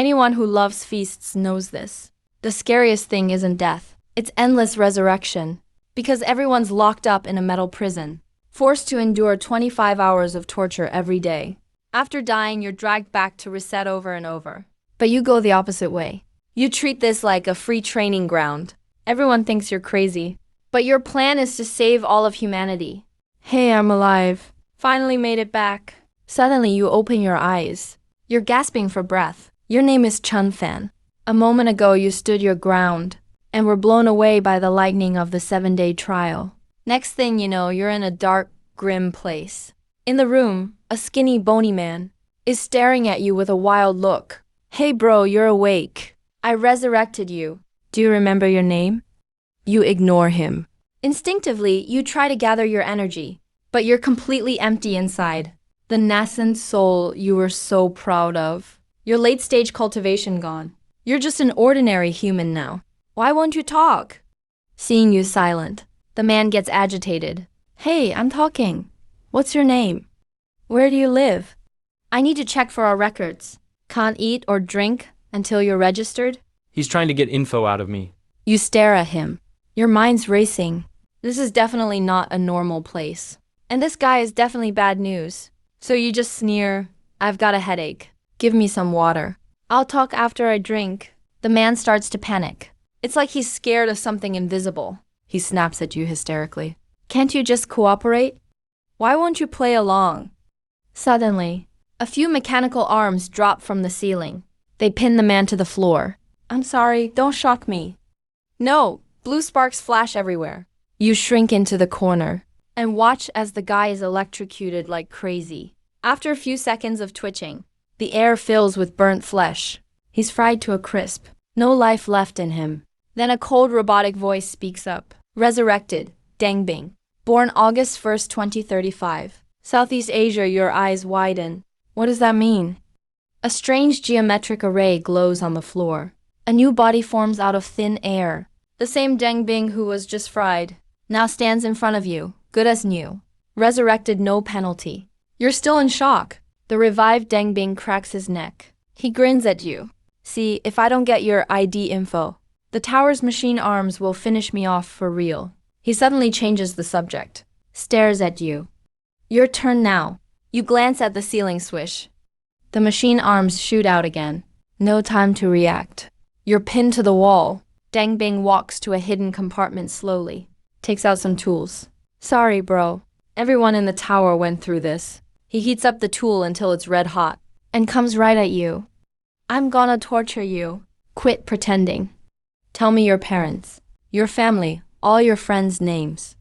Anyone who loves feasts knows this. The scariest thing isn't death, it's endless resurrection. Because everyone's locked up in a metal prison, forced to endure 25 hours of torture every day. After dying, you're dragged back to reset over and over. But you go the opposite way. You treat this like a free training ground. Everyone thinks you're crazy. But your plan is to save all of humanity. Hey, I'm alive. Finally made it back. Suddenly you open your eyes. You're gasping for breath. Your name is Chun Fan. A moment ago you stood your ground and were blown away by the lightning of the 7-day trial. Next thing you know, you're in a dark, grim place. In the room, a skinny, bony man is staring at you with a wild look. Hey bro, you're awake. I resurrected you. Do you remember your name? You ignore him. Instinctively, you try to gather your energy, but you're completely empty inside. The nascent soul you were so proud of. Your late-stage cultivation gone. You're just an ordinary human now. Why won't you talk? Seeing you silent, the man gets agitated. Hey, I'm talking. What's your name? Where do you live? I need to check for our records. Can't eat or drink until you're registered? He's trying to get info out of me. You stare at him. Your mind's racing. This is definitely not a normal place. And this guy is definitely bad news. So you just sneer, I've got a headache. Give me some water. I'll talk after I drink. The man starts to panic. It's like he's scared of something invisible. He snaps at you hysterically. Can't you just cooperate? Why won't you play along? Suddenly, a few mechanical arms drop from the ceiling. They pin the man to the floor. I'm sorry, don't shock me. No, blue sparks flash everywhere. You shrink into the corner and watch as the guy is electrocuted like crazy. After a few seconds of twitching, the air fills with burnt flesh. He's fried to a crisp. No life left in him. Then a cold robotic voice speaks up. Resurrected, Deng Bing. Born August 1st, 2035. Southeast Asia, your eyes widen. What does that mean? A strange geometric array glows on the floor. A new body forms out of thin air. The same Deng Bing who was just fried now stands in front of you, good as new. Resurrected, no penalty. You're still in shock. The revived Deng Bing cracks his neck. He grins at you. See, if I don't get your ID info, the tower's machine arms will finish me off for real. He suddenly changes the subject, stares at you. Your turn now. You glance at the ceiling swish. The machine arms shoot out again. No time to react. You're pinned to the wall. Deng Bing walks to a hidden compartment slowly, takes out some tools. Sorry, bro. Everyone in the tower went through this. He heats up the tool until it's red hot and comes right at you. I'm gonna torture you. Quit pretending. Tell me your parents, your family, all your friends' names.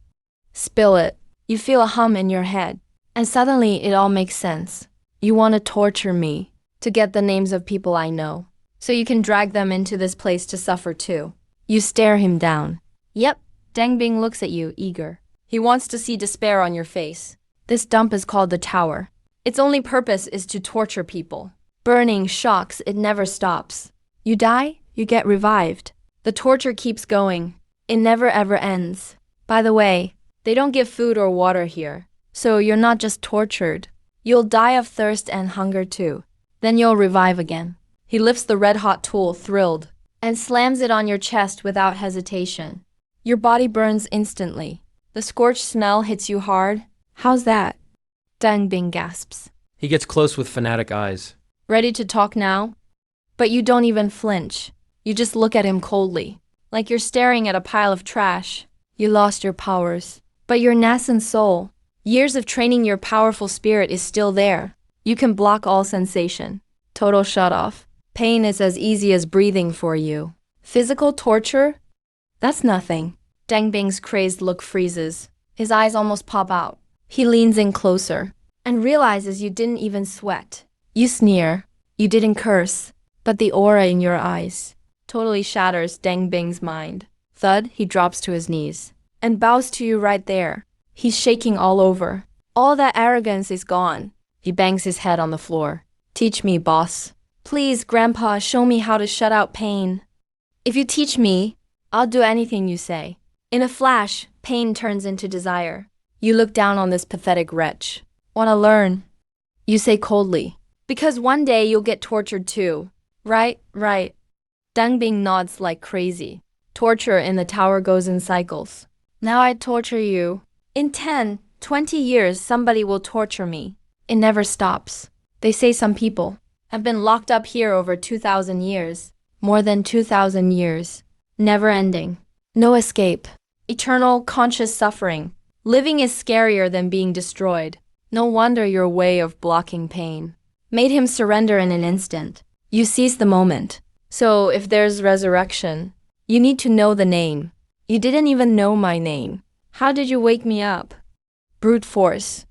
Spill it. You feel a hum in your head, and suddenly it all makes sense. You want to torture me to get the names of people I know, so you can drag them into this place to suffer too. You stare him down. Yep, Deng Bing looks at you, eager. He wants to see despair on your face. This dump is called the Tower. Its only purpose is to torture people. Burning, shocks, it never stops. You die, you get revived. The torture keeps going. It never ever ends. By the way, they don't give food or water here, so you're not just tortured. You'll die of thirst and hunger too. Then you'll revive again. He lifts the red-hot tool, thrilled, and slams it on your chest without hesitation. Your body burns instantly. The scorched smell hits you hard. How's that? Deng Bing gasps. He gets close with fanatic eyes. Ready to talk now? But you don't even flinch. You just look at him coldly, like you're staring at a pile of trash. You lost your powers, but your nascent soul, years of training your powerful spirit is still there. You can block all sensation. Total shut-off. Pain is as easy as breathing for you. Physical torture? That's nothing. Deng Bing's crazed look freezes. His eyes almost pop out. He leans in closer and realizes you didn't even sweat. You sneer. You didn't curse. But the aura in your eyes totally shatters Deng Bing's mind. Thud, he drops to his knees and bows to you right there. He's shaking all over. All that arrogance is gone. He bangs his head on the floor. Teach me, boss. Please, Grandpa, show me how to shut out pain. If you teach me, I'll do anything you say. In a flash, pain turns into desire. You look down on this pathetic wretch. Want to learn? You say coldly. Because one day you'll get tortured too. Right. Deng Bing nods like crazy. Torture in the tower goes in cycles. Now I torture you. In 10, 20 years, somebody will torture me. It never stops. They say some people have been locked up here over 2,000 years. More than 2,000 years. Never ending. No escape. Eternal conscious suffering. Living is scarier than being destroyed. No wonder your way of blocking pain made him surrender in an instant. You seize the moment. So if there's resurrection, you need to know the name. You didn't even know my name. How did you wake me up? Brute force.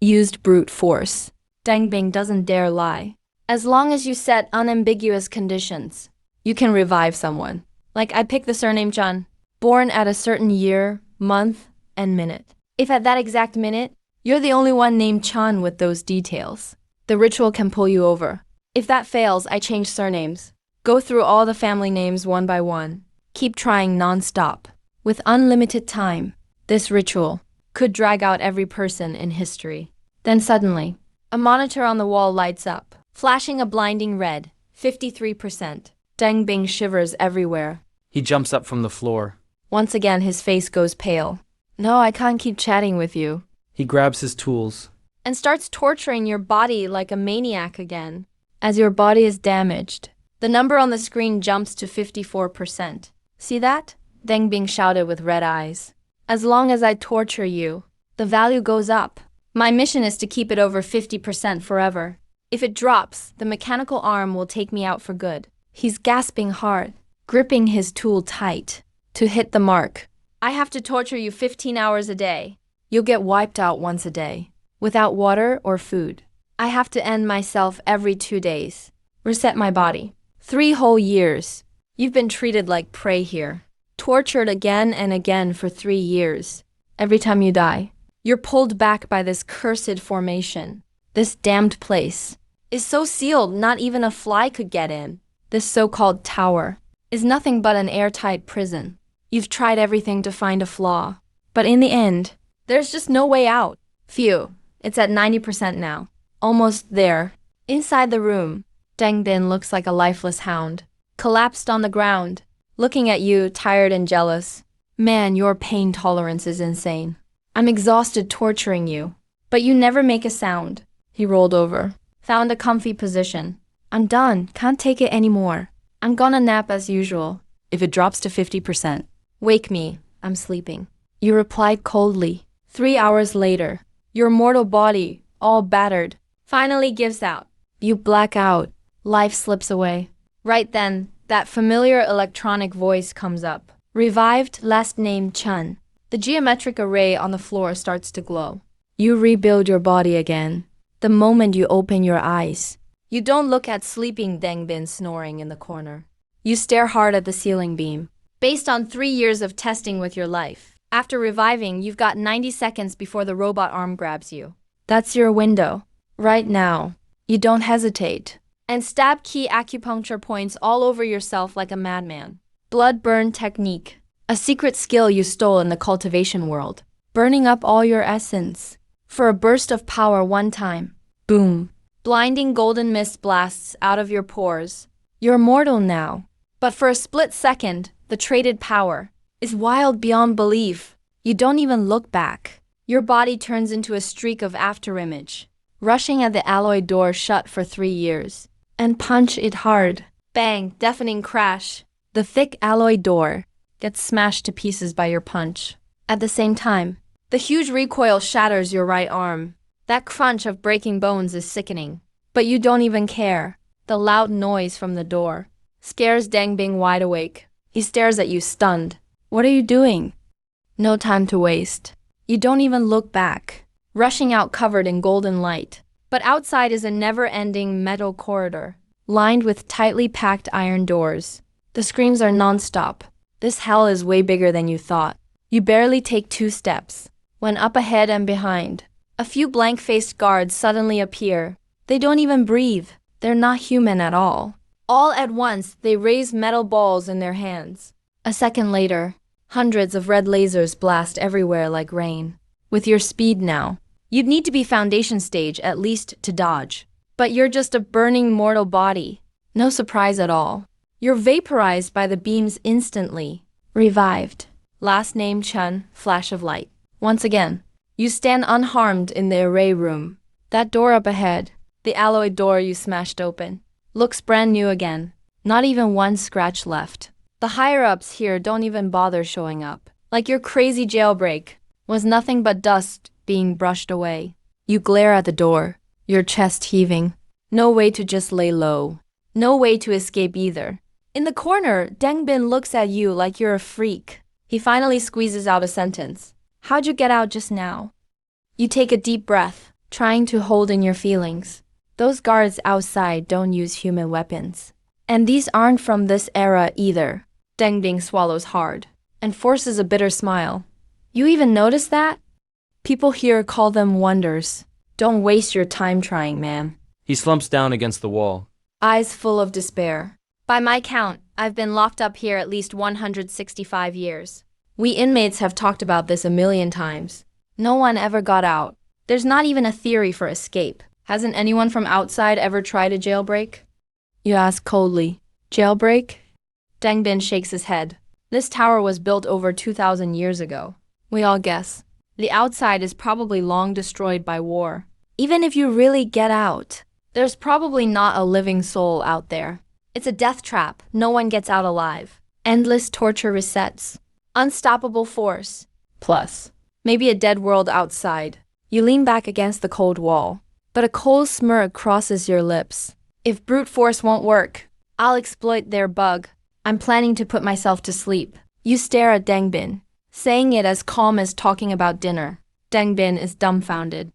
Used brute force. Deng Bing doesn't dare lie. As long as you set unambiguous conditions, you can revive someone. Like I pick the surname Chun, born at a certain year, month, and minute. If at that exact minute, you're the only one named Chun with those details, the ritual can pull you over. If that fails, I change surnames. Go through all the family names one by one. Keep trying non-stop. With unlimited time, this ritual could drag out every person in history. Then suddenly, a monitor on the wall lights up, flashing a blinding red, 53%. Deng Bing shivers everywhere. He jumps up from the floor. Once again, his face goes pale. No, I can't keep chatting with you. He grabs his tools And starts torturing your body like a maniac again. As your body is damaged, the number on the screen jumps to 54%. See that? Deng Bing shouted with red eyes. As long as I torture you, the value goes up. My mission is to keep it over 50% forever. If it drops, the mechanical arm will take me out for good. He's gasping hard, gripping his tool tight to hit the mark. I have to torture you 15 hours a day. You'll get wiped out once a day, without water or food. I have to end myself every 2 days. Reset my body. 3 whole years. You've been treated like prey here. Tortured again and again for 3 years. Every time you die, you're pulled back by this cursed formation. This damned place is so sealed not even a fly could get in. This so-called tower is nothing but an airtight prison. You've tried everything to find a flaw, but in the end, there's just no way out. Phew, it's at 90% now. Almost there. Inside the room, Deng Bin looks like a lifeless hound, collapsed on the ground, looking at you, tired and jealous. Man, your pain tolerance is insane. I'm exhausted torturing you, but you never make a sound. He rolled over, found a comfy position. I'm done, can't take it anymore. I'm gonna nap as usual. If it drops to 50%, wake me, I'm sleeping. You replied coldly. 3 hours later, your mortal body, all battered, finally gives out. You black out. Life slips away. Right then, that familiar electronic voice comes up. Revived, last name Chun. The geometric array on the floor starts to glow. You rebuild your body again. The moment you open your eyes, you don't look at sleeping Deng Bin snoring in the corner. You stare hard at the ceiling beam. Based on 3 years of testing with your life, after reviving, you've got 90 seconds before the robot arm grabs you. That's your window. Right now, you don't hesitate. And stab key acupuncture points all over yourself like a madman. Blood burn technique. A secret skill you stole in the cultivation world. Burning up all your essence. For a burst of power one time. Boom. Blinding golden mist blasts out of your pores. You're mortal now. But for a split second, the traded power is wild beyond belief. You don't even look back. Your body turns into a streak of afterimage, rushing at the alloy door shut for 3 years. And punch it hard. Bang, deafening crash. The thick alloy door gets smashed to pieces by your punch. At the same time, the huge recoil shatters your right arm. That crunch of breaking bones is sickening. But you don't even care. The loud noise from the door scares Deng Bing wide awake. He stares at you stunned. What are you doing? No time to waste. You don't even look back, rushing out covered in golden light. But outside is a never-ending metal corridor, lined with tightly packed iron doors. The screams are non-stop. This hell is way bigger than you thought. You barely take 2 steps, when up ahead and behind, a few blank-faced guards suddenly appear. They don't even breathe. They're not human at all. All at once, they raise metal balls in their hands. A second later, hundreds of red lasers blast everywhere like rain. With your speed now, you'd need to be foundation stage at least to dodge. But you're just a burning mortal body. No surprise at all. You're vaporized by the beams instantly. Revived. Last name Chun, flash of light. Once again, you stand unharmed in the array room. That door up ahead, the alloy door you smashed open, looks brand new again. Not even one scratch left. The higher-ups here don't even bother showing up. Like your crazy jailbreak was nothing but dust being brushed away. You glare at the door, your chest heaving. No way to just lay low. No way to escape either. In the corner, Dengbin looks at you like you're a freak. He finally squeezes out a sentence. How'd you get out just now? You take a deep breath, trying to hold in your feelings. Those guards outside don't use human weapons. And these aren't from this era either. Dengbin swallows hard and forces a bitter smile. You even notice that? People here call them wonders. Don't waste your time trying, man. He slumps down against the wall. Eyes full of despair. By my count, I've been locked up here at least 165 years. We inmates have talked about this a million times. No one ever got out. There's not even a theory for escape. Hasn't anyone from outside ever tried a jailbreak? You ask coldly. Jailbreak? Dengbin shakes his head. This tower was built over 2,000 years ago. We all guess. The outside is probably long destroyed by war. Even if you really get out, there's probably not a living soul out there. It's a death trap. No one gets out alive. Endless torture resets. Unstoppable force. Plus, maybe a dead world outside. You lean back against the cold wall, but a cold smirk crosses your lips. If brute force won't work, I'll exploit their bug. I'm planning to put myself to sleep. You stare at Dengbin, saying it as calm as talking about dinner. Dengbin is dumbfounded.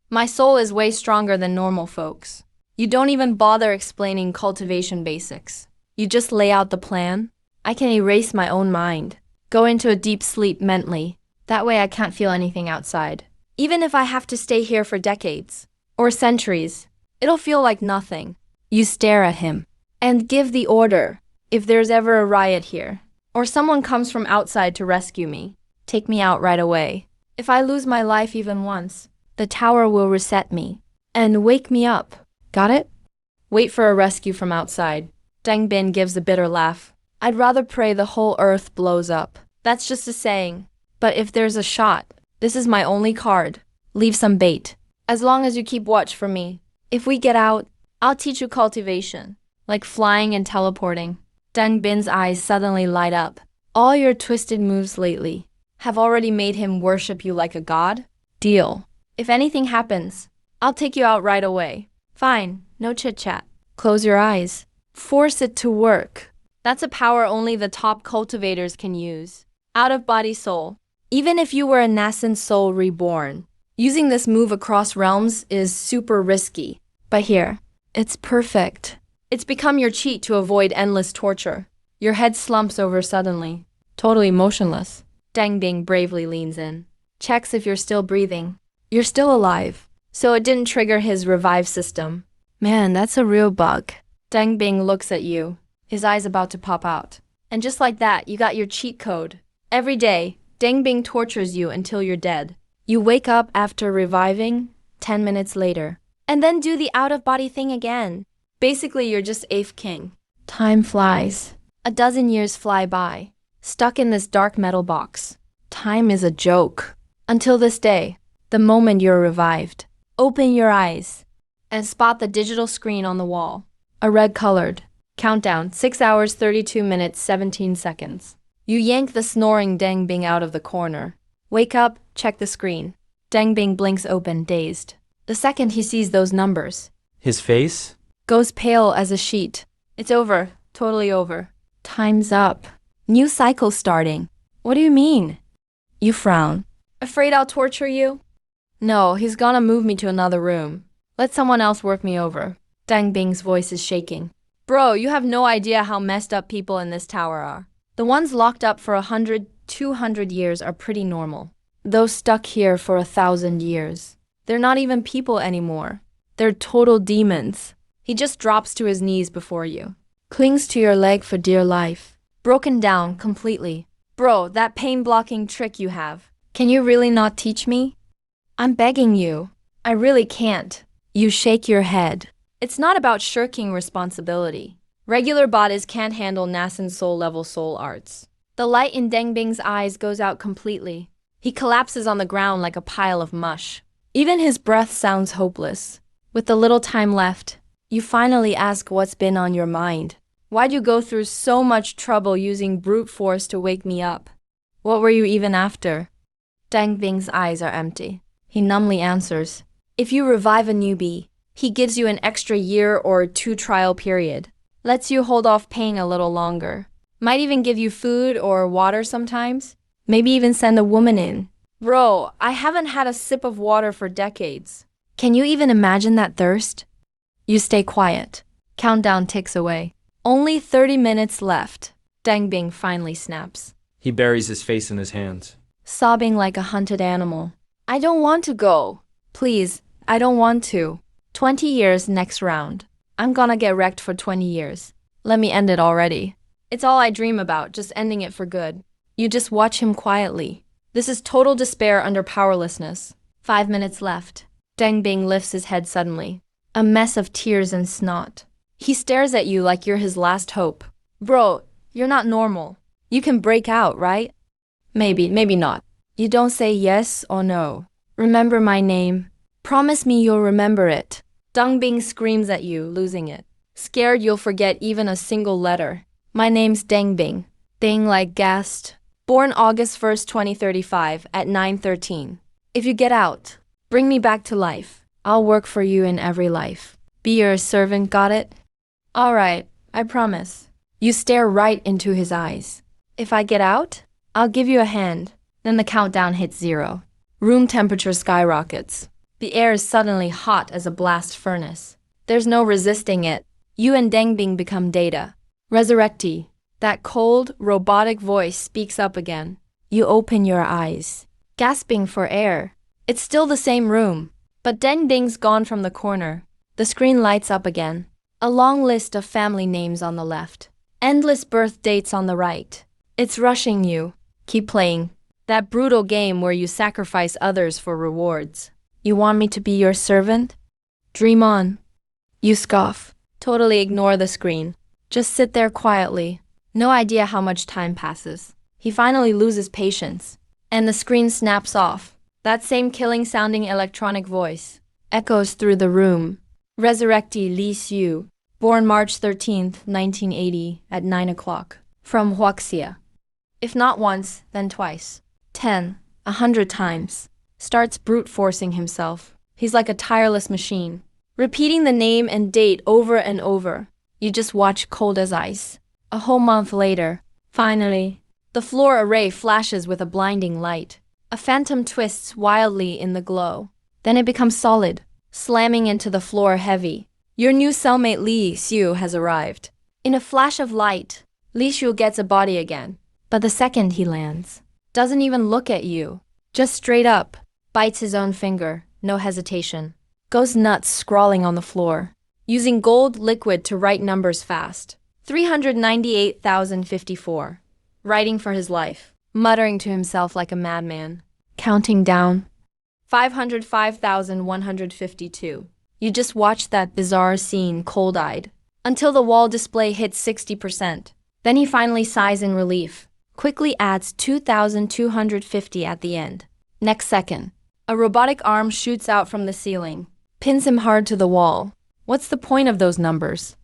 My soul is way stronger than normal folks. You don't even bother explaining cultivation basics. You just lay out the plan. I can erase my own mind, go into a deep sleep mentally. That way I can't feel anything outside. Even if I have to stay here for decades or centuries, it'll feel like nothing. You stare at him and give the order. If there's ever a riot here, or someone comes from outside to rescue me, take me out right away. If I lose my life even once, the tower will reset me and wake me up. Got it? Wait for a rescue from outside. Dengbin gives a bitter laugh. I'd rather pray the whole earth blows up. That's just a saying. But if there's a shot, this is my only card. Leave some bait. As long as you keep watch for me. If we get out, I'll teach you cultivation, like flying and teleporting. Dengbin's eyes suddenly light up. All your twisted moves lately have already made him worship you like a god? Deal. If anything happens, I'll take you out right away. Fine, no chit-chat. Close your eyes. Force it to work. That's a power only the top cultivators can use. Out-of-body soul. Even if you were a nascent soul reborn, using this move across realms is super risky. But here, it's perfect. It's become your cheat to avoid endless torture. Your head slumps over suddenly, totally motionless. Dengbin bravely leans in, checks if you're still breathing. You're still alive, so it didn't trigger his revive system. Man, that's a real bug. Dengbin looks at you, his eyes about to pop out. And just like that, you got your cheat code. Every day, Dengbin tortures you until you're dead. You wake up after reviving 10 minutes later, and then do the out-of-body thing again. Basically, you're just eighth king. Time flies. A dozen years fly by, stuck in this dark metal box. Time is a joke. Until this day, the moment you're revived. Open your eyes and spot the digital screen on the wall. A red-colored countdown, 6 hours, 32 minutes, 17 seconds. You yank the snoring Dengbin out of the corner. Wake up, check the screen. Dengbin blinks open, dazed. The second he sees those numbers, His face? goes pale as a sheet. It's over. Totally over. Time's up. New cycle starting. What do you mean? You frown. Afraid I'll torture you? No, he's gonna move me to another room. Let someone else work me over. Dengbing's voice is shaking. Bro, you have no idea how messed up people in this tower are. The ones locked up for 100, 200 years are pretty normal. Those stuck here for 1,000 years, they're not even people anymore. They're total demons. He just drops to his knees before you, clings to your leg for dear life, broken down completely. Bro, that pain-blocking trick you have, can you really not teach me? I'm begging you. I really can't. You shake your head. It's not about shirking responsibility. Regular bodies can't handle Nassen's soul-level soul arts. The light in Deng Bing's eyes goes out completely. He collapses on the ground like a pile of mush. Even his breath sounds hopeless. With the little time left, you finally ask what's been on your mind. Why'd you go through so much trouble using brute force to wake me up? What were you even after? Deng Bing's eyes are empty. He numbly answers, if you revive a newbie, he gives you an extra year or 2 trial period. Lets you hold off pain a little longer. Might even give you food or water sometimes. Maybe even send a woman in. Bro, I haven't had a sip of water for decades. Can you even imagine that thirst? You stay quiet. Countdown ticks away. Only 30 minutes left. Deng Bing finally snaps. He buries his face in his hands. Sobbing like a hunted animal. I don't want to go. Please, I don't want to. 20 years next round. I'm gonna get wrecked for 20 years. Let me end it already. It's all I dream about, just ending it for good. You just watch him quietly. This is total despair under powerlessness. 5 minutes left. Deng Bing lifts his head suddenly. A mess of tears and snot. He stares at you like you're his last hope. Bro, you're not normal. You can break out, right? Maybe, maybe not. You don't say yes or no. Remember my name. Promise me you'll remember it. Deng Bing screams at you, losing it. Scared you'll forget even a single letter. My name's Deng Bing. Bing like gassed. Born August 1st, 2035 at 9:13. If you get out, bring me back to life. I'll work for you in every life. Be your servant, got it? All right, I promise. You stare right into his eyes. If I get out, I'll give you a hand. Then the countdown hits 0. Room temperature skyrockets. The air is suddenly hot as a blast furnace. There's no resisting it. You and Deng Bing become data. Resurrected. That cold, robotic voice speaks up again. You open your eyes, gasping for air. It's still the same room, but Deng Bing's gone from the corner. The screen lights up again. A long list of family names on the left. Endless birth dates on the right. It's rushing you. Keep playing. That brutal game where you sacrifice others for rewards. You want me to be your servant? Dream on. You scoff. Totally ignore the screen. Just sit there quietly. No idea how much time passes. He finally loses patience. And the screen snaps off. That same killing-sounding electronic voice echoes through the room. Resurrected Li Xiu, born March 13th, 1980 at 9 o'clock. From Huaxia. If not once, then twice. 10, 100 times. Starts brute forcing himself. He's like a tireless machine. Repeating the name and date over and over. You just watch cold as ice. A whole month later, finally, the floor array flashes with a blinding light. A phantom twists wildly in the glow. Then it becomes solid, slamming into the floor heavy. Your new cellmate Li Xiu has arrived. In a flash of light, Li Xiu gets a body again. But the second he lands, doesn't even look at you. Just straight up, bites his own finger, no hesitation. Goes nuts scrawling on the floor, using gold liquid to write numbers fast. 398,054. Writing for his life, muttering to himself like a madman. Counting down. 505,152. You just watch that bizarre scene cold-eyed, until the wall display hits 60%. Then he finally sighs in relief, quickly adds 2,250 at the end. Next second, a robotic arm shoots out from the ceiling, pins him hard to the wall. What's the point of those numbers?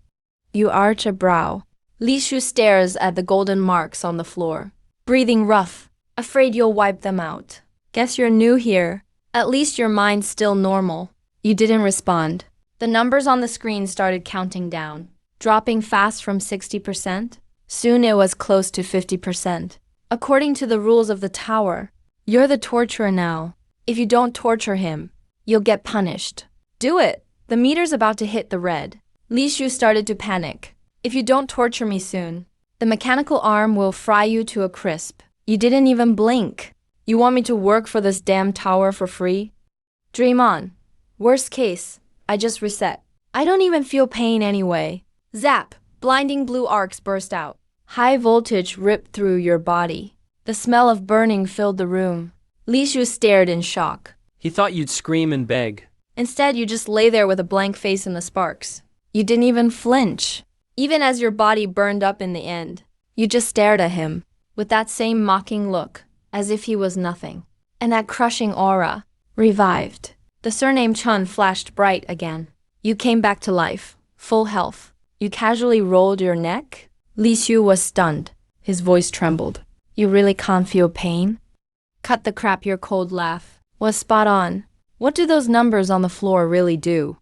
You arch a brow. Li Shu stares at the golden marks on the floor, breathing rough, afraid you'll wipe them out. Guess you're new here. At least your mind's still normal. You didn't respond. The numbers on the screen started counting down, dropping fast from 60%. Soon it was close to 50%. According to the rules of the tower, you're the torturer now. If you don't torture him, you'll get punished. Do it! The meter's about to hit the red. Li Shu started to panic. If you don't torture me soon, the mechanical arm will fry you to a crisp. You didn't even blink. You want me to work for this damn tower for free? Dream on. Worst case, I just reset. I don't even feel pain anyway. Zap! Blinding blue arcs burst out. High voltage ripped through your body. The smell of burning filled the room. Li Shu stared in shock. He thought you'd scream and beg. Instead, you just lay there with a blank face in the sparks. You didn't even flinch. even as your body burned up in the end. You just stared at him, with that same mocking look, as if he was nothing. And that crushing aura, revived. The surname Chun flashed bright again. You came back to life, full health. You casually rolled your neck? Li Xiu was stunned. His voice trembled. You really can't feel pain? Cut the crap, your cold laugh was spot on. What do those numbers on the floor really do?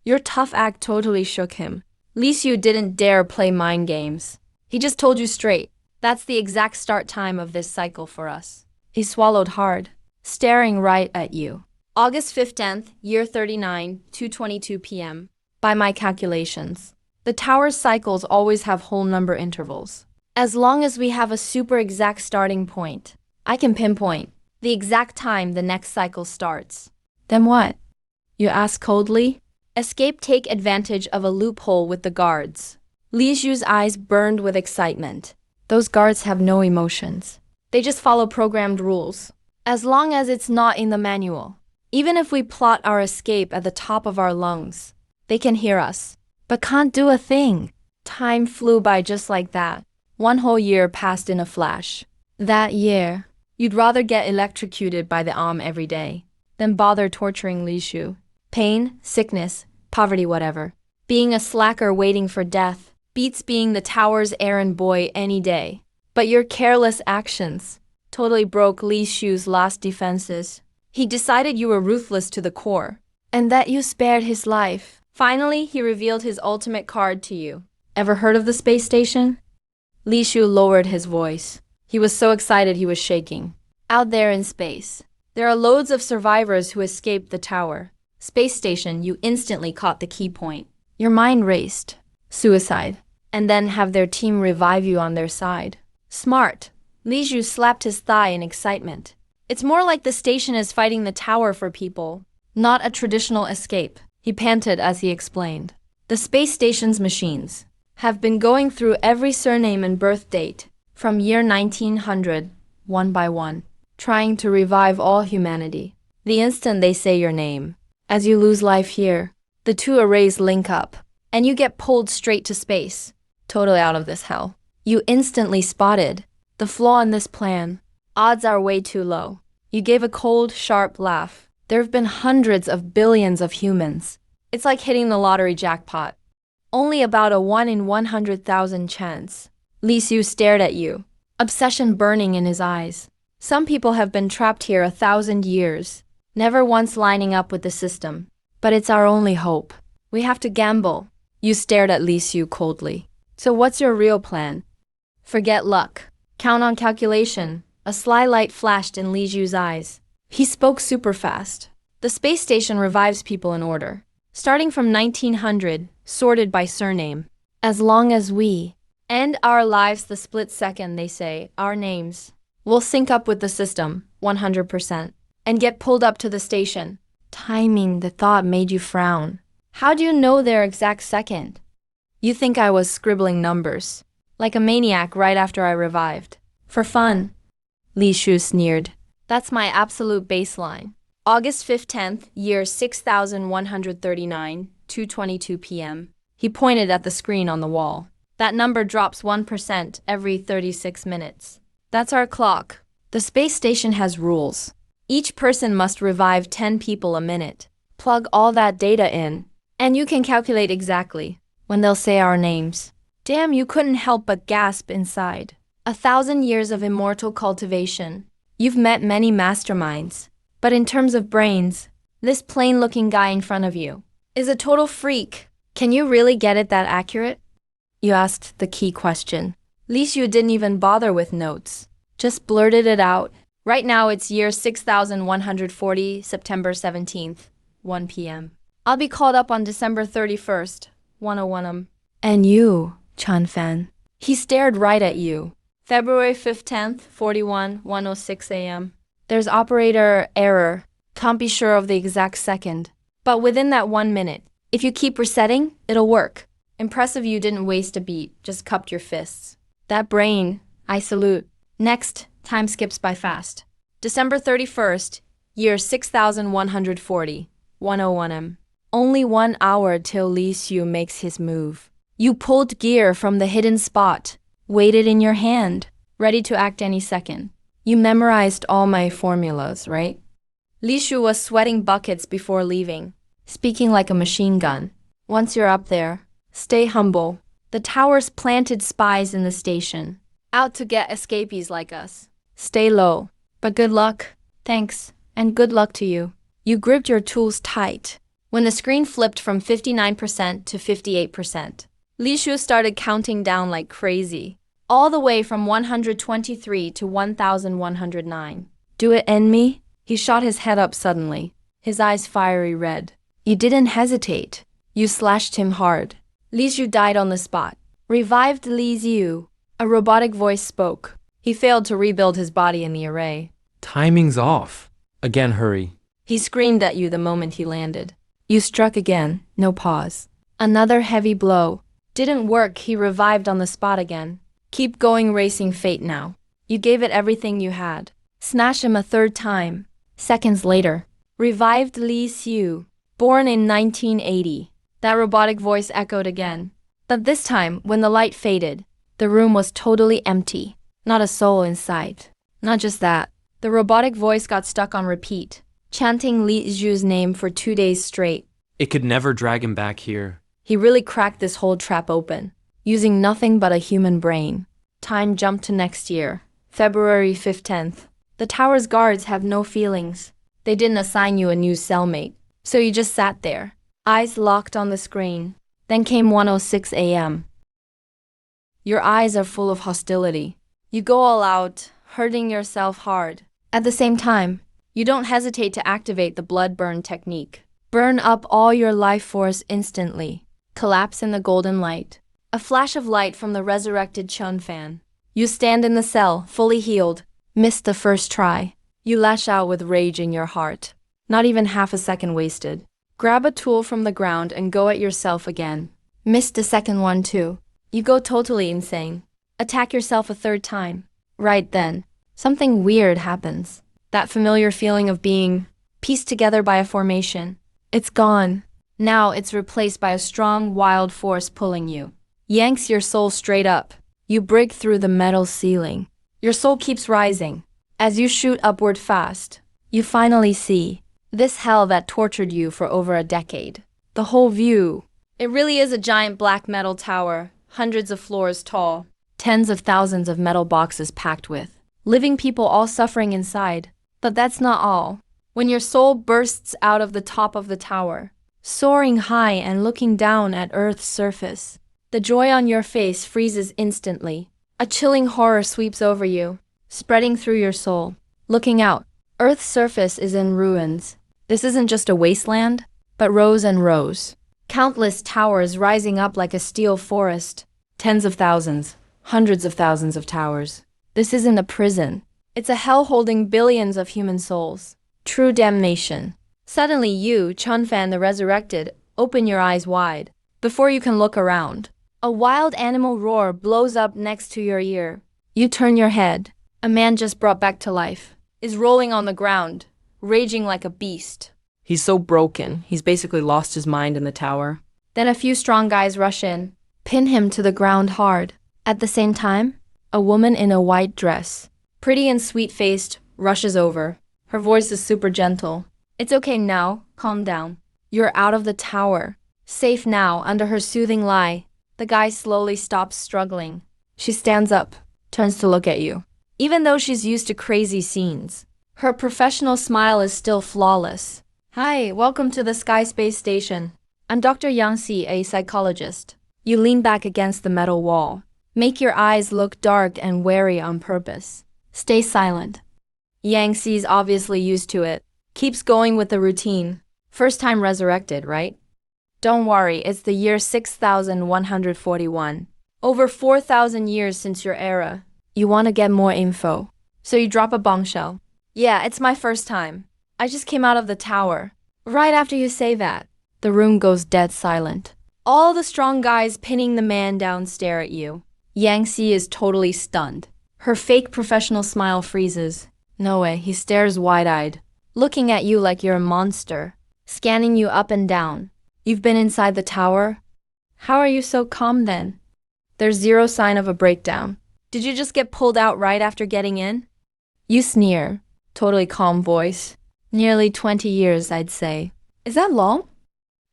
Your tough act totally shook him. Li Xiu didn't dare play mind games. He just told you straight. That's the exact start time of this cycle for us. He swallowed hard, staring right at you. August 15th, year 39, 2:22 p.m. By my calculations, the tower's cycles always have whole number intervals. As long as we have a super exact starting point, I can pinpoint the exact time the next cycle starts. Then what? You ask coldly? Escape, take advantage of a loophole with the guards. Li Xiu's eyes burned with excitement. Those guards have no emotions. They just follow programmed rules. As long as it's not in the manual. Even if we plot our escape at the top of our lungs, they can hear us, but can't do a thing. Time flew by just like that. 1 whole year passed in a flash. That year, you'd rather get electrocuted by the arm every day than bother torturing Li Xiu. Pain, sickness, poverty, whatever. Being a slacker waiting for death beats being the tower's errand boy any day. But your careless actions totally broke Li Xiu's last defenses. He decided you were ruthless to the core, and that you spared his life. Finally, he revealed his ultimate card to you. Ever heard of the space station? Li Xiu lowered his voice. He was so excited he was shaking. Out there in space, there are loads of survivors who escaped the tower. Space station, you instantly caught the key point. Your mind raced. Suicide. And then have their team revive you on their side. Smart. Li Xiu slapped his thigh in excitement. It's more like the station is fighting the tower for people, not a traditional escape, he panted as he explained. The space station's machines have been going through every surname and birth date from year 1900, one by one, trying to revive all humanity. The instant they say your name, as you lose life here, the two arrays link up, and you get pulled straight to space, totally out of this hell. You instantly spotted the flaw in this plan. Odds are way too low. You gave a cold, sharp laugh. There have been hundreds of billions of humans. It's like hitting the lottery jackpot. Only about a 1 in 100,000 chance. Li Xiu stared at you, obsession burning in his eyes. Some people have been trapped here 1,000 years, never once lining up with the system. But it's our only hope. We have to gamble. You stared at Li Xiu coldly. So what's your real plan? Forget luck. Count on calculation. A sly light flashed in Li Xiu's eyes. He spoke super fast. The space station revives people in order, starting from 1900, sorted by surname. As long as we end our lives the split second they say our names, we'll sync up with the system, 100%, and get pulled up to the station. Timing, the thought made you frown. How do you know their exact second? You think I was scribbling numbers, like a maniac right after I revived. For fun. Li Xiu sneered. That's my absolute baseline. August 15th, year 6139, 2:22 p.m. He pointed at the screen on the wall. That number drops 1% every 36 minutes. That's our clock. The space station has rules. Each person must revive 10 people a minute. Plug all that data in, and you can calculate exactly when they'll say our names. Damn, you couldn't help but gasp inside. 1,000 years of immortal cultivation. You've met many masterminds, but in terms of brains, this plain-looking guy in front of you is a total freak. Can you really get it that accurate? You asked the key question. Li Xiu didn't even bother with notes, just blurted it out. Right now it's year 6140, September 17th, 1 p.m. I'll be called up on December 31st, 101 And you, Chan Fan. He stared right at you. February 15th, 106 a.m. There's operator error. Can't be sure of the exact second. But within that 1 minute, if you keep resetting, it'll work. Impressive you didn't waste a beat, just cupped your fists. That brain, I salute. Next, time skips by fast. December 31st, year 6140, 101 m. Only 1 hour till Li Xiu makes his move. You pulled gear from the hidden spot, weighted in your hand, ready to act any second. You memorized all my formulas, right? Li Shu was sweating buckets before leaving, speaking like a machine gun. Once you're up there, stay humble. The towers planted spies in the station, out to get escapees like us. Stay low, but good luck. Thanks, and good luck to you. You gripped your tools tight. When the screen flipped from 59% to 58%, Li Shu started counting down like crazy, all the way from 123 to 1109. Do it end me? He shot his head up suddenly, his eyes fiery red. You didn't hesitate. You slashed him hard. Li Shu died on the spot. Revived Li Xiu. A robotic voice spoke. He failed to rebuild his body in the array. Timing's off. Again, hurry. He screamed at you the moment he landed. You struck again, no pause. Another heavy blow. Didn't work, he revived on the spot again. Keep going, racing fate now. You gave it everything you had. Smash him a third time. Seconds later, revived Li Xiu, born in 1980. That robotic voice echoed again. But this time, when the light faded, the room was totally empty. Not a soul in sight. Not just that, the robotic voice got stuck on repeat, chanting Li Xiu's name for 2 days straight. It could never drag him back here. He really cracked this whole trap open, using nothing but a human brain. Time jumped to next year, February 15th. The tower's guards have no feelings. They didn't assign you a new cellmate, so you just sat there, eyes locked on the screen. Then came 1:06 a.m. Your eyes are full of hostility. You go all out, hurting yourself hard. At the same time, you don't hesitate to activate the blood burn technique. Burn up all your life force instantly. Collapse in the golden light. A flash of light from the resurrected Chun fan. You stand in the cell, fully healed. Missed the first try. You lash out with rage in your heart. Not even half a second wasted. Grab a tool from the ground and go at yourself again. Missed the second one too. You go totally insane. Attack yourself a third time. Right then, something weird happens. That familiar feeling of being pieced together by a formation. It's gone. Now it's replaced by a strong, wild force pulling you. Yanks your soul straight up. You break through the metal ceiling. Your soul keeps rising. As you shoot upward fast, you finally see this hell that tortured you for over a decade. The whole view. It really is a giant black metal tower, hundreds of floors tall, tens of thousands of metal boxes packed with living people all suffering inside. But that's not all. When your soul bursts out of the top of the tower, soaring high and looking down at Earth's surface, the joy on your face freezes instantly. A chilling horror sweeps over you, spreading through your soul. Looking out, Earth's surface is in ruins. This isn't just a wasteland, but rows and rows. Countless towers rising up like a steel forest. Tens of thousands, hundreds of thousands of towers. This isn't a prison. It's a hell holding billions of human souls. True damnation. Suddenly you, Chun Fan the Resurrected, open your eyes wide. Before you can look around, a wild animal roar blows up next to your ear. You turn your head. A man just brought back to life is rolling on the ground, raging like a beast. He's so broken, he's basically lost his mind in the tower. Then a few strong guys rush in, pin him to the ground hard. At the same time, a woman in a white dress, pretty and sweet-faced, rushes over. Her voice is super gentle. It's okay now, calm down. You're out of the tower. Safe now under her soothing lie. The guy slowly stops struggling. She stands up, turns to look at you. Even though she's used to crazy scenes, her professional smile is still flawless. Hi, welcome to the Sky Space Station. I'm Dr. Yang Si, a psychologist. You lean back against the metal wall. Make your eyes look dark and wary on purpose. Stay silent. Yang Si's obviously used to it. Keeps going with the routine. First time resurrected, right? Don't worry, it's the year 6141. Over 4,000 years since your era. You want to get more info. So you drop a bombshell. Yeah, it's my first time. I just came out of the tower. Right after you say that, the room goes dead silent. All the strong guys pinning the man down stare at you. Yang Si is totally stunned. Her fake professional smile freezes. No way, he stares wide-eyed, looking at you like you're a monster, scanning you up and down. You've been inside the tower? How are you so calm then? There's zero sign of a breakdown. Did you just get pulled out right after getting in? You sneer. Totally calm voice. Nearly 20 years, I'd say. Is that long?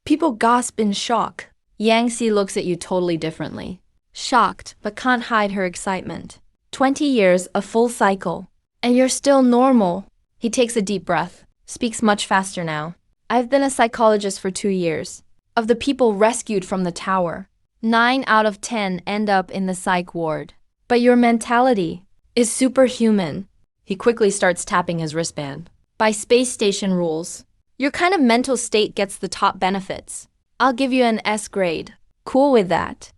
People gasp in shock. Yangxi looks at you totally differently. Shocked, but can't hide her excitement. 20 years, a full cycle. And you're still normal. He takes a deep breath, speaks much faster now. I've been a psychologist for 2 years. Of the people rescued from the tower, 9 out of 10 end up in the psych ward. But your mentality is superhuman. He quickly starts tapping his wristband. By space station rules, your kind of mental state gets the top benefits. I'll give you an S grade. Cool with that?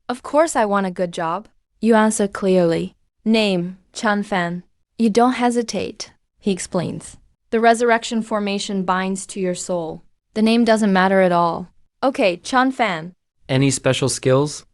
Of course I want a good job. You answer clearly. Name, Chan Fan. You don't hesitate, he explains. The resurrection formation binds to your soul. The name doesn't matter at all. Okay, Chan Fan. Any special skills?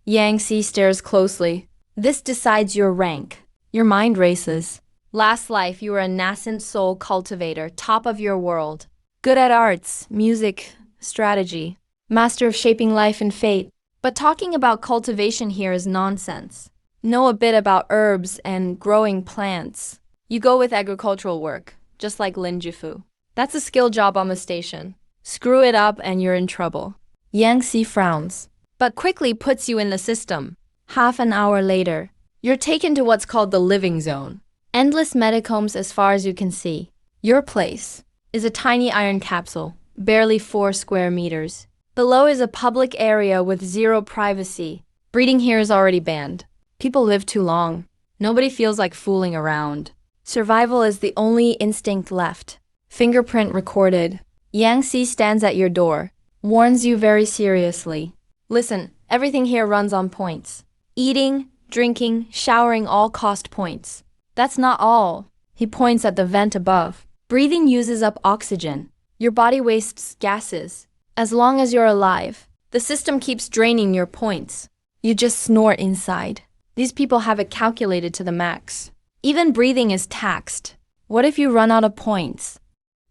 Yangxi stares closely. This decides your rank. Your mind races. Last life, you were a nascent soul cultivator, top of your world. Good at arts, music, strategy. Master of shaping life and fate. But talking about cultivation here is nonsense. Know a bit about herbs and growing plants. You go with agricultural work, just like Lin Jifu. That's a skill job on the station. Screw it up and you're in trouble. Yangxi frowns, but quickly puts you in the system. Half an hour later, you're taken to what's called the living zone. Endless metacombs as far as you can see. Your place is a tiny iron capsule, barely 4 square meters. Below is a public area with zero privacy. Breeding here is already banned. People live too long. Nobody feels like fooling around. Survival is the only instinct left. Fingerprint recorded. Yangxi stands at your door, warns you very seriously. Listen, everything here runs on points. Eating, drinking, showering all cost points. That's not all. He points at the vent above. Breathing uses up oxygen. Your body wastes gases. As long as you're alive, the system keeps draining your points. You just snort inside. These people have it calculated to the max. Even breathing is taxed. What if you run out of points?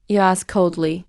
You ask coldly.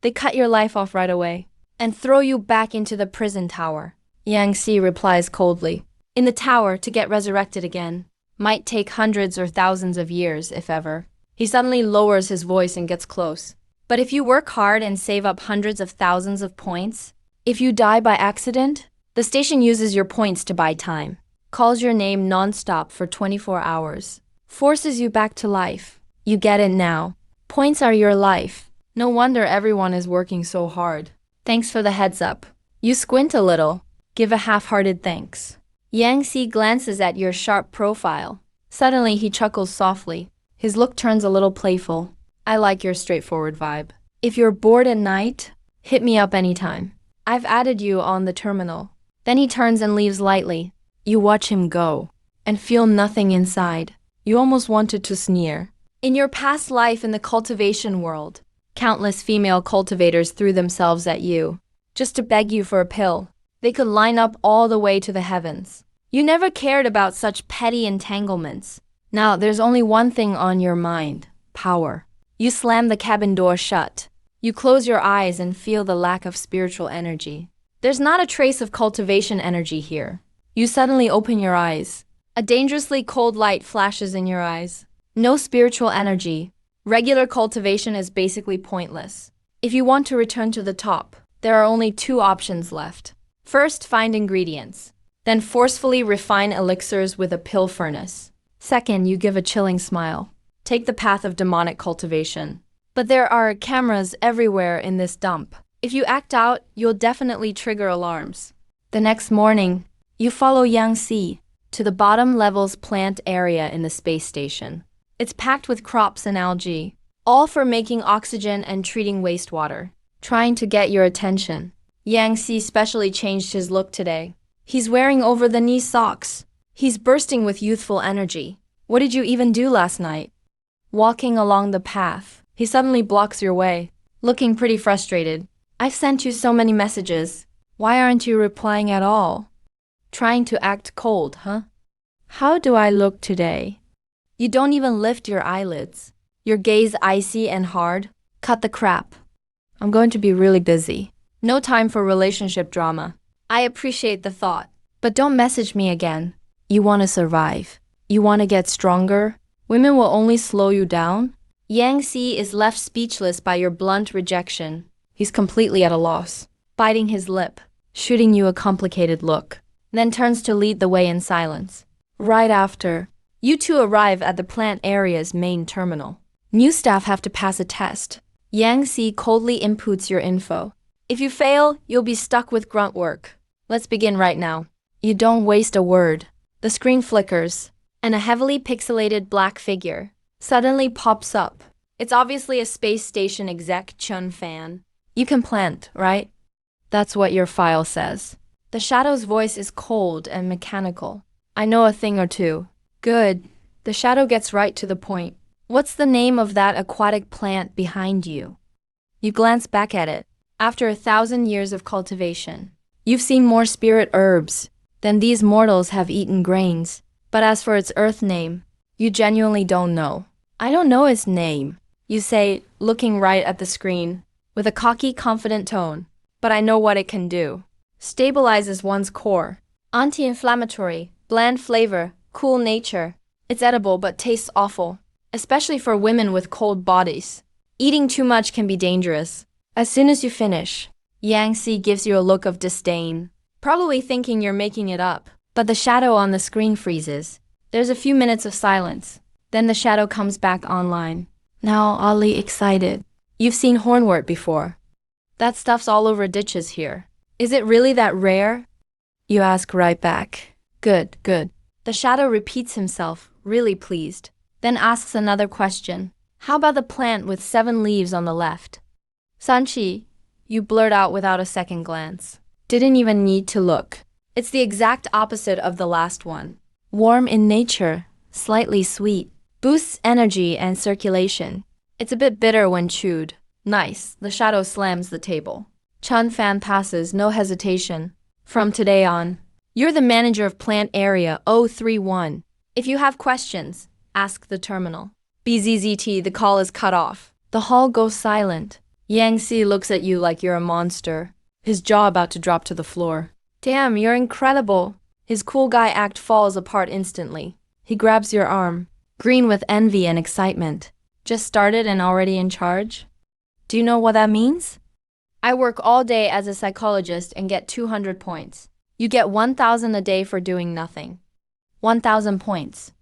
They cut your life off right away and throw you back into the prison tower. Yangxi replies coldly. In the tower to get resurrected again. Might take hundreds or thousands of years, if ever. He suddenly lowers his voice and gets close. But if you work hard and save up hundreds of thousands of points, if you die by accident, the station uses your points to buy time. Calls your name non-stop for 24 hours. Forces you back to life. You get it now. Points are your life. No wonder everyone is working so hard. Thanks for the heads up. You squint a little. Give a half-hearted thanks. Yangxi glances at your sharp profile. Suddenly he chuckles softly. His look turns a little playful. I like your straightforward vibe. If you're bored at night, hit me up anytime. I've added you on the terminal. Then he turns and leaves lightly. You watch him go and feel nothing inside. You almost wanted to sneer. In your past life in the cultivation world, countless female cultivators threw themselves at you just to beg you for a pill. They could line up all the way to the heavens. You never cared about such petty entanglements. Now there's only one thing on your mind: power. You slam the cabin door shut. You close your eyes and feel the lack of spiritual energy. There's not a trace of cultivation energy here. You suddenly open your eyes. A dangerously cold light flashes in your eyes. No spiritual energy. Regular cultivation is basically pointless. If you want to return to the top, there are only 2 options left. First, find ingredients. Then forcefully refine elixirs with a pill furnace. Second, you give a chilling smile. Take the path of demonic cultivation. But there are cameras everywhere in this dump. If you act out, you'll definitely trigger alarms. The next morning, you follow Yangxi to the bottom level's plant area in the space station. It's packed with crops and algae, all for making oxygen and treating wastewater. Trying to get your attention. Yangxi specially changed his look today. He's wearing over-the-knee socks. He's bursting with youthful energy. What did you even do last night? Walking along the path, he suddenly blocks your way, looking pretty frustrated. I've sent you so many messages. Why aren't you replying at all? Trying to act cold, huh? How do I look today? You don't even lift your eyelids. Your gaze icy and hard. Cut the crap. I'm going to be really busy. No time for relationship drama. I appreciate the thought, but don't message me again. You want to survive. You want to get stronger. Women will only slow you down. Yang Si is left speechless by your blunt rejection. He's completely at a loss, biting his lip, shooting you a complicated look, then turns to lead the way in silence. Right after, you two arrive at the plant area's main terminal. New staff have to pass a test. Yang Si coldly inputs your info. If you fail, you'll be stuck with grunt work. Let's begin right now. You don't waste a word. The screen flickers, and a heavily pixelated black figure suddenly pops up. It's obviously a space station exec Chun fan. You can plant, right? That's what your file says. The shadow's voice is cold and mechanical. I know a thing or two. Good. The shadow gets right to the point. What's the name of that aquatic plant behind you? You glance back at it. After 1,000 years of cultivation, you've seen more spirit herbs than these mortals have eaten grains. But as for its earth name, you genuinely don't know. I don't know its name, you say, looking right at the screen, with a cocky, confident tone. But I know what it can do. Stabilizes one's core. Anti-inflammatory, bland flavor, cool nature. It's edible but tastes awful, especially for women with cold bodies. Eating too much can be dangerous. As soon as you finish, Yang Si gives you a look of disdain, probably thinking you're making it up. But the shadow on the screen freezes. There's a few minutes of silence. Then the shadow comes back online, now oddly excited. You've seen hornwort before. That stuff's all over ditches here. Is it really that rare? You ask right back. Good, good. The shadow repeats himself, really pleased, then asks another question. How about the plant with 7 leaves on the left? Sanchi, you blurt out without a second glance. Didn't even need to look. It's the exact opposite of the last one. Warm in nature, slightly sweet, boosts energy and circulation. It's a bit bitter when chewed. Nice, the shadow slams the table. Chun Fan passes, no hesitation. From today on, you're the manager of Plant Area 031. If you have questions, ask the terminal. BZZT, the call is cut off. The hall goes silent. Yang Si looks at you like you're a monster, his jaw about to drop to the floor. Damn, you're incredible. His cool guy act falls apart instantly. He grabs your arm, green with envy and excitement. Just started and already in charge? Do you know what that means? I work all day as a psychologist and get 200 points. You get 1,000 a day for doing nothing. 1,000 points.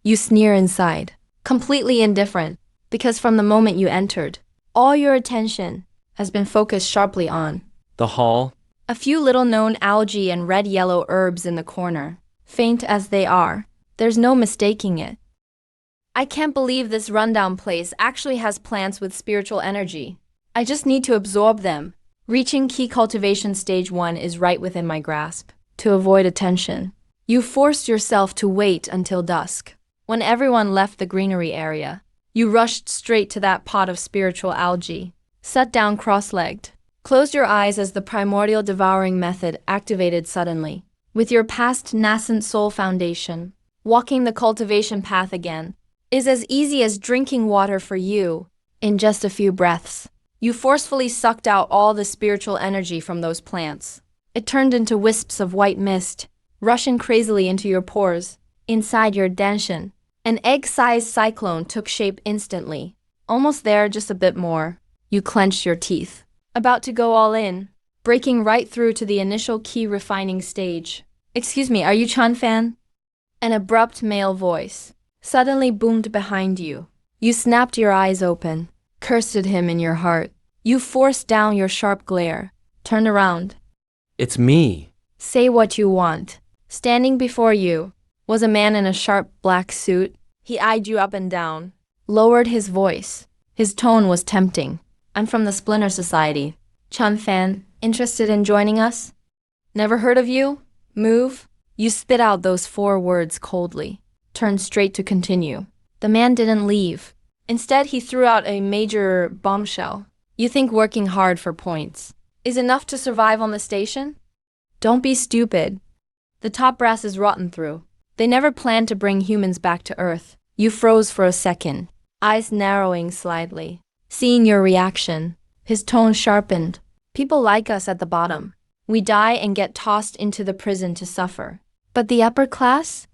You sneer inside, completely indifferent, because from the moment you entered, all your attention has been focused sharply on The hall. a few little-known algae and red-yellow herbs in the corner. Faint as they are, there's no mistaking it. I can't believe this rundown place actually has plants with spiritual energy. I just need to absorb them. Reaching key cultivation stage 1 is right within my grasp. To avoid attention, you forced yourself to wait until dusk. When everyone left the greenery area, you rushed straight to that pot of spiritual algae. Sat down cross-legged. Closed your eyes as the primordial devouring method activated suddenly. With your past nascent soul foundation, walking the cultivation path again is as easy as drinking water for you in just a few breaths. You forcefully sucked out all the spiritual energy from those plants. It turned into wisps of white mist, rushing crazily into your pores. Inside your danshan, an egg-sized cyclone took shape instantly. Almost there, just a bit more. You clenched your teeth, about to go all in, breaking right through to the initial key refining stage. Excuse me, are you Chun Fan? An abrupt male voice suddenly boomed behind you. You snapped your eyes open, cursed at him in your heart. You forced down your sharp glare, turned around. It's me. Say what you want. Standing before you was a man in a sharp black suit. He eyed you up and down, lowered his voice. His tone was tempting. I'm from the Splinter Society. Chun Fan, interested in joining us? Never heard of you? Move? You spit out those 4 words coldly, turned straight to continue. The man didn't leave. Instead, he threw out a major bombshell. You think working hard for points is enough to survive on the station? Don't be stupid. The top brass is rotten through. They never planned to bring humans back to Earth. You froze for a second, eyes narrowing slightly. Seeing your reaction, his tone sharpened. People like us at the bottom. We die and get tossed into the prison to suffer. But the upper class?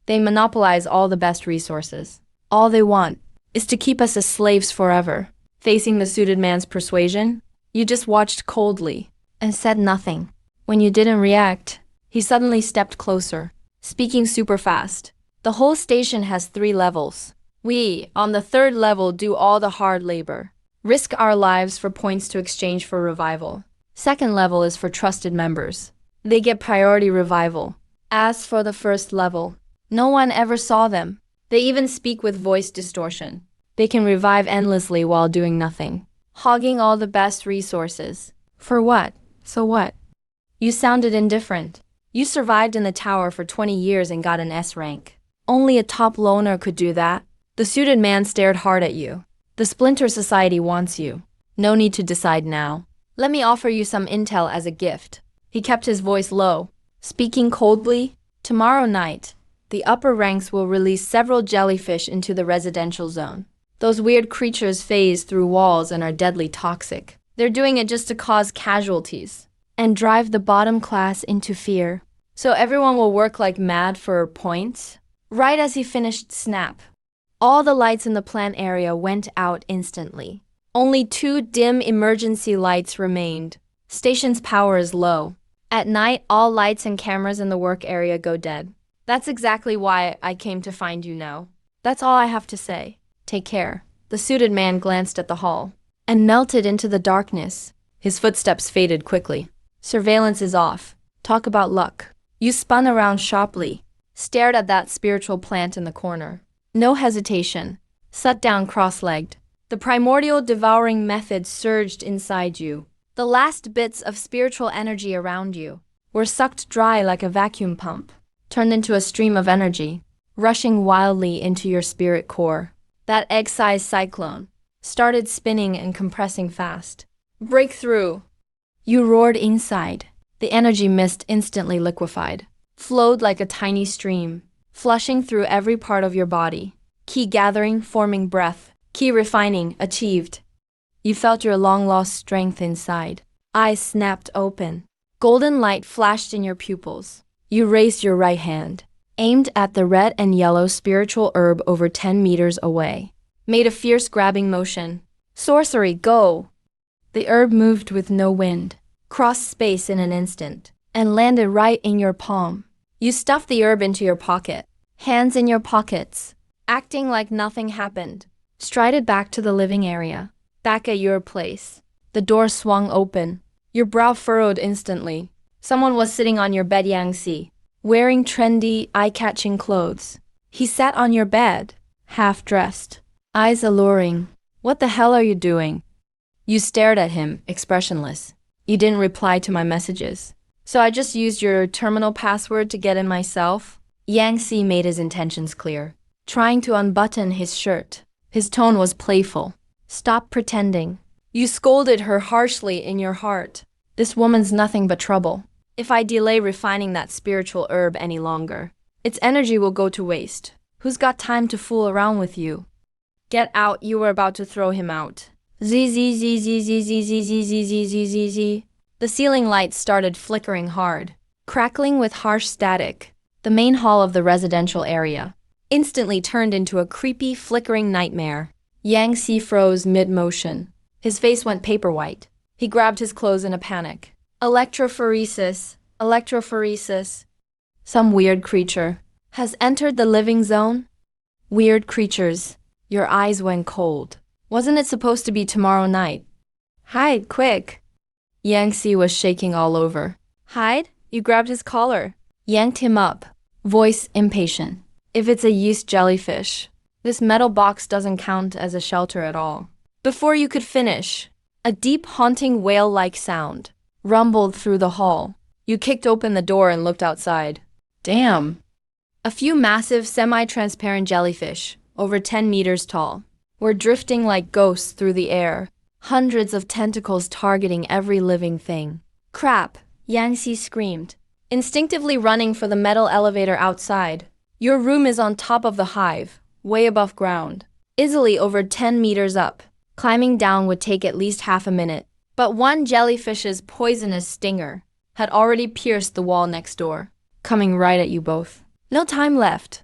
They monopolize all the best resources. All they want is to keep us as slaves forever. Facing the suited man's persuasion, you just watched coldly and said nothing. When you didn't react, he suddenly stepped closer, speaking super fast. The whole station has 3 levels. We, on the 3rd level, do all the hard labor. Risk our lives for points to exchange for revival. 2nd level is for trusted members. They get priority revival. As for the 1st level, no one ever saw them. They even speak with voice distortion. They can revive endlessly while doing nothing, hogging all the best resources. For what? So what? You sounded indifferent. You survived in the tower for 20 years and got an S rank. Only a top loner could do that. The suited man stared hard at you. The Splinter Society wants you. No need to decide now. Let me offer you some intel as a gift. He kept his voice low, speaking coldly. Tomorrow night, the upper ranks will release several jellyfish into the residential zone. Those weird creatures phase through walls and are deadly toxic. They're doing it just to cause casualties and drive the bottom class into fear. So everyone will work like mad for points. Right as he finished snap, all the lights in the plant area went out instantly. Only 2 dim emergency lights remained. Station's power is low. At night, all lights and cameras in the work area go dead. That's exactly why I came to find you now. That's all I have to say. Take care. The suited man glanced at the hall and melted into the darkness. His footsteps faded quickly. Surveillance is off. Talk about luck. You spun around sharply, stared at that spiritual plant in the corner. No hesitation. Sat down cross-legged. The primordial devouring method surged inside you. The last bits of spiritual energy around you were sucked dry like a vacuum pump, turned into a stream of energy, rushing wildly into your spirit core. That egg-sized cyclone started spinning and compressing fast. Breakthrough! You roared inside. The energy mist instantly liquefied, flowed like a tiny stream, flushing through every part of your body. Ki gathering, forming breath. Ki refining, achieved. You felt your long-lost strength inside. Eyes snapped open. Golden light flashed in your pupils. You raised your right hand, aimed at the red and yellow spiritual herb over 10 meters away. Made a fierce grabbing motion. Sorcery, go! The herb moved with no wind, crossed space in an instant, and landed right in your palm. You stuffed the herb into your pocket, hands in your pockets, acting like nothing happened. Strided back to the living area, back at your place. The door swung open. Your brow furrowed instantly. Someone was sitting on your bed, Yangxi, wearing trendy, eye-catching clothes. He sat on your bed, half-dressed, eyes alluring. What the hell are you doing? You stared at him, expressionless. You didn't reply to my messages. So I just used your terminal password to get in myself. Yangxi made his intentions clear, trying to unbutton his shirt. His tone was playful. Stop pretending. You scolded her harshly in your heart. This woman's nothing but trouble. If I delay refining that spiritual herb any longer, its energy will go to waste. Who's got time to fool around with you? Get out, you were about to throw him out. Z. The ceiling lights started flickering hard, crackling with harsh static. The main hall of the residential area instantly turned into a creepy, flickering nightmare. Yangxi froze mid-motion. His face went paper white. He grabbed his clothes in a panic. Electrophoresis. Some weird creature has entered the living zone? Weird creatures. Your eyes went cold. Wasn't it supposed to be tomorrow night? Hide, quick. Yangxi was shaking all over. Hide? You grabbed his collar, yanked him up, voice impatient. If it's a yeast jellyfish, this metal box doesn't count as a shelter at all. Before you could finish, a deep, haunting wail-like sound rumbled through the hall. You kicked open the door and looked outside. Damn. A few massive, semi-transparent jellyfish, over 10 meters tall, were drifting like ghosts through the air, hundreds of tentacles targeting every living thing. Crap, Yangxi screamed, instinctively running for the metal elevator outside. Your room is on top of the hive, way above ground, easily over 10 meters up. Climbing down would take at least half a minute. But one jellyfish's poisonous stinger had already pierced the wall next door, coming right at you both. No time left.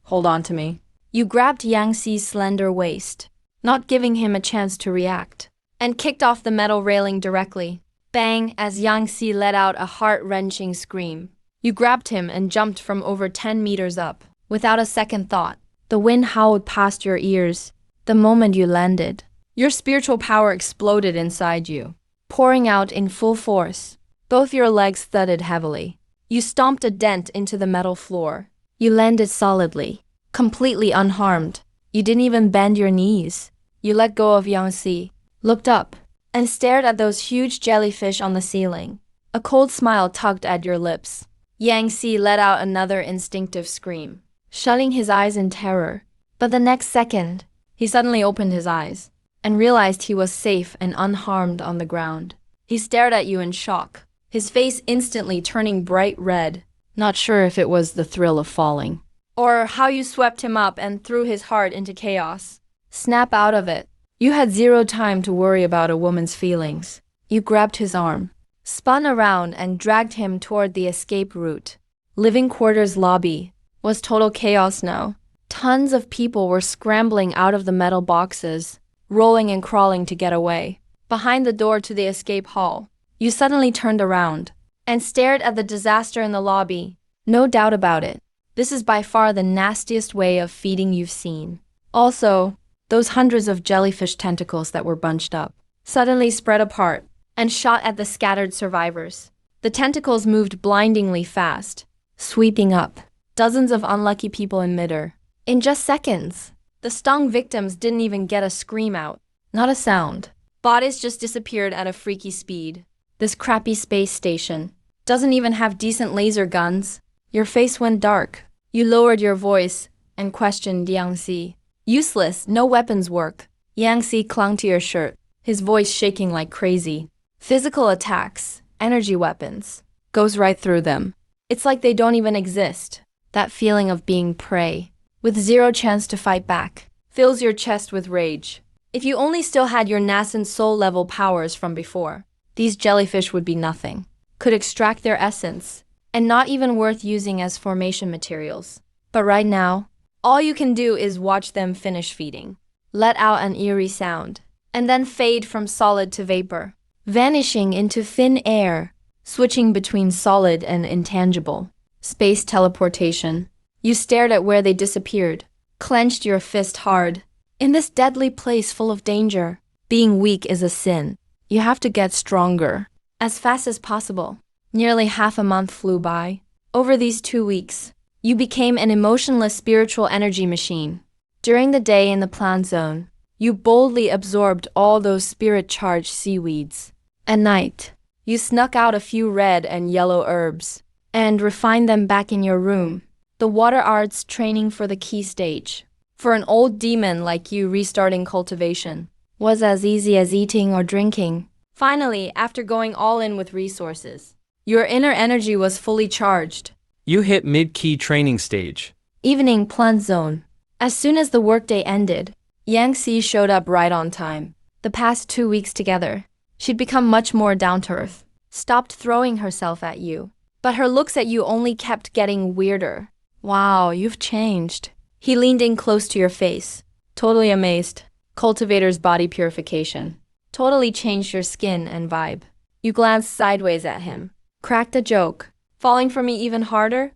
Hold on to me. You grabbed Yang Xi's slender waist, not giving him a chance to react, and kicked off the metal railing directly. Bang, as Yang Xi let out a heart-wrenching scream. You grabbed him and jumped from over 10 meters up, without a second thought. The wind howled past your ears the moment you landed. Your spiritual power exploded inside you, pouring out in full force. Both your legs thudded heavily. You stomped a dent into the metal floor. You landed solidly, completely unharmed. You didn't even bend your knees. You let go of Yang Xi, looked up, and stared at those huge jellyfish on the ceiling. A cold smile tugged at your lips. Yang Xi let out another instinctive scream, shutting his eyes in terror. But the next second, he suddenly opened his eyes and realized he was safe and unharmed on the ground. He stared at you in shock, his face instantly turning bright red, not sure if it was the thrill of falling, or how you swept him up and threw his heart into chaos. Snap out of it. You had zero time to worry about a woman's feelings. You grabbed his arm, spun around and dragged him toward the escape route. Living quarters lobby was total chaos now. Tons of people were scrambling out of the metal boxes, rolling and crawling to get away. Behind the door to the escape hall, you suddenly turned around and stared at the disaster in the lobby. No doubt about it. This is by far the nastiest way of feeding you've seen. Also, those hundreds of jellyfish tentacles that were bunched up suddenly spread apart and shot at the scattered survivors. The tentacles moved blindingly fast, sweeping up dozens of unlucky people in midair. In just seconds, the stung victims didn't even get a scream out. Not a sound. Bodies just disappeared at a freaky speed. This crappy space station doesn't even have decent laser guns. Your face went dark. You lowered your voice and questioned Yang Xi. Useless, no weapons work. Yang Xi clung to your shirt, his voice shaking like crazy. Physical attacks, energy weapons, goes right through them. It's like they don't even exist. That feeling of being prey, with zero chance to fight back, fills your chest with rage. If you only still had your nascent soul-level powers from before, these jellyfish would be nothing. Could extract their essence, and not even worth using as formation materials. But right now, all you can do is watch them finish feeding, let out an eerie sound, and then fade from solid to vapor, vanishing into thin air, switching between solid and intangible. Space teleportation. You stared at where they disappeared, clenched your fist hard. In this deadly place full of danger, being weak is a sin. You have to get stronger, as fast as possible. Nearly half a month flew by. Over these 2 weeks, you became an emotionless spiritual energy machine. During the day in the plant zone, you boldly absorbed all those spirit-charged seaweeds. At night, you snuck out a few red and yellow herbs and refined them back in your room. The water arts training for the key stage. For an old demon like you, restarting cultivation was as easy as eating or drinking. Finally, after going all in with resources, your inner energy was fully charged. You hit mid-key training stage. Evening plant zone. As soon as the workday ended, Yang Xi showed up right on time. The past 2 weeks together, she'd become much more down-to-earth, stopped throwing herself at you. But her looks at you only kept getting weirder. Wow, you've changed. He leaned in close to your face, totally amazed. Cultivator's body purification totally changed your skin and vibe. You glanced sideways at him, cracked a joke. Falling for me even harder?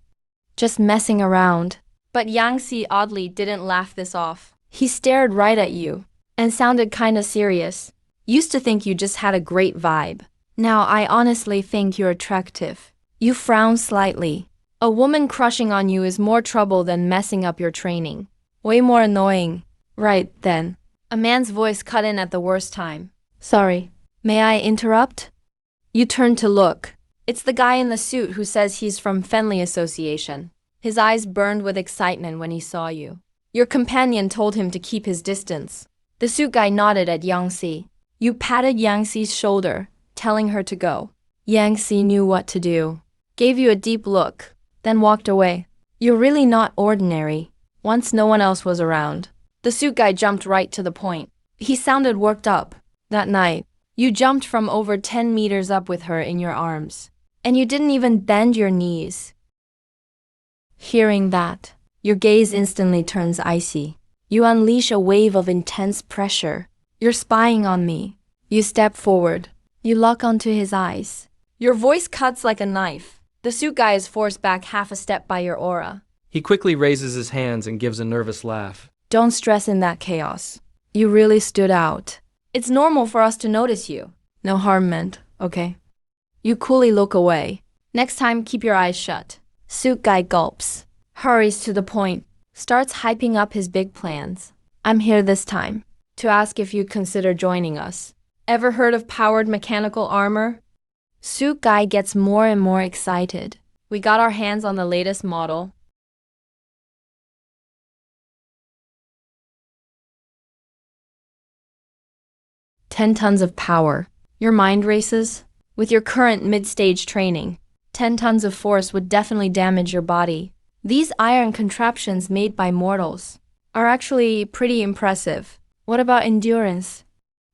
Just messing around. But Yang Xi oddly didn't laugh this off. He stared right at you and sounded kinda serious. Used to think you just had a great vibe. Now I honestly think you're attractive. You frowned slightly. A woman crushing on you is more trouble than messing up your training. Way more annoying. Right then. A man's voice cut in at the worst time. Sorry, may I interrupt? You turned to look. It's the guy in the suit who says he's from Fenley Association. His eyes burned with excitement when he saw you. Your companion told him to keep his distance. The suit guy nodded at Yang Xi. You patted Yang Xi's shoulder, telling her to go. Yang Xi knew what to do. Gave you a deep look, then walked away. You're really not ordinary. Once no one else was around, the suit guy jumped right to the point. He sounded worked up. That night, you jumped from over 10 meters up with her in your arms. And you didn't even bend your knees. Hearing that, your gaze instantly turns icy. You unleash a wave of intense pressure. You're spying on me. You step forward. You lock onto his eyes. Your voice cuts like a knife. The suit guy is forced back half a step by your aura. He quickly raises his hands and gives a nervous laugh. Don't stress in that chaos. You really stood out. It's normal for us to notice you. No harm meant, okay? You coolly look away. Next time, keep your eyes shut. Suit guy gulps, hurries to the point, starts hyping up his big plans. I'm here this time to ask if you'd consider joining us. Ever heard of powered mechanical armor? Suit guy gets more and more excited. We got our hands on the latest model. "10 tons of power." Your mind races? With your current mid-stage training, 10 tons of force would definitely damage your body. These iron contraptions made by mortals are actually pretty impressive. What about endurance?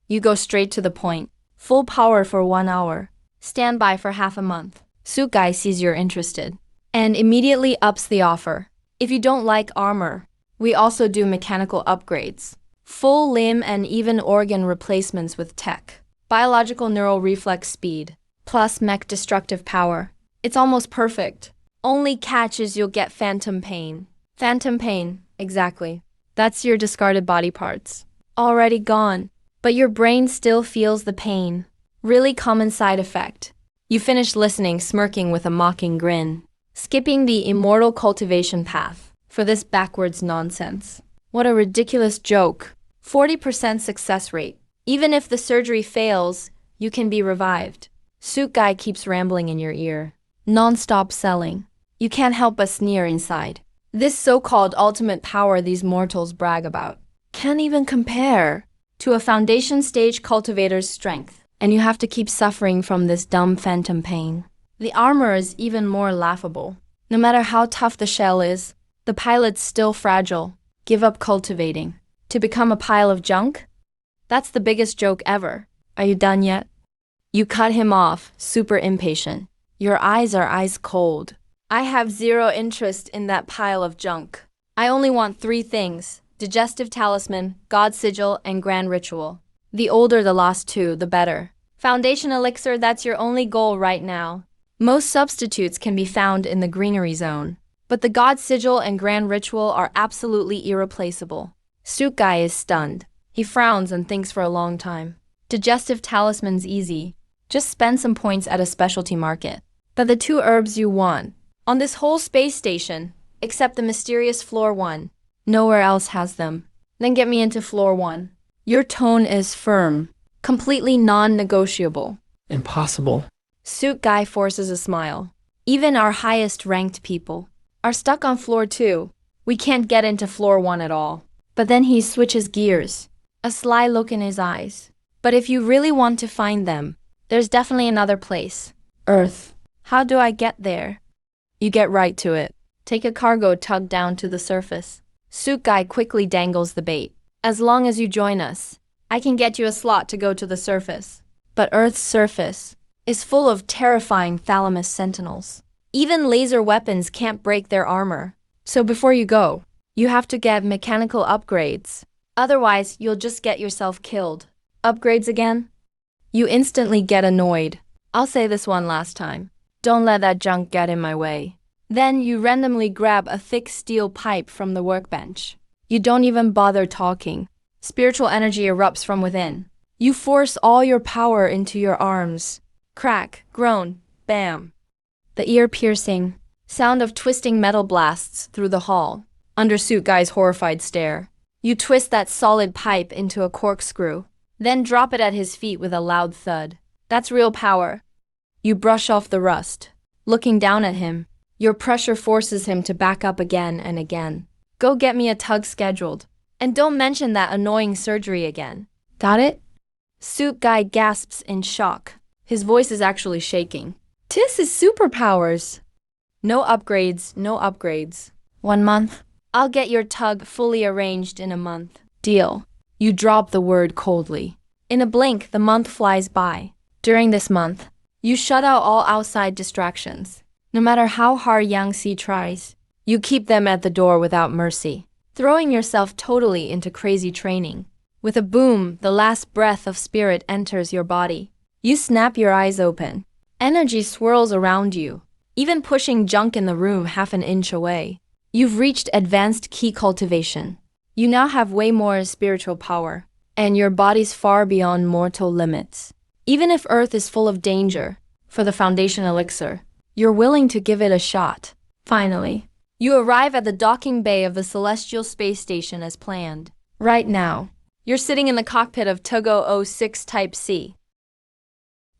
You go straight to the point. Full power for 1 hour. Stand by for half a month. Suit guy sees you're interested and immediately ups the offer. If you don't like armor, we also do mechanical upgrades. Full limb and even organ replacements with tech. Biological neural reflex speed, plus mech destructive power. It's almost perfect. Only catch is you'll get phantom pain. Phantom pain, exactly. That's your discarded body parts. Already gone, but your brain still feels the pain. Really common side effect. You finish listening, smirking with a mocking grin. Skipping the immortal cultivation path for this backwards nonsense. What a ridiculous joke. 40% success rate. Even if the surgery fails, you can be revived. Suit guy keeps rambling in your ear. Non-stop selling. You can't help but sneer inside. This so-called ultimate power these mortals brag about can't even compare to a foundation stage cultivator's strength. And you have to keep suffering from this dumb phantom pain. The armor is even more laughable. No matter how tough the shell is, the pilot's still fragile. Give up cultivating. To become a pile of junk? That's the biggest joke ever. Are you done yet? You cut him off, super impatient. Your eyes are ice cold. I have zero interest in that pile of junk. I only want 3 things: digestive talisman, god sigil, and grand ritual. The older the lost 2, the better. Foundation elixir, that's your only goal right now. Most substitutes can be found in the greenery zone, but the god sigil and grand ritual are absolutely irreplaceable. Suit guy is stunned. He frowns and thinks for a long time. Digestive talisman's easy. Just spend some points at a specialty market. But the 2 herbs you want, on this whole space station, except the mysterious floor 1, nowhere else has them. Then get me into floor 1. Your tone is firm, completely non-negotiable. Impossible. Suit guy forces a smile. Even our highest ranked people are stuck on floor 2. We can't get into floor 1 at all. But then he switches gears. A sly look in his eyes. But if you really want to find them, there's definitely another place. Earth. How do I get there? You get right to it. Take a cargo tug down to the surface. Suit guy quickly dangles the bait. As long as you join us, I can get you a slot to go to the surface. But Earth's surface is full of terrifying thalamus sentinels. Even laser weapons can't break their armor. So before you go, you have to get mechanical upgrades. Otherwise, you'll just get yourself killed. Upgrades again? You instantly get annoyed. I'll say this one last time. Don't let that junk get in my way. Then you randomly grab a thick steel pipe from the workbench. You don't even bother talking. Spiritual energy erupts from within. You force all your power into your arms. Crack, groan, bam. The ear-piercing sound of twisting metal blasts through the hall. Under suit guy's horrified stare. You twist that solid pipe into a corkscrew, then drop it at his feet with a loud thud. That's real power. You brush off the rust. Looking down at him, your pressure forces him to back up again and again. Go get me a tug scheduled. And don't mention that annoying surgery again. Got it? Suit guy gasps in shock. His voice is actually shaking. This is superpowers. No upgrades, no upgrades. 1 month? I'll get your tug fully arranged in a month. Deal. You drop the word coldly. In a blink, the month flies by. During this month, You shut out all outside distractions. No matter how hard Yangtze tries, you keep them at the door without mercy, throwing yourself totally into crazy training. With a boom, the last breath of spirit enters your body. You snap your eyes open. Energy swirls around you, even pushing junk in the room half an inch away. You've reached advanced ki cultivation. You now have way more spiritual power, and your body's far beyond mortal limits. Even if Earth is full of danger, for the foundation elixir, you're willing to give it a shot. Finally, you arrive at the docking bay of the Celestial Space Station as planned. Right now, you're sitting in the cockpit of Togo 06 Type C.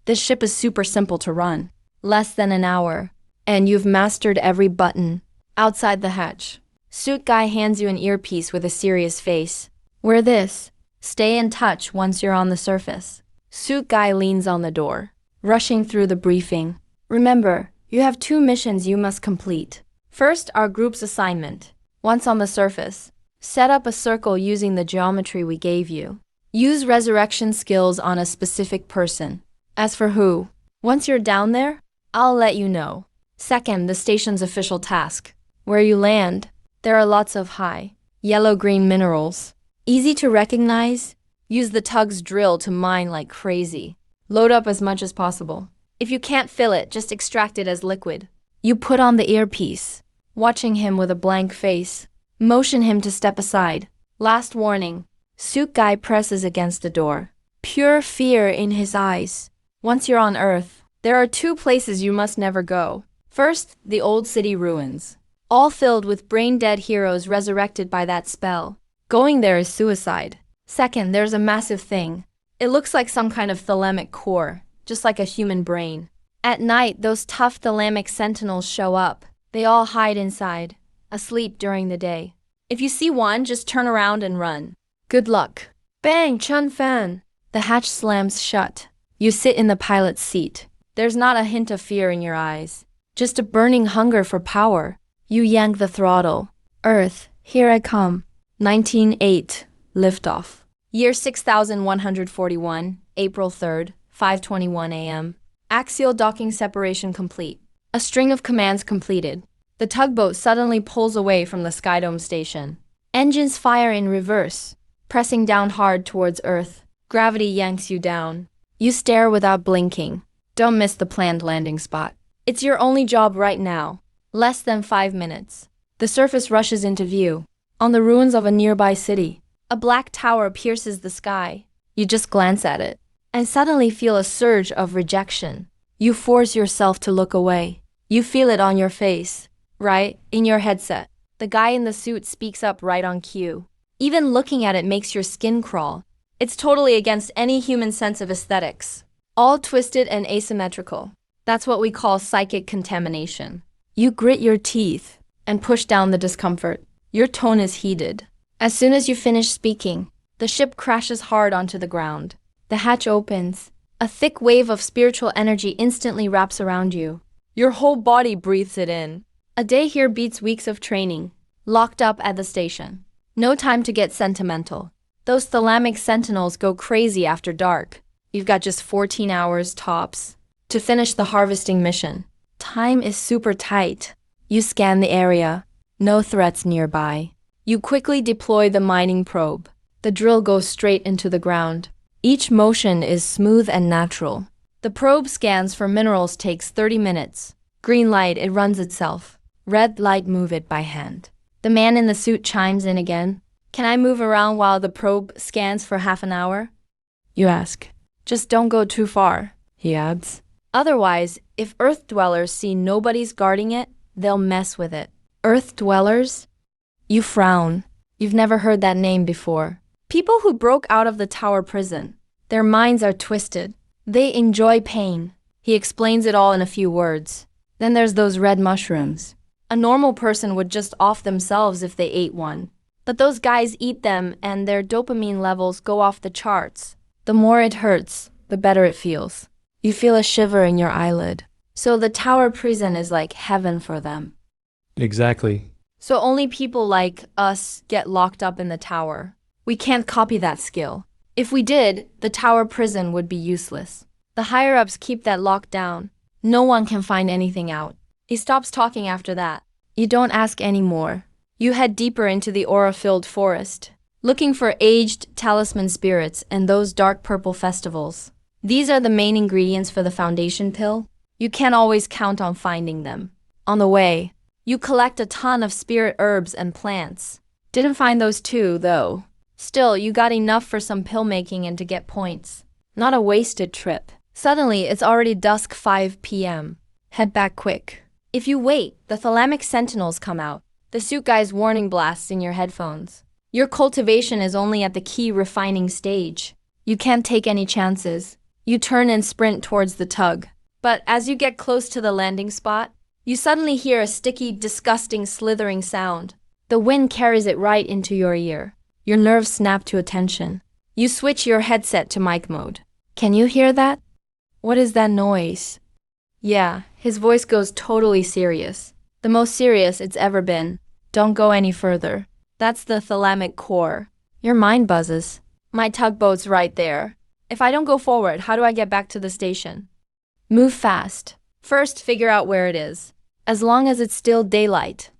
This ship is super simple to run, less than an hour, and you've mastered every button. Outside the hatch, suit guy hands you an earpiece with a serious face. Wear this. Stay in touch once you're on the surface. Suit guy leans on the door, rushing through the briefing. Remember, you have 2 missions you must complete. First, our group's assignment. Once on the surface, set up a circle using the geometry we gave you. Use resurrection skills on a specific person. As for who, once you're down there, I'll let you know. Second, the station's official task. Where you land, there are lots of high, yellow-green minerals. Easy to recognize. Use the tug's drill to mine like crazy. Load up as much as possible. If you can't fill it, just extract it as liquid. You put on the earpiece, watching him with a blank face. Motion him to step aside. Last warning. Suit guy presses against the door. Pure fear in his eyes. Once you're on Earth, there are 2 places you must never go. First, the old city ruins, all filled with brain-dead heroes resurrected by that spell. Going there is suicide. Second, there's a massive thing. It looks like some kind of thalamic core, just like a human brain. At night, those tough thalamic sentinels show up. They all hide inside, asleep during the day. If you see one, just turn around and run. Good luck. Bang, Chun Fan! The hatch slams shut. You sit in the pilot's seat. There's not a hint of fear in your eyes, just a burning hunger for power. You yank the throttle. Earth, here I come. 1908, liftoff. Year 6141, April 3rd, 5:21 a.m. Axial docking separation complete. A string of commands completed. The tugboat suddenly pulls away from the Skydome station. Engines fire in reverse, pressing down hard towards Earth. Gravity yanks you down. You stare without blinking. Don't miss the planned landing spot. It's your only job right now. Less than 5 minutes. The surface rushes into view. On the ruins of a nearby city, a black tower pierces the sky. You just glance at it, and suddenly feel a surge of rejection. You force yourself to look away. You feel it on your face, right, in your headset. The guy in the suit speaks up right on cue. Even looking at it makes your skin crawl. It's totally against any human sense of aesthetics. All twisted and asymmetrical. That's what we call psychic contamination. You grit your teeth and push down the discomfort. Your tone is heated. As soon as you finish speaking, the ship crashes hard onto the ground. The hatch opens. A thick wave of spiritual energy instantly wraps around you. Your whole body breathes it in. A day here beats weeks of training, locked up at the station. No time to get sentimental. Those thalamic sentinels go crazy after dark. You've got just 14 hours tops to finish the harvesting mission. Time is super tight. You scan the area. No threats nearby. You quickly deploy the mining probe. The drill goes straight into the ground. Each motion is smooth and natural. The probe scans for minerals takes 30 minutes. Green light, it runs itself. Red light, move it by hand. The man in the suit chimes in again. Can I move around while the probe scans for half an hour? You ask. Just don't go too far, he adds. Otherwise, if Earth dwellers see nobody's guarding it, they'll mess with it. Earth dwellers? You frown. You've never heard that name before. People who broke out of the tower prison. Their minds are twisted. They enjoy pain. He explains it all in a few words. Then there's those red mushrooms. A normal person would just off themselves if they ate one. But those guys eat them and their dopamine levels go off the charts. The more it hurts, the better it feels. You feel a shiver in your eyelid. So the tower prison is like heaven for them. Exactly. So only people like us get locked up in the tower. We can't copy that skill. If we did, the tower prison would be useless. The higher-ups keep that locked down. No one can find anything out. He stops talking after that. You don't ask anymore. You head deeper into the aura-filled forest, looking for aged talisman spirits and those dark purple festivals. These are the main ingredients for the foundation pill. You can't always count on finding them. On the way, you collect a ton of spirit herbs and plants. Didn't find those too, though. Still, you got enough for some pill making and to get points. Not a wasted trip. Suddenly, it's already dusk 5 p.m. Head back quick. If you wait, the thalamic sentinels come out. The suit guy's warning blasts in your headphones. Your cultivation is only at the key refining stage. You can't take any chances. You turn and sprint towards the tug. But as you get close to the landing spot, you suddenly hear a sticky, disgusting, slithering sound. The wind carries it right into your ear. Your nerves snap to attention. You switch your headset to mic mode. Can you hear that? What is that noise? Yeah, his voice goes totally serious. The most serious it's ever been. Don't go any further. That's the thalamic core. Your mind buzzes. My tugboat's right there. If I don't go forward, how do I get back to the station? Move fast. First, figure out where it is. As long as it's still daylight.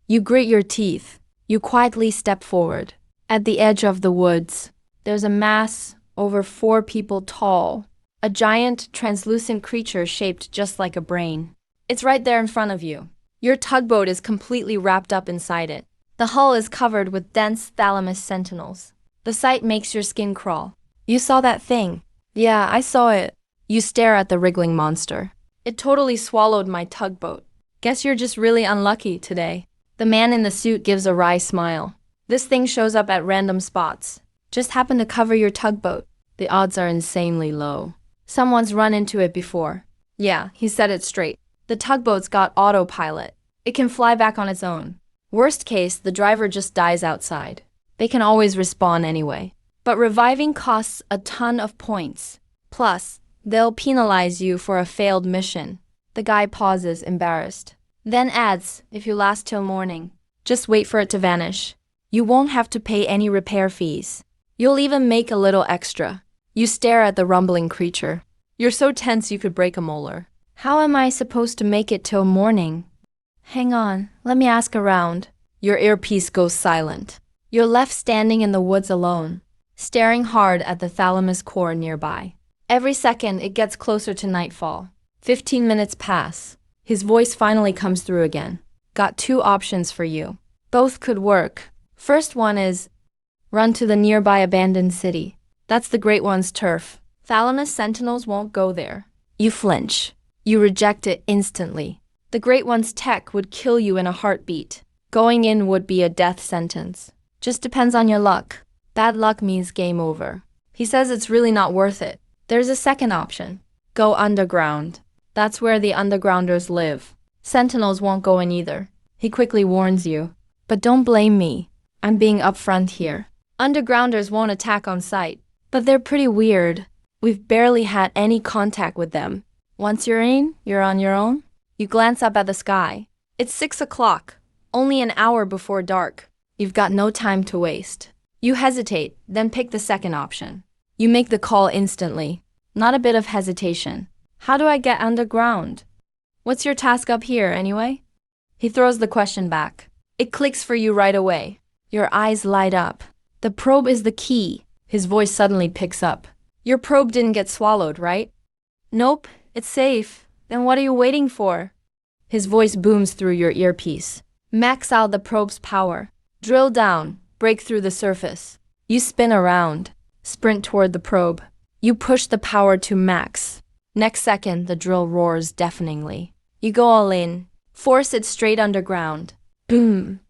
You grit your teeth. You quietly step forward. At the edge of the woods, there's a mass over 4 people tall. A giant, translucent creature shaped just like a brain. It's right there in front of you. Your tugboat is completely wrapped up inside it. The hull is covered with dense thalamus sentinels. The sight makes your skin crawl. You saw that thing? Yeah, I saw it. You stare at the wriggling monster. It totally swallowed my tugboat. Guess you're just really unlucky today. The man in the suit gives a wry smile. This thing shows up at random spots. Just happened to cover your tugboat. The odds are insanely low. Someone's run into it before. Yeah, he said it straight. The tugboat's got autopilot. It can fly back on its own. Worst case, the driver just dies outside. They can always respawn anyway. But reviving costs a ton of points. Plus, they'll penalize you for a failed mission. The guy pauses, embarrassed. Then adds, if you last till morning. Just wait for it to vanish. You won't have to pay any repair fees. You'll even make a little extra. You stare at the rumbling creature. You're so tense you could break a molar. How am I supposed to make it till morning? Hang on, let me ask around. Your earpiece goes silent. You're left standing in the woods alone, staring hard at the thalamus core nearby. Every second, it gets closer to nightfall. 15 minutes pass. His voice finally comes through again. Got 2 options for you. Both could work. First one is, run to the nearby abandoned city. That's the Great One's turf. Thalamus sentinels won't go there. You flinch. You reject it instantly. The Great One's tech would kill you in a heartbeat. Going in would be a death sentence. Just depends on your luck. Bad luck means game over. He says it's really not worth it. There's a second option. Go underground. That's where the undergrounders live. Sentinels won't go in either. He quickly warns you. But don't blame me. I'm being upfront here. Undergrounders won't attack on sight. But they're pretty weird. We've barely had any contact with them. Once you're in, you're on your own. You glance up at the sky. It's 6 o'clock. Only an hour before dark. You've got no time to waste. You hesitate, then pick the second option. You make the call instantly. Not a bit of hesitation. How do I get underground? What's your task up here, anyway? He throws the question back. It clicks for you right away. Your eyes light up. The probe is the key. His voice suddenly picks up. Your probe didn't get swallowed, right? Nope, it's safe. Then what are you waiting for? His voice booms through your earpiece. Max out the probe's power. Drill down. Break through the surface. You spin around. Sprint toward the probe. You push the power to max. Next second, the drill roars deafeningly. You go all in. Force it straight underground. Boom.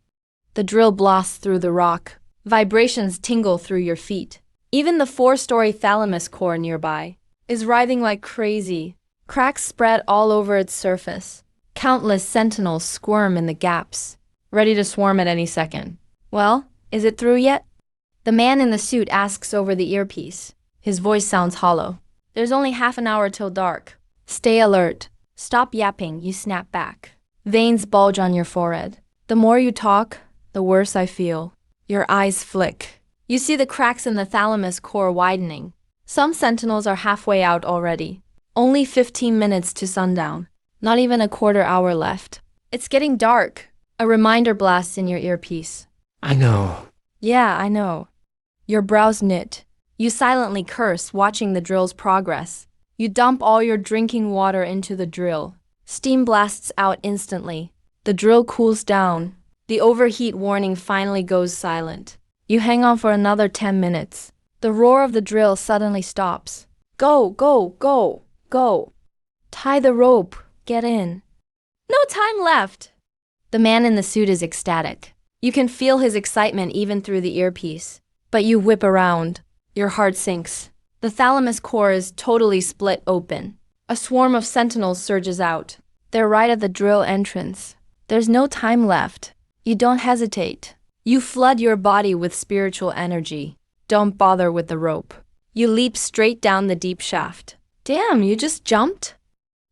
The drill blasts through the rock. Vibrations tingle through your feet. Even the 4-story thalamus core nearby is writhing like crazy. Cracks spread all over its surface. Countless sentinels squirm in the gaps, ready to swarm at any second. Well, is it through yet? The man in the suit asks over the earpiece. His voice sounds hollow. There's only half an hour till dark. Stay alert. Stop yapping, you snap back. Veins bulge on your forehead. The more you talk, the worse I feel. Your eyes flick. You see the cracks in the thalamus core widening. Some sentinels are halfway out already. Only 15 minutes to sundown. Not even a quarter hour left. It's getting dark. A reminder blasts in your earpiece. I know. Yeah, I know. Your brows knit. You silently curse, watching the drill's progress. You dump all your drinking water into the drill. Steam blasts out instantly. The drill cools down. The overheat warning finally goes silent. You hang on for another 10 minutes. The roar of the drill suddenly stops. Go, go, go, go. Tie the rope. Get in. No time left. The man in the suit is ecstatic. You can feel his excitement even through the earpiece. But you whip around. Your heart sinks. The thalamus core is totally split open. A swarm of sentinels surges out. They're right at the drill entrance. There's no time left. You don't hesitate. You flood your body with spiritual energy. Don't bother with the rope. You leap straight down the deep shaft. Damn, you just jumped?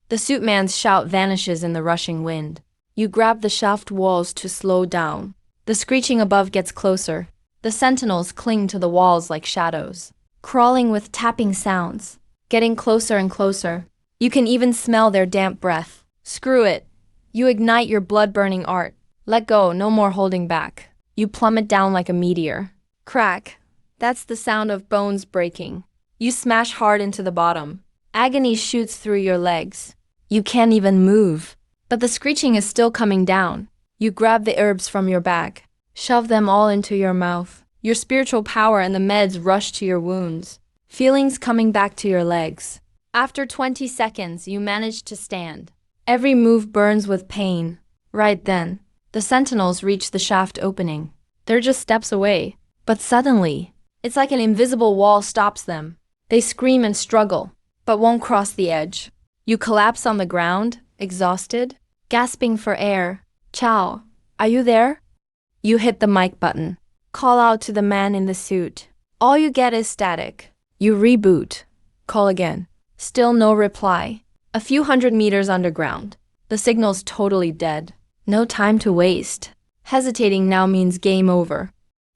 The suit man's shout vanishes in the rushing wind. You grab the shaft walls to slow down. The screeching above gets closer. The sentinels cling to the walls like shadows, crawling with tapping sounds, getting closer and closer. You can even smell their damp breath. Screw it. You ignite your blood-burning art. Let go, no more holding back. You plummet down like a meteor. Crack. That's the sound of bones breaking. You smash hard into the bottom. Agony shoots through your legs. You can't even move. But the screeching is still coming down. You grab the herbs from your bag. Shove them all into your mouth. Your spiritual power and the meds rush to your wounds. Feelings coming back to your legs. After 20 seconds, you manage to stand. Every move burns with pain. Right then, the sentinels reach the shaft opening. They're just steps away. But suddenly, it's like an invisible wall stops them. They scream and struggle, but won't cross the edge. You collapse on the ground, exhausted, gasping for air. Chow, are you there? You hit the mic button. Call out to the man in the suit. All you get is static. You reboot. Call again. Still no reply. A few 100 meters underground. The signal's totally dead. No time to waste. Hesitating now means game over.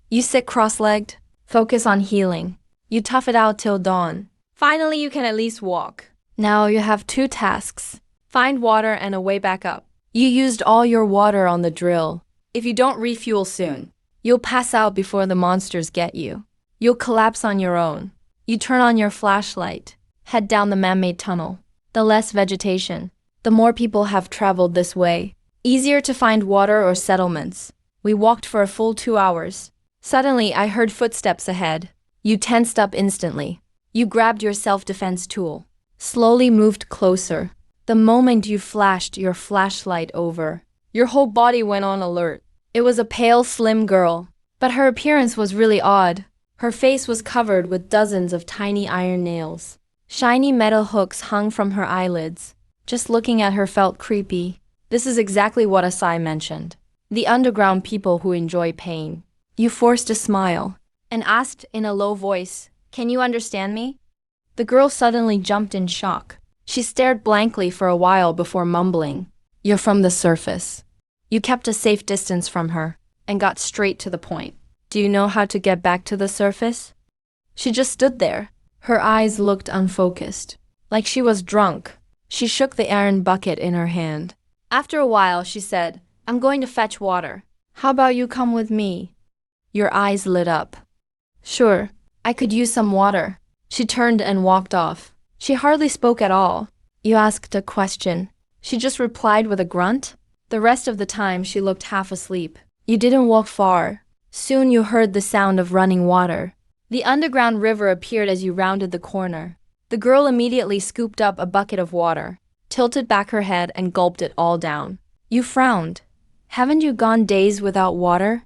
You sit cross-legged. Focus on healing. You tough it out till dawn. Finally, you can at least walk. Now you have 2 tasks. Find water and a way back up. You used all your water on the drill. If you don't refuel soon, you'll pass out before the monsters get you. You'll collapse on your own. You turn on your flashlight. Head down the man-made tunnel. The less vegetation, the more people have traveled this way. Easier to find water or settlements. We walked for a full 2 hours. Suddenly, I heard footsteps ahead. You tensed up instantly. You grabbed your self-defense tool. Slowly moved closer. The moment you flashed your flashlight over, your whole body went on alert. It was a pale, slim girl, but her appearance was really odd. Her face was covered with dozens of tiny iron nails. Shiny metal hooks hung from her eyelids. Just looking at her felt creepy. This is exactly what Asai mentioned. The underground people who enjoy pain. You forced a smile and asked in a low voice, "Can you understand me?" The girl suddenly jumped in shock. She stared blankly for a while before mumbling, "You're from the surface." You kept a safe distance from her and got straight to the point. "Do you know how to get back to the surface?" She just stood there. Her eyes looked unfocused, like she was drunk. She shook the iron bucket in her hand. After a while, she said, "I'm going to fetch water. How about you come with me?" Your eyes lit up. "Sure, I could use some water." She turned and walked off. She hardly spoke at all. You asked a question. She just replied with a grunt. The rest of the time, she looked half asleep. You didn't walk far. Soon you heard the sound of running water. The underground river appeared as you rounded the corner. The girl immediately scooped up a bucket of water, tilted back her head, and gulped it all down. You frowned. "Haven't you gone days without water?"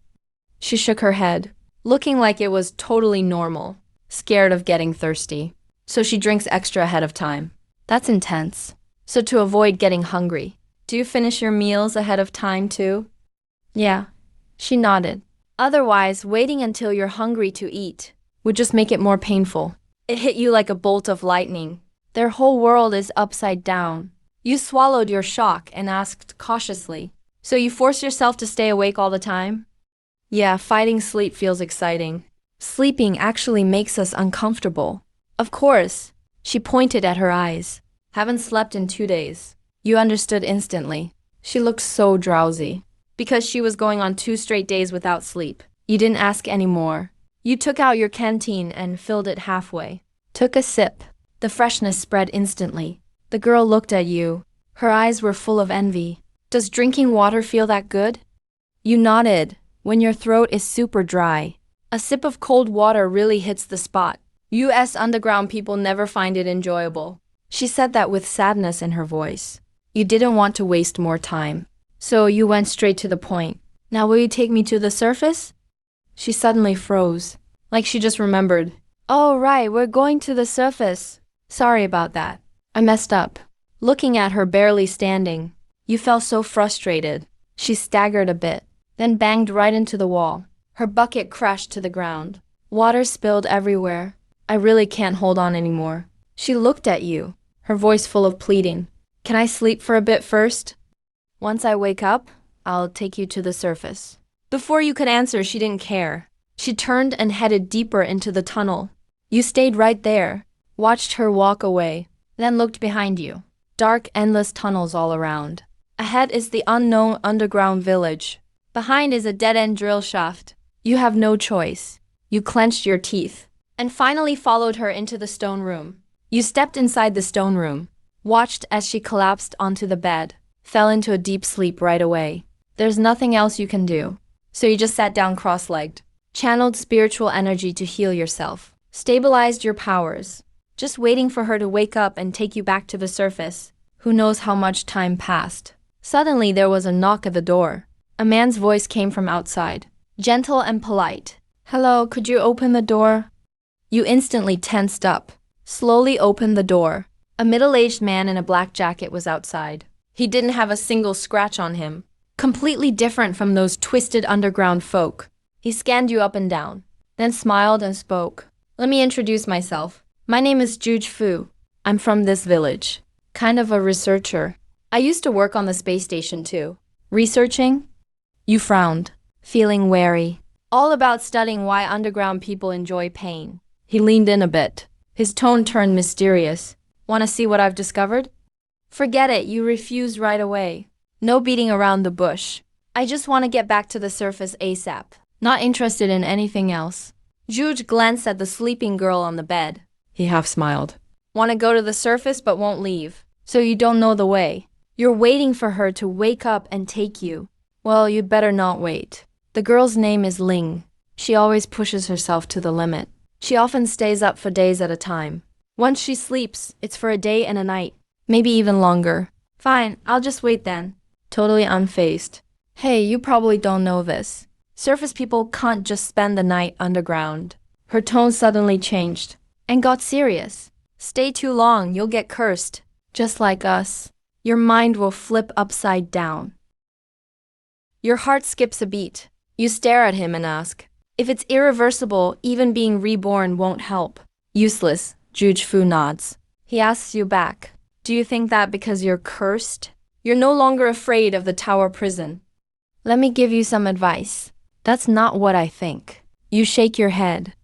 She shook her head, looking like it was totally normal, scared of getting thirsty. So she drinks extra ahead of time. That's intense. So to avoid getting hungry, do you finish your meals ahead of time too? Yeah. She nodded. Otherwise, waiting until you're hungry to eat would just make it more painful. It hit you like a bolt of lightning. Their whole world is upside down. You swallowed your shock and asked cautiously, "So you force yourself to stay awake all the time?" Yeah, fighting sleep feels exciting. Sleeping actually makes us uncomfortable. Of course. She pointed at her eyes. Haven't slept in 2 days. You understood instantly. She looked so drowsy. Because she was going on 2 straight days without sleep. You didn't ask any more. You took out your canteen and filled it halfway. Took a sip. The freshness spread instantly. The girl looked at you. Her eyes were full of envy. Does drinking water feel that good? You nodded. When your throat is super dry, a sip of cold water really hits the spot. US underground people never find it enjoyable. She said that with sadness in her voice. You didn't want to waste more time. So you went straight to the point. Now will you take me to the surface? She suddenly froze, like she just remembered. Oh right, we're going to the surface. Sorry about that. I messed up. Looking at her barely standing, you felt so frustrated. She staggered a bit, then banged right into the wall. Her bucket crashed to the ground. Water spilled everywhere. I really can't hold on anymore. She looked at you, her voice full of pleading. Can I sleep for a bit first? Once I wake up, I'll take you to the surface. Before you could answer, she didn't care. She turned and headed deeper into the tunnel. You stayed right there, watched her walk away, then looked behind you. Dark, endless tunnels all around. Ahead is the unknown underground village. Behind is a dead-end drill shaft. You have no choice. You clenched your teeth, and finally followed her into the stone room. You stepped inside the stone room, watched as she collapsed onto the bed, fell into a deep sleep right away. There's nothing else you can do. So you just sat down cross-legged, channeled spiritual energy to heal yourself, stabilized your powers, just waiting for her to wake up and take you back to the surface. Who knows how much time passed. Suddenly there was a knock at the door. A man's voice came from outside, gentle and polite. Hello, could you open the door? You instantly tensed up, slowly opened the door. A middle-aged man in a black jacket was outside. He didn't have a single scratch on him. Completely different from those twisted underground folk. He scanned you up and down, then smiled and spoke. Let me introduce myself. My name is Juj Fu. I'm from this village. Kind of a researcher. I used to work on the space station too. Researching? You frowned, feeling wary. All about studying why underground people enjoy pain. He leaned in a bit. His tone turned mysterious. Want to see what I've discovered? Forget it, you refused right away. No beating around the bush. I just want to get back to the surface ASAP. Not interested in anything else. Juj glanced at the sleeping girl on the bed. He half smiled. Want to go to the surface but won't leave. So you don't know the way. You're waiting for her to wake up and take you. Well, you'd better not wait. The girl's name is Ling. She always pushes herself to the limit. She often stays up for days at a time. Once she sleeps, it's for a day and a night. Maybe even longer. Fine, I'll just wait then. Totally unfazed. Hey, you probably don't know this. Surface people can't just spend the night underground. Her tone suddenly changed and got serious. Stay too long, you'll get cursed. Just like us. Your mind will flip upside down. Your heart skips a beat. You stare at him and ask, if it's irreversible, even being reborn won't help. Useless, Juj Fu nods. He asks you back, do you think that because you're cursed? You're no longer afraid of the tower prison. Let me give you some advice. That's not what I think. You shake your head.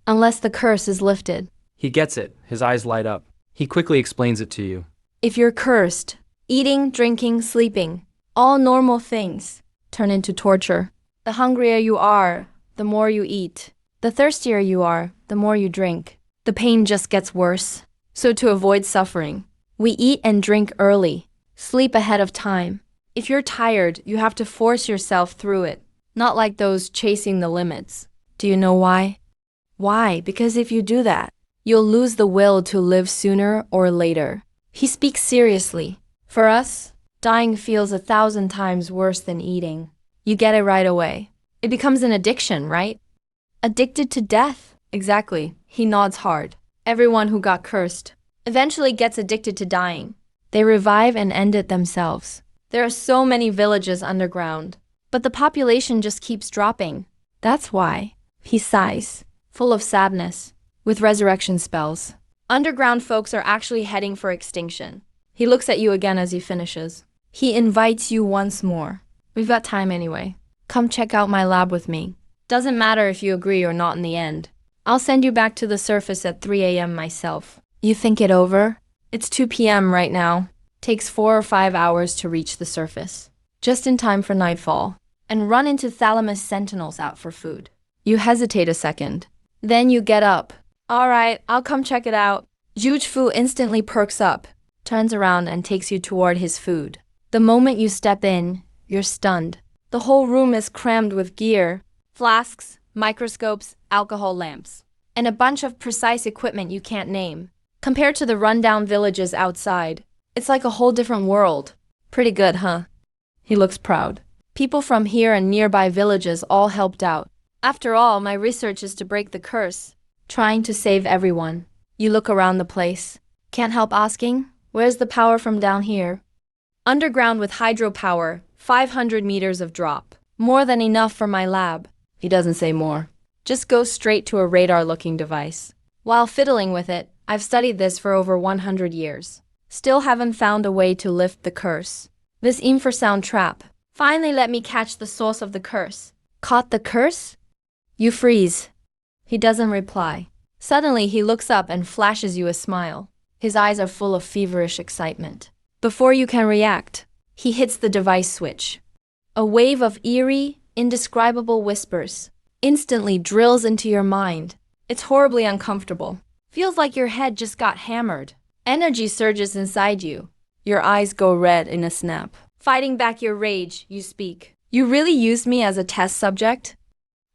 Unless the curse is lifted. He gets it. His eyes light up. He quickly explains it to you. If you're cursed, eating, drinking, sleeping, all normal things, turn into torture. The hungrier you are, the more you eat. The thirstier you are, the more you drink. The pain just gets worse. So to avoid suffering, we eat and drink early. Sleep ahead of time. If you're tired, you have to force yourself through it. Not like those chasing the limits. Do you know why? Why? Because if you do that, you'll lose the will to live sooner or later. He speaks seriously. For us, dying feels 1,000 times worse than eating. You get it right away. It becomes an addiction, right? Addicted to death? Exactly. He nods hard. Everyone who got cursed eventually gets addicted to dying. They revive and end it themselves. There are so many villages underground, but the population just keeps dropping. That's why. He sighs, full of sadness, with resurrection spells. Underground folks are actually heading for extinction. He looks at you again as he finishes. He invites you once more. We've got time anyway. Come check out my lab with me. Doesn't matter if you agree or not in the end. I'll send you back to the surface at 3 a.m. myself. You think it over? It's 2 p.m. right now. Takes 4 or 5 hours to reach the surface. Just in time for nightfall. And run into Thalamus sentinels out for food. You hesitate a second. Then you get up. All right, I'll come check it out. Juge Fu instantly perks up, turns around and takes you toward his food. The moment you step in, you're stunned. The whole room is crammed with gear, flasks, microscopes, alcohol lamps, and a bunch of precise equipment you can't name. Compared to the rundown villages outside, it's like a whole different world. Pretty good, huh? He looks proud. People from here and nearby villages all helped out. After all, my research is to break the curse, trying to save everyone. You look around the place. Can't help asking, where's the power from down here? Underground with hydropower, 500 meters of drop. More than enough for my lab. He doesn't say more. Just goes straight to a radar-looking device. While fiddling with it, I've studied this for over 100 years. Still haven't found a way to lift the curse. This infrasound trap finally let me catch the source of the curse. Caught the curse? You freeze. He doesn't reply. Suddenly, he looks up and flashes you a smile. His eyes are full of feverish excitement. Before you can react, he hits the device switch. A wave of eerie, indescribable whispers instantly drills into your mind. It's horribly uncomfortable. Feels like your head just got hammered. Energy surges inside you. Your eyes go red in a snap. Fighting back your rage, you speak. You really used me as a test subject?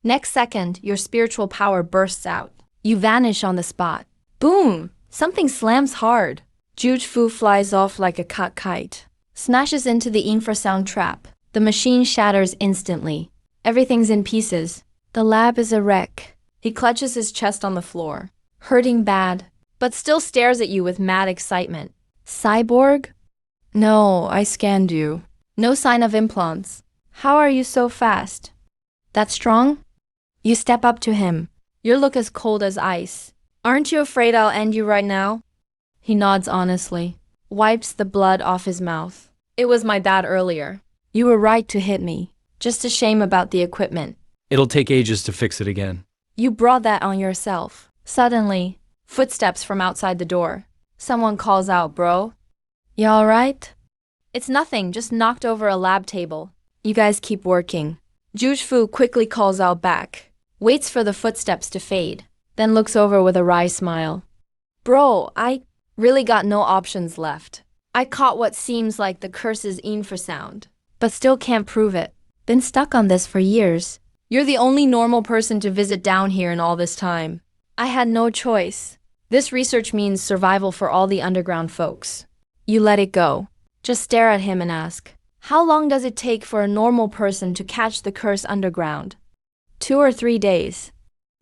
Next second, your spiritual power bursts out. You vanish on the spot. Boom! Something slams hard. Juge Fu flies off like a cut kite. Smashes into the infrasound trap. The machine shatters instantly. Everything's in pieces. The lab is a wreck. He clutches his chest on the floor. Hurting bad, but still stares at you with mad excitement. Cyborg? No, I scanned you. No sign of implants. How are you so fast? That strong? You step up to him. Your look as cold as ice. Aren't you afraid I'll end you right now? He nods honestly, wipes the blood off his mouth. It was my dad earlier. You were right to hit me. Just a shame about the equipment. It'll take ages to fix it again. You brought that on yourself. Suddenly, footsteps from outside the door. Someone calls out, bro. You alright? It's nothing, just knocked over a lab table. You guys keep working. Juge Fu quickly calls out back. Waits for the footsteps to fade, then looks over with a wry smile. Bro, I really got no options left. I caught what seems like the curse's infrasound, but still can't prove it. Been stuck on this for years. You're the only normal person to visit down here in all this time. I had no choice. This research means survival for all the underground folks. You let it go. Just stare at him and ask, how long does it take for a normal person to catch the curse underground? 2 or 3 days.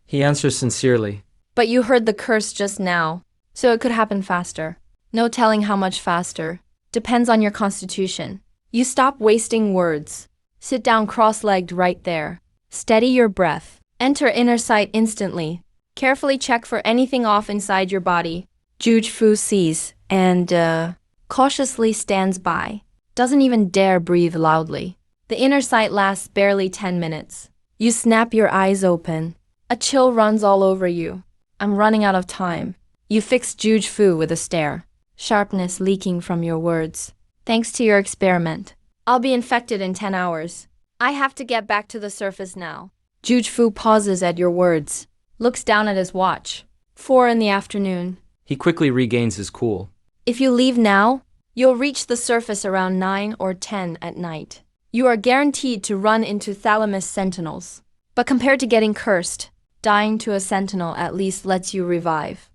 He answers sincerely. But you heard the curse just now, so it could happen faster. No telling how much faster. Depends on your constitution. You stop wasting words. Sit down cross-legged right there. Steady your breath. Enter inner sight instantly. Carefully check for anything off inside your body. Juge Fu sees and, cautiously stands by. Doesn't even dare breathe loudly. The inner sight lasts barely 10 minutes. You snap your eyes open. A chill runs all over you. I'm running out of time. You fix Juge Fu with a stare. Sharpness leaking from your words. Thanks to your experiment. I'll be infected in 10 hours. I have to get back to the surface now. Juge Fu pauses at your words. Looks down at his watch. 4 in the afternoon. He quickly regains his cool. If you leave now, you'll reach the surface around 9 or 10 at night. You are guaranteed to run into Thalamus sentinels. But compared to getting cursed, dying to a sentinel at least lets you revive.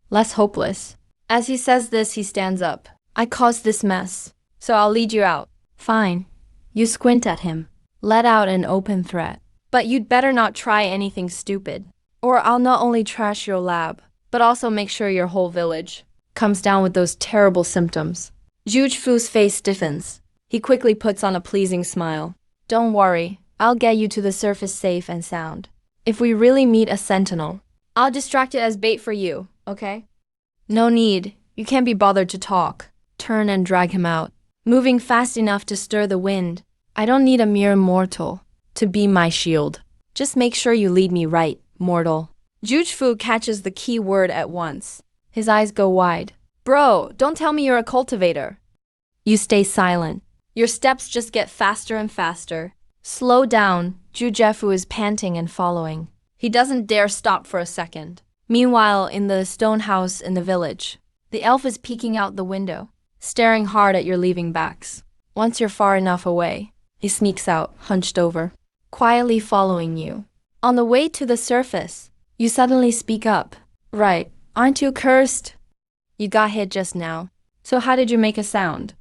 Less hopeless. As he says this, he stands up. I caused this mess, so I'll lead you out. Fine. You squint at him. Let out an open threat. But you'd better not try anything stupid. Or I'll not only trash your lab, but also make sure your whole village comes down with those terrible symptoms. Juge Fu's face stiffens. He quickly puts on a pleasing smile. Don't worry, I'll get you to the surface safe and sound. If we really meet a sentinel, I'll distract it as bait for you, okay? No need, you can't be bothered to talk. Turn and drag him out, moving fast enough to stir the wind. I don't need a mere mortal to be my shield. Just make sure you lead me right, mortal. Juju catches the key word at once. His eyes go wide. Bro, don't tell me you're a cultivator. You stay silent. Your steps just get faster and faster. Slow down. Juju is panting and following. He doesn't dare stop for a second. Meanwhile, in the stone house in the village, the elf is peeking out the window, staring hard at your leaving backs. Once you're far enough away, he sneaks out, hunched over, quietly following you. On the way to the surface, you suddenly speak up. Right, aren't you cursed? You got hit just now. So how did you make a sound?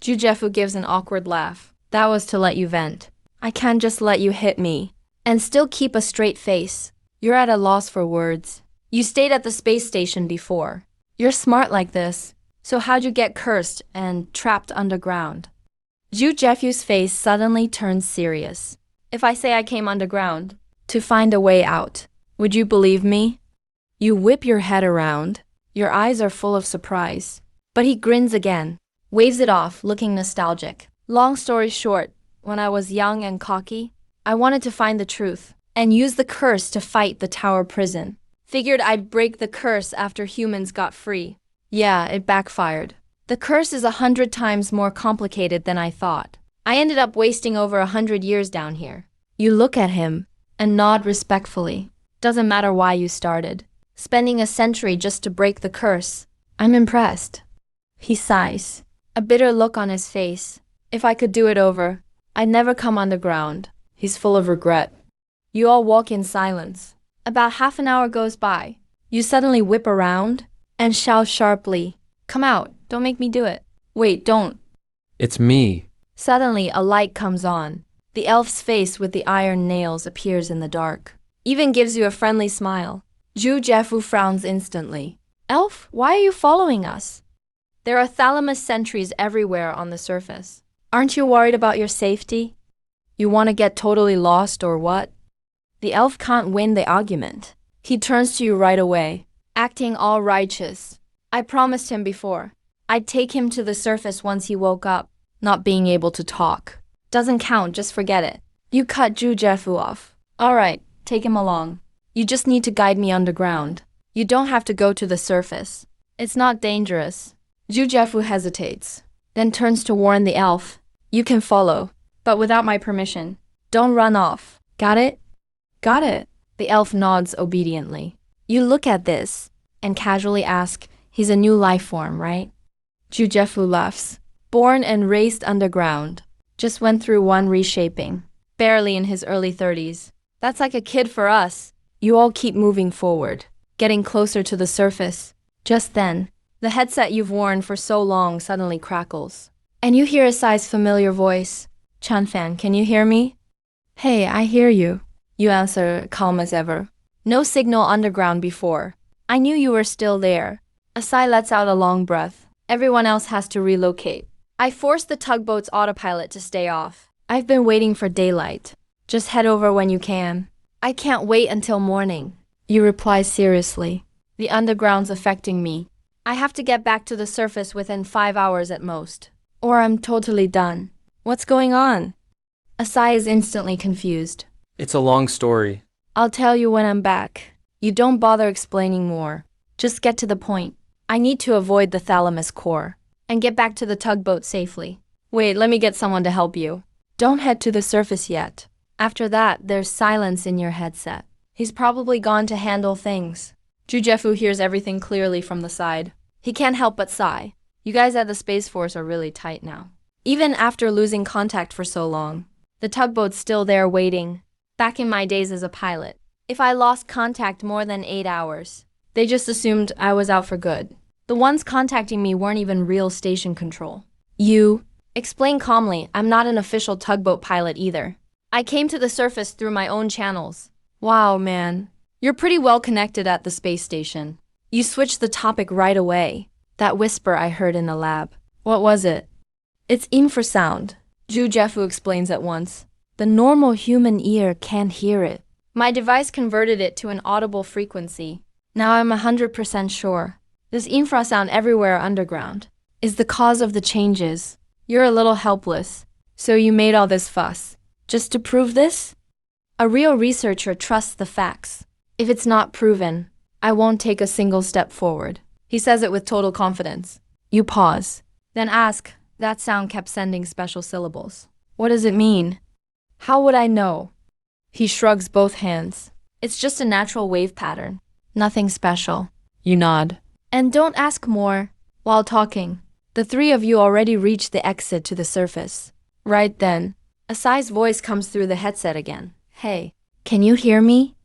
Juju gives an awkward laugh. That was to let you vent. I can't just let you hit me and still keep a straight face. You're at a loss for words. You stayed at the space station before. You're smart like this. So how'd you get cursed and trapped underground? Juju's face suddenly turns serious. If I say I came underground to find a way out, would you believe me? You whip your head around. Your eyes are full of surprise. But he grins again, waves it off, looking nostalgic. Long story short, when I was young and cocky, I wanted to find the truth and use the curse to fight the tower prison. Figured I'd break the curse after humans got free. Yeah, it backfired. The curse is 100 times more complicated than I thought. I ended up wasting over 100 years down here. You look at him and nod respectfully. Doesn't matter why you started. Spending a century just to break the curse. I'm impressed. He sighs, a bitter look on his face. If I could do it over, I'd never come underground. He's full of regret. You all walk in silence. About half an hour goes by. You suddenly whip around and shout sharply, "Come out, don't make me do it." Wait, don't. It's me. Suddenly, a light comes on. The elf's face with the iron nails appears in the dark. Even gives you a friendly smile. Juju frowns instantly. Elf, why are you following us? There are thalamus sentries everywhere on the surface. Aren't you worried about your safety? You want to get totally lost or what? The elf can't win the argument. He turns to you right away, acting all righteous. I promised him before. I'd take him to the surface once he woke up. Not being able to talk. Doesn't count, just forget it. You cut Juju off. Alright, take him along. You just need to guide me underground. You don't have to go to the surface. It's not dangerous. Juju hesitates, then turns to warn the elf. You can follow, but without my permission. Don't run off. Got it? Got it. The elf nods obediently. You look at this and casually ask, he's a new life form, right? Juju laughs. Born and raised underground. Just went through one reshaping. Barely in his early 30s. That's like a kid for us. You all keep moving forward, getting closer to the surface. Just then, the headset you've worn for so long suddenly crackles. And you hear Asai's familiar voice. Chanfan, can you hear me? Hey, I hear you. You answer, calm as ever. No signal underground before. I knew you were still there. Asai lets out a long breath. Everyone else has to relocate. I forced the tugboat's autopilot to stay off. I've been waiting for daylight. Just head over when you can. I can't wait until morning. You reply seriously. The underground's affecting me. I have to get back to the surface within 5 hours at most. Or I'm totally done. What's going on? Asai is instantly confused. It's a long story. I'll tell you when I'm back. You don't bother explaining more. Just get to the point. I need to avoid the thalamus core and get back to the tugboat safely. Wait, let me get someone to help you. Don't head to the surface yet. After that, there's silence in your headset. He's probably gone to handle things. Juju hears everything clearly from the side. He can't help but sigh. You guys at the Space Force are really tight now. Even after losing contact for so long, the tugboat's still there waiting. Back in my days as a pilot, if I lost contact more than 8 hours, they just assumed I was out for good. The ones contacting me weren't even real station control. You explain calmly, I'm not an official tugboat pilot either. I came to the surface through my own channels. Wow, man. You're pretty well connected at the space station. You switched the topic right away. That whisper I heard in the lab. What was it? It's infrasound. Juju explains at once. The normal human ear can't hear it. My device converted it to an audible frequency. Now I'm 100% sure. This infrasound everywhere underground is the cause of the changes. You're a little helpless. So you made all this fuss. Just to prove this? A real researcher trusts the facts. If it's not proven, I won't take a single step forward. He says it with total confidence. You pause, then ask. That sound kept sending special syllables. What does it mean? How would I know? He shrugs both hands. It's just a natural wave pattern. Nothing special. You nod. And don't ask more. While talking, the three of you already reached the exit to the surface. Right then, Asai's voice comes through the headset again. Hey, can you hear me?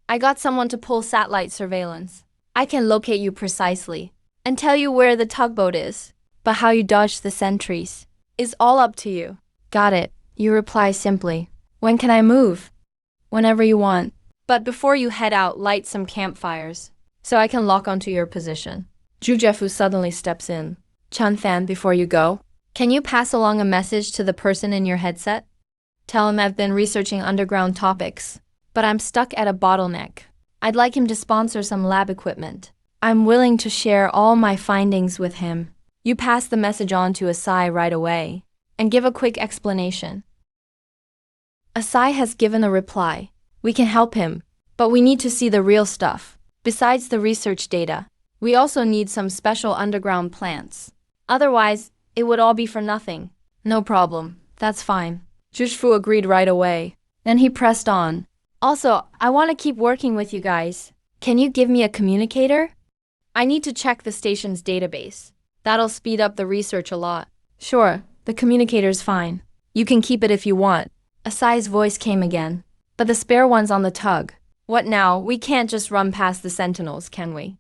I got someone to pull satellite surveillance. I can locate you precisely and tell you where the tugboat is. But how you dodge the sentries is all up to you. Got it. You reply simply. When can I move? Whenever you want. But before you head out, light some campfires so I can lock onto your position. Jujefu suddenly steps in. Chunfan, before you go, can you pass along a message to the person in your headset? Tell him I've been researching underground topics, but I'm stuck at a bottleneck. I'd like him to sponsor some lab equipment. I'm willing to share all my findings with him. You pass the message on to Asai right away and give a quick explanation. Asai has given a reply. We can help him, but we need to see the real stuff. Besides the research data, we also need some special underground plants. Otherwise, it would all be for nothing. No problem. That's fine. Jushfu agreed right away. Then he pressed on. Also, I want to keep working with you guys. Can you give me a communicator? I need to check the station's database. That'll speed up the research a lot. Sure, the communicator's fine. You can keep it if you want. Asai's voice came again. But the spare one's on the tug. What now? We can't just run past the sentinels, can we?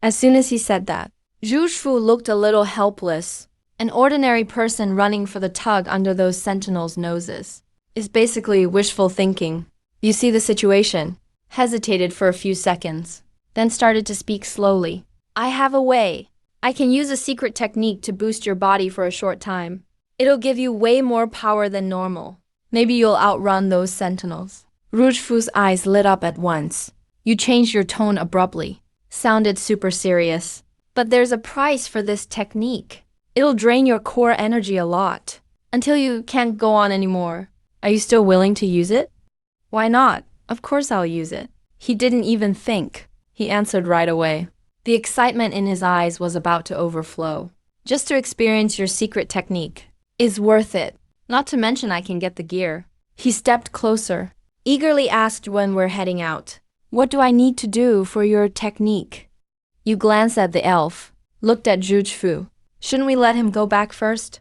As soon as he said that, Zhushfu looked a little helpless. An ordinary person running for the tug under those sentinels' noses is basically wishful thinking. You see the situation, hesitated for a few seconds, then started to speak slowly. I have a way. I can use a secret technique to boost your body for a short time. It'll give you way more power than normal. Maybe you'll outrun those sentinels. Rujfu's eyes lit up at once. You changed your tone abruptly. Sounded super serious. But there's a price for this technique. It'll drain your core energy a lot, until you can't go on anymore. Are you still willing to use it? Why not? Of course I'll use it. He didn't even think. He answered right away. The excitement in his eyes was about to overflow. Just to experience your secret technique is worth it. Not to mention I can get the gear. He stepped closer, eagerly asked when we're heading out. What do I need to do for your technique? You glanced at the elf, looked at Zhuchu. Shouldn't we let him go back first?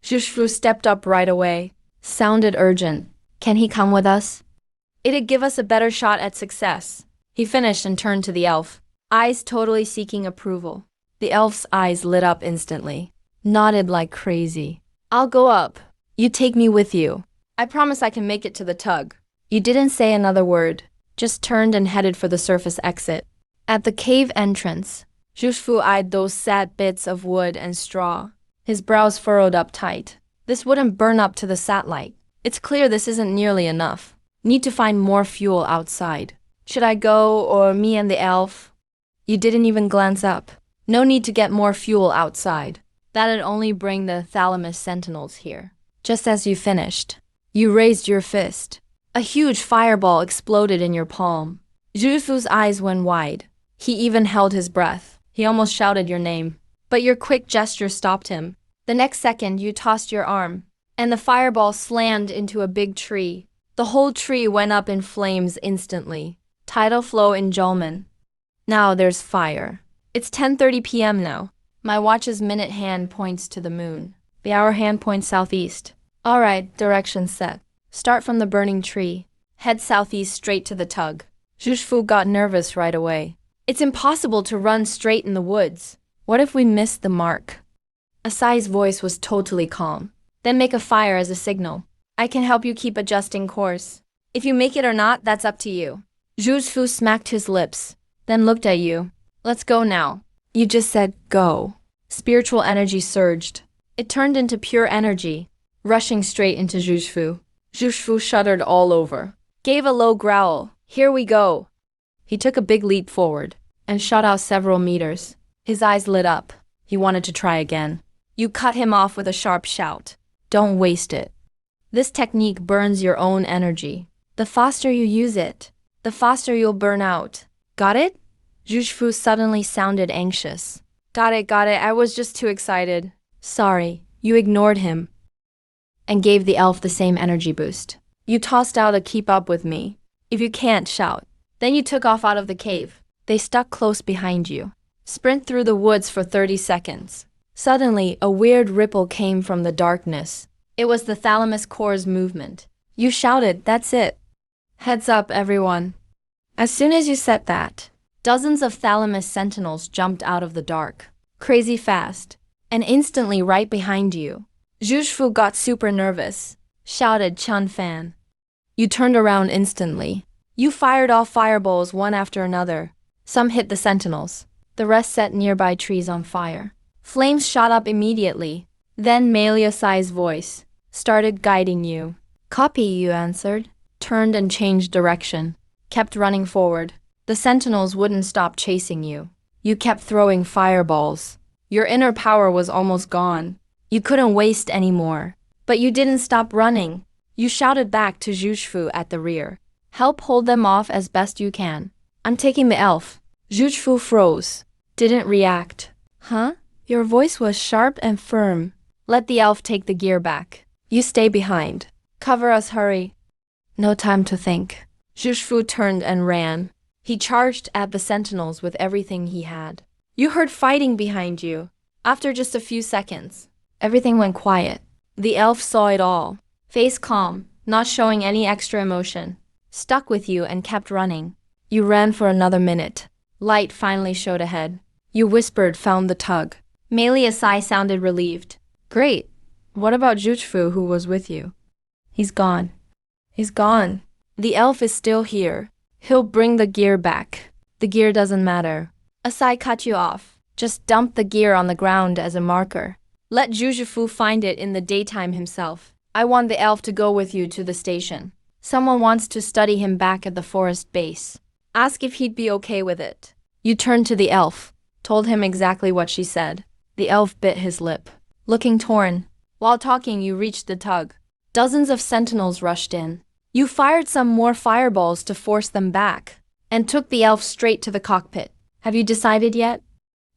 Zhuchu stepped up right away, sounded urgent. Can he come with us? It'd give us a better shot at success. He finished and turned to the elf, eyes totally seeking approval. The elf's eyes lit up instantly, nodded like crazy. I'll go up. You take me with you. I promise I can make it to the tug. You didn't say another word, just turned and headed for the surface exit. At the cave entrance, Zhufu eyed those sad bits of wood and straw. His brows furrowed up tight. This wouldn't burn up to the satellite. It's clear this isn't nearly enough. Need to find more fuel outside. Should I go, or me and the elf? You didn't even glance up. No need to get more fuel outside. That'd only bring the thalamus sentinels here. Just as you finished, you raised your fist. A huge fireball exploded in your palm. Zhufu's eyes went wide. He even held his breath. He almost shouted your name. But your quick gesture stopped him. The next second, you tossed your arm, and the fireball slammed into a big tree. The whole tree went up in flames instantly. Tidal flow in Jolman. Now there's fire. It's 10:30 p.m. now. My watch's minute hand points to the moon. The hour hand points southeast. All right, direction set. Start from the burning tree. Head southeast straight to the tug. Zhufu got nervous right away. It's impossible to run straight in the woods. What if we miss the mark? Asai's voice was totally calm. Then make a fire as a signal. I can help you keep adjusting course. If you make it or not, that's up to you. Zhufu smacked his lips, then looked at you. Let's go now. You just said go. Spiritual energy surged. It turned into pure energy, rushing straight into Zhufu. Zhufu shuddered all over. Gave a low growl. Here we go. He took a big leap forward and shot out several meters. His eyes lit up. He wanted to try again. You cut him off with a sharp shout. Don't waste it. This technique burns your own energy. The faster you use it, The faster you'll burn out. Got it? Zhuzhu suddenly sounded anxious. Got it. I was just too excited. Sorry, you ignored him and gave the elf the same energy boost. You tossed out a keep up with me. If you can't, shout. Then you took off out of the cave. They stuck close behind you. Sprint through the woods for 30 seconds. Suddenly, a weird ripple came from the darkness. It was the thalamus core's movement. You shouted, "That's it. Heads up, everyone." As soon as you said that, dozens of thalamus sentinels jumped out of the dark, crazy fast, and instantly right behind you. Zhuzhu got super nervous, shouted Chun Fan. You turned around instantly. You fired off fireballs one after another. Some hit the sentinels. The rest set nearby trees on fire. Flames shot up immediately. Then Melia Sai's voice started guiding you. Copy, you answered. Turned and changed direction. Kept running forward. The sentinels wouldn't stop chasing you. You kept throwing fireballs. Your inner power was almost gone. You couldn't waste any more. But you didn't stop running. You shouted back to Zhuzhu at the rear. Help hold them off as best you can. I'm taking the elf. Zhuzhu froze. Didn't react. Huh? Your voice was sharp and firm. Let the elf take the gear back. You stay behind. Cover us, hurry. No time to think. Zhuzhu turned and ran. He charged at the sentinels with everything he had. You heard fighting behind you. After just a few seconds, everything went quiet. The elf saw it all. Face calm, not showing any extra emotion. Stuck with you and kept running. You ran for another minute. Light finally showed ahead. You whispered, found the tug. Melia Sai sounded relieved. Great. What about Zhuzhu who was with you? He's gone. He's gone. The elf is still here. He'll bring the gear back. The gear doesn't matter. Asai cut you off. Just dump the gear on the ground as a marker. Let Zhuzhu find it in the daytime himself. I want the elf to go with you to the station. Someone wants to study him back at the forest base. Ask if he'd be okay with it. You turned to the elf. Told him exactly what she said. The elf bit his lip, looking torn. While talking, you reached the tug. Dozens of sentinels rushed in. You fired some more fireballs to force them back, and took the elf straight to the cockpit. Have you decided yet?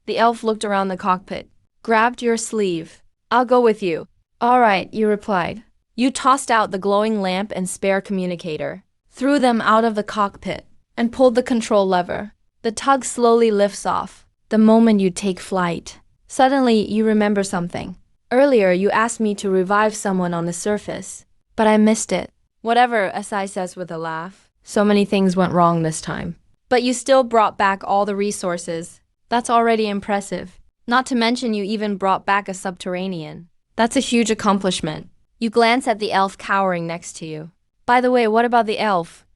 The elf looked around the cockpit, grabbed your sleeve. I'll go with you. All right, you replied. You tossed out the glowing lamp and spare communicator, threw them out of the cockpit, and pulled the control lever. The tug slowly lifts off. The moment you take flight, suddenly you remember something. Earlier, you asked me to revive someone on the surface, but I missed it. Whatever, Asai says with a laugh. So many things went wrong this time. But you still brought back all the resources. That's already impressive. Not to mention you even brought back a subterranean. That's a huge accomplishment. You glance at the elf cowering next to you. By the way, what about the elf?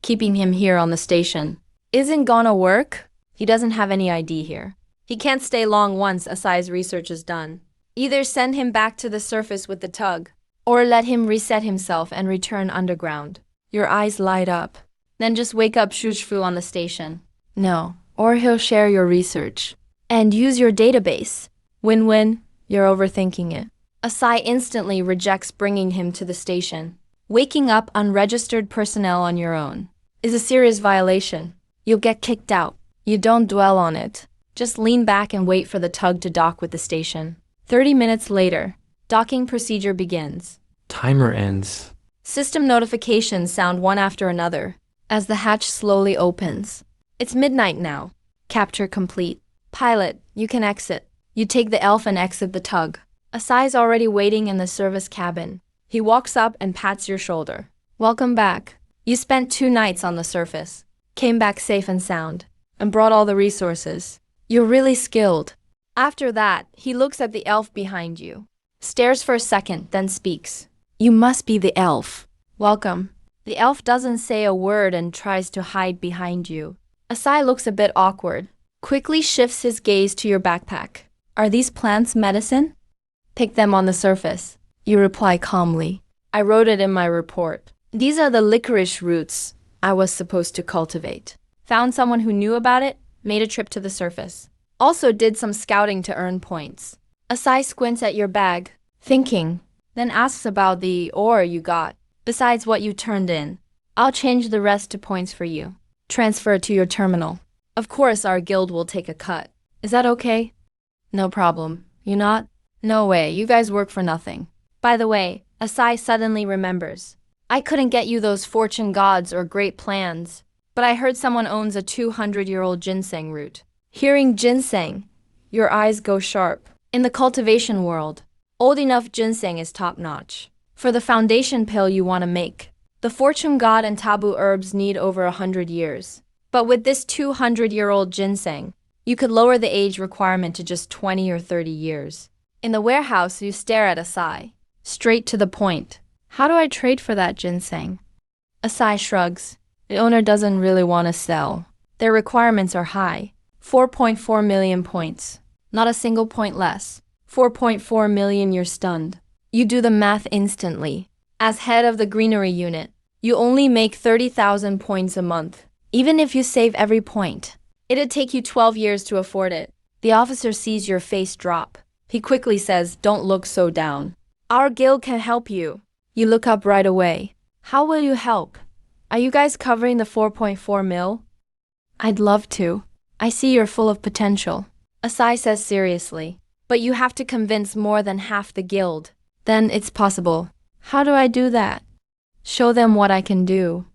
Keeping him here on the station. Isn't gonna work? He doesn't have any ID here. He can't stay long once Asai's research is done. Either send him back to the surface with the tug, or let him reset himself and return underground. Your eyes light up. Then just wake up Zhuzhu on the station. No, or he'll share your research. And use your database. Win-win, you're overthinking it. Asai instantly rejects bringing him to the station. Waking up unregistered personnel on your own is a serious violation. You'll get kicked out. You don't dwell on it. Just lean back and wait for the tug to dock with the station. 30 minutes later, docking procedure begins. Timer ends. System notifications sound one after another as the hatch slowly opens. It's midnight now. Capture complete. Pilot, you can exit. You take the elf and exit the tug. Asai's already waiting in the service cabin. He walks up and pats your shoulder. Welcome back. You spent 2 nights on the surface. Came back safe and sound. And brought all the resources. You're really skilled. After that, he looks at the elf behind you. Stares for a second, then speaks. You must be the elf. Welcome. The elf doesn't say a word and tries to hide behind you. Asai looks a bit awkward. Quickly shifts his gaze to your backpack. Are these plants medicine? Pick them on the surface. You reply calmly. I wrote it in my report. These are the licorice roots I was supposed to cultivate. Found someone who knew about it, made a trip to the surface. Also did some scouting to earn points. Asai squints at your bag, thinking, then asks about the ore you got, besides what you turned in. I'll change the rest to points for you. Transfer to your terminal. Of course, our guild will take a cut. Is that okay? No problem. You not? No way, you guys work for nothing. By the way, Asai suddenly remembers. I couldn't get you those fortune gods or great plans, but I heard someone owns a 200-year-old ginseng root. Hearing ginseng, your eyes go sharp. In the cultivation world, old enough ginseng is top-notch. For the foundation pill you want to make, the fortune god and taboo herbs need over 100 years. But with this 200-year-old ginseng, you could lower the age requirement to just 20 or 30 years. In the warehouse, you stare at Asai. Straight to the point. How do I trade for that ginseng? Asai shrugs. The owner doesn't really want to sell. Their requirements are high. 4.4 million points. Not a single point less. 4.4 million, you're stunned. You do the math instantly. As head of the greenery unit, you only make 30,000 points a month. Even if you save every point, it'd take you 12 years to afford it. The officer sees your face drop. He quickly says, don't look so down. Our guild can help you. You look up right away. How will you help? Are you guys covering the 4.4 mil? I'd love to. I see you're full of potential. Asai says seriously. But you have to convince more than half the guild. Then it's possible. How do I do that? Show them what I can do.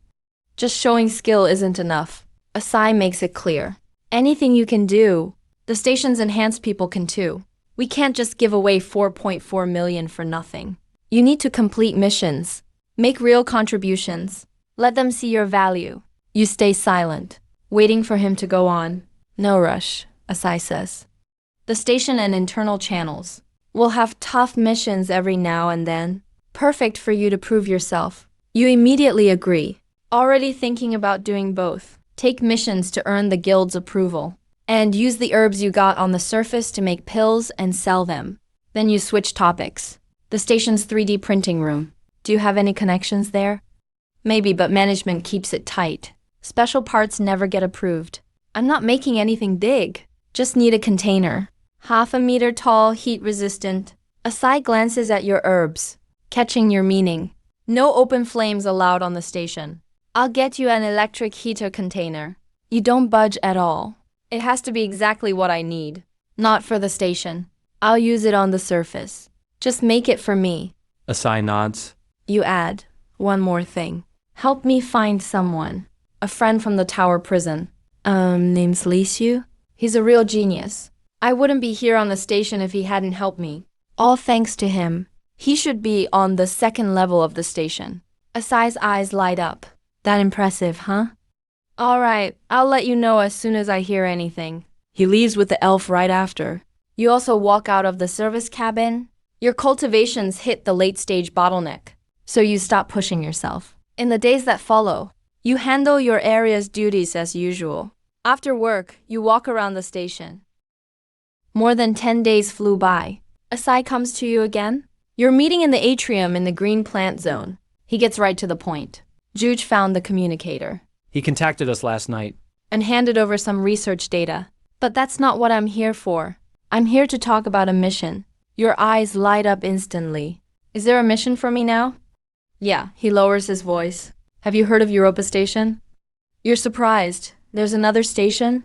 Just showing skill isn't enough. Asai makes it clear. Anything you can do, the station's enhanced people can too. We can't just give away 4.4 million for nothing. You need to complete missions. Make real contributions. Let them see your value. You stay silent, waiting for him to go on. No rush, Asai says. The station and internal channels will have tough missions every now and then. Perfect for you to prove yourself. You immediately agree. Already thinking about doing both. Take missions to earn the guild's approval. And use the herbs you got on the surface to make pills and sell them. Then you switch topics. The station's 3D printing room. Do you have any connections there? Maybe, but management keeps it tight. Special parts never get approved. I'm not making anything big. Just need a container. 1/2 meter tall, heat-resistant. Asai glances at your herbs, catching your meaning. No open flames allowed on the station. I'll get you an electric heater container. You don't budge at all. It has to be exactly what I need. Not for the station. I'll use it on the surface. Just make it for me. Asai nods. You add, one more thing. Help me find someone. A friend from the tower prison. Name's Lisu? He's a real genius. I wouldn't be here on the station if he hadn't helped me. All thanks to him. He should be on the 2nd level of the station. Asai's eyes light up. That impressive, huh? All right, I'll let you know as soon as I hear anything. He leaves with the elf right after. You also walk out of the service cabin. Your cultivations hit the late-stage bottleneck, so you stop pushing yourself. In the days that follow, you handle your area's duties as usual. After work, you walk around the station. More than 10 days flew by. Asai comes to you again. You're meeting in the atrium in the green plant zone. He gets right to the point. Juge found the communicator. He contacted us last night. And handed over some research data. But that's not what I'm here for. I'm here to talk about a mission. Your eyes light up instantly. Is there a mission for me now? Yeah, he lowers his voice. Have you heard of Europa Station? You're surprised. There's another station?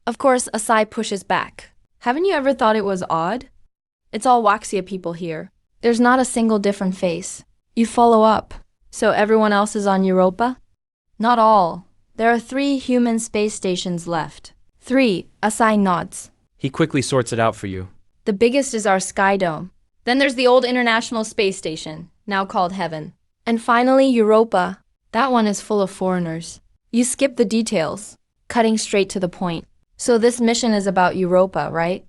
Of course, Asai pushes back. Haven't you ever thought it was odd? It's all Waxia people here. There's not a single different face. You follow up. So everyone else is on Europa? Not all. There are 3 human space stations left. 3, Asai nods. He quickly sorts it out for you. The biggest is our Sky Dome. Then there's the old International Space Station, now called Heaven. And finally, Europa. That one is full of foreigners. You skip the details, cutting straight to the point. So this mission is about Europa, right?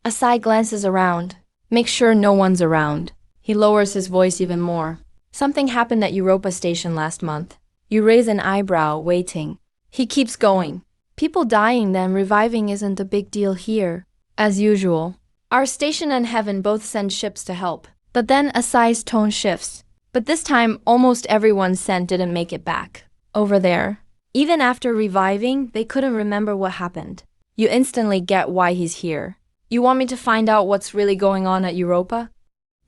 Asai glances around, makes sure no one's around. He lowers his voice even more. Something happened at Europa Station last month. You raise an eyebrow, waiting. He keeps going. People dying then reviving isn't a big deal here. As usual. Our station and Heaven both send ships to help. But then Asai's tone shifts. But this time, almost everyone sent didn't make it back. Over there. Even after reviving, they couldn't remember what happened. You instantly get why he's here. You want me to find out what's really going on at Europa?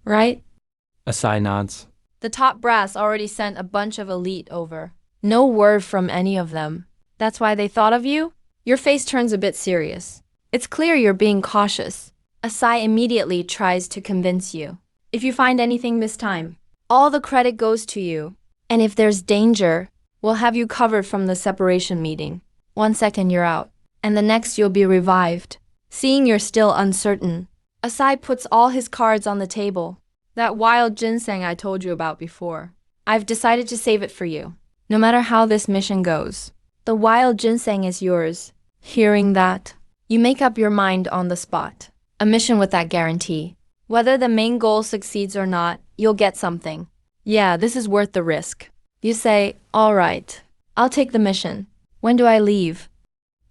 Right? Asai nods. The top brass already sent a bunch of elite over. No word from any of them. That's why they thought of you? Your face turns a bit serious. It's clear you're being cautious. Asai immediately tries to convince you. If you find anything this time, all the credit goes to you. And if there's danger, we'll have you covered from the separation meeting. 1 second you're out, and the next you'll be revived. Seeing you're still uncertain, Asai puts all his cards on the table. That wild ginseng I told you about before. I've decided to save it for you, no matter how this mission goes. The wild ginseng is yours. Hearing that, you make up your mind on the spot. A mission with that guarantee. Whether the main goal succeeds or not, you'll get something. Yeah, this is worth the risk. You say, all right, I'll take the mission. When do I leave?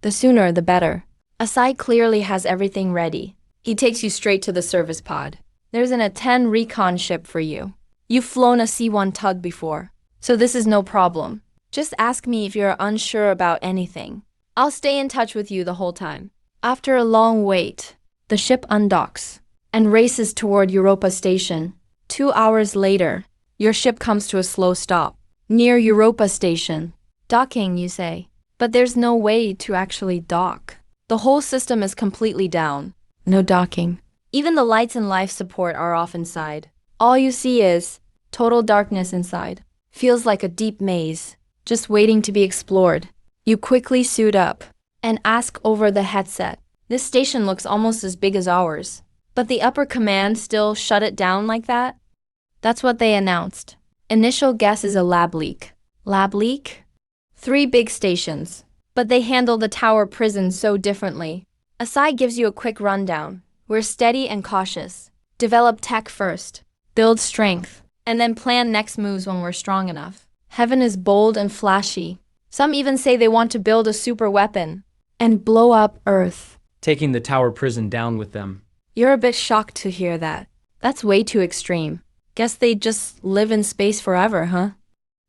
The sooner, the better. Asai clearly has everything ready. He takes you straight to the service pod. There's an A-10 recon ship for you. You've flown a C-1 tug before, so this is no problem. Just ask me if you're unsure about anything. I'll stay in touch with you the whole time. After a long wait, the ship undocks and races toward Europa Station. 2 hours later, your ship comes to a slow stop near Europa Station. Docking, you say, but there's no way to actually dock. The whole system is completely down. No docking. Even the lights and life support are off inside. All you see is total darkness inside. Feels like a deep maze, just waiting to be explored. You quickly suit up and ask over the headset. This station looks almost as big as ours, but the upper command still shut it down like that? That's what they announced. Initial guess is a lab leak. Lab leak? 3 big stations, but they handle the tower prison so differently. Asai gives you a quick rundown. We're steady and cautious. Develop tech first, build strength, and then plan next moves when we're strong enough. Heaven is bold and flashy. Some even say they want to build a super weapon and blow up Earth, taking the tower prison down with them. You're a bit shocked to hear that. That's way too extreme. Guess they just live in space forever, huh?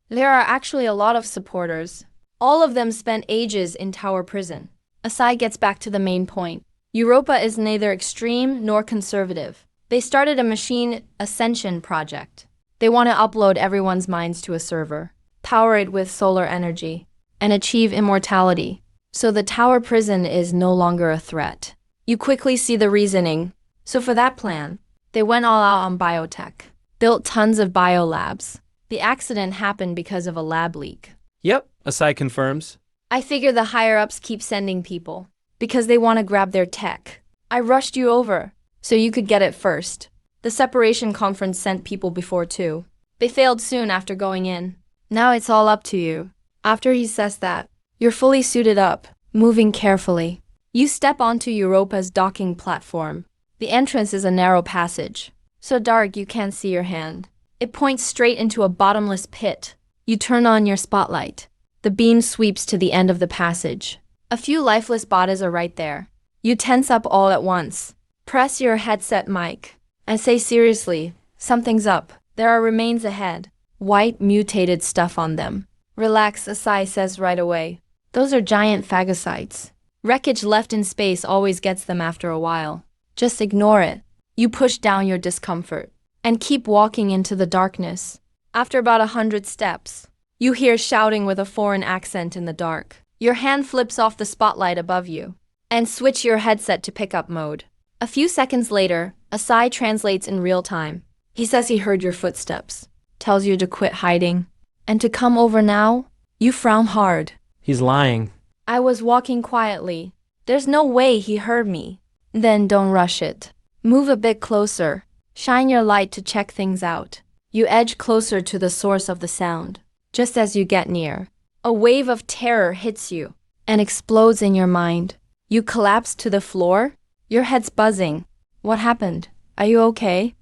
There are actually a lot of supporters. All of them spent ages in tower prison. Asai gets back to the main point. Europa is neither extreme nor conservative. They started a machine ascension project. They want to upload everyone's minds to a server, power it with solar energy, and achieve immortality. So the tower prison is no longer a threat. You quickly see the reasoning. So for that plan, they went all out on biotech, built tons of biolabs. The accident happened because of a lab leak. Yep, Asai confirms. I figure the higher-ups keep sending people because they want to grab their tech. I rushed you over so you could get it first. The separation conference sent people before too. They failed soon after going in. Now it's all up to you. After he says that, you're fully suited up, moving carefully. You step onto Europa's docking platform. The entrance is a narrow passage, so dark you can't see your hand. It points straight into a bottomless pit. You turn on your spotlight. The beam sweeps to the end of the passage. A few lifeless bodies are right there. You tense up all at once. Press your headset mic and say seriously, something's up. There are remains ahead. White mutated stuff on them. Relax, Asai says right away. Those are giant phagocytes. Wreckage left in space always gets them after a while. Just ignore it. You push down your discomfort and keep walking into the darkness. After about 100 steps, you hear shouting with a foreign accent in the dark. Your hand flips off the spotlight above you and switch your headset to pickup mode. A few seconds later, Asai translates in real time. He says he heard your footsteps, tells you to quit hiding, and to come over now. You frown hard. He's lying. I was walking quietly. There's no way he heard me. Then don't rush it. Move a bit closer. Shine your light to check things out. You edge closer to the source of the sound. Just as you get near, a wave of terror hits you and explodes in your mind. You collapse to the floor. Your head's buzzing. What happened? Are you okay?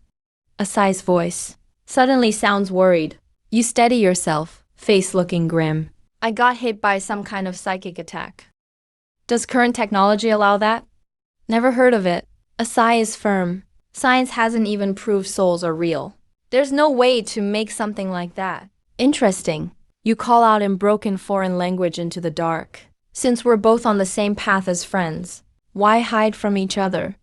Asai's voice suddenly sounds worried. You steady yourself, face looking grim. I got hit by some kind of psychic attack. Does current technology allow that? Never heard of it. Asai is firm. Science hasn't even proved souls are real. There's no way to make something like that. Interesting. You call out in broken foreign language into the dark. Since we're both on the same path as friends, why hide from each other?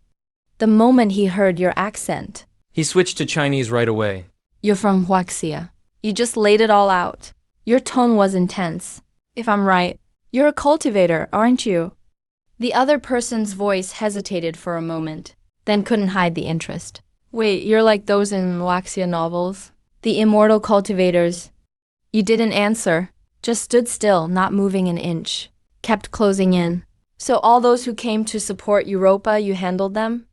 The moment he heard your accent, He switched to Chinese right away. you're from Huaxia. You just laid it all out. Your tone was intense. If I'm right, you're a cultivator, aren't you? The other person's voice hesitated for a moment, then couldn't hide the interest. Wait, you're like those in Waxia novels? The immortal cultivators. You didn't answer, just stood still, not moving an inch. Kept closing in. So all those who came to support Europa, you handled them?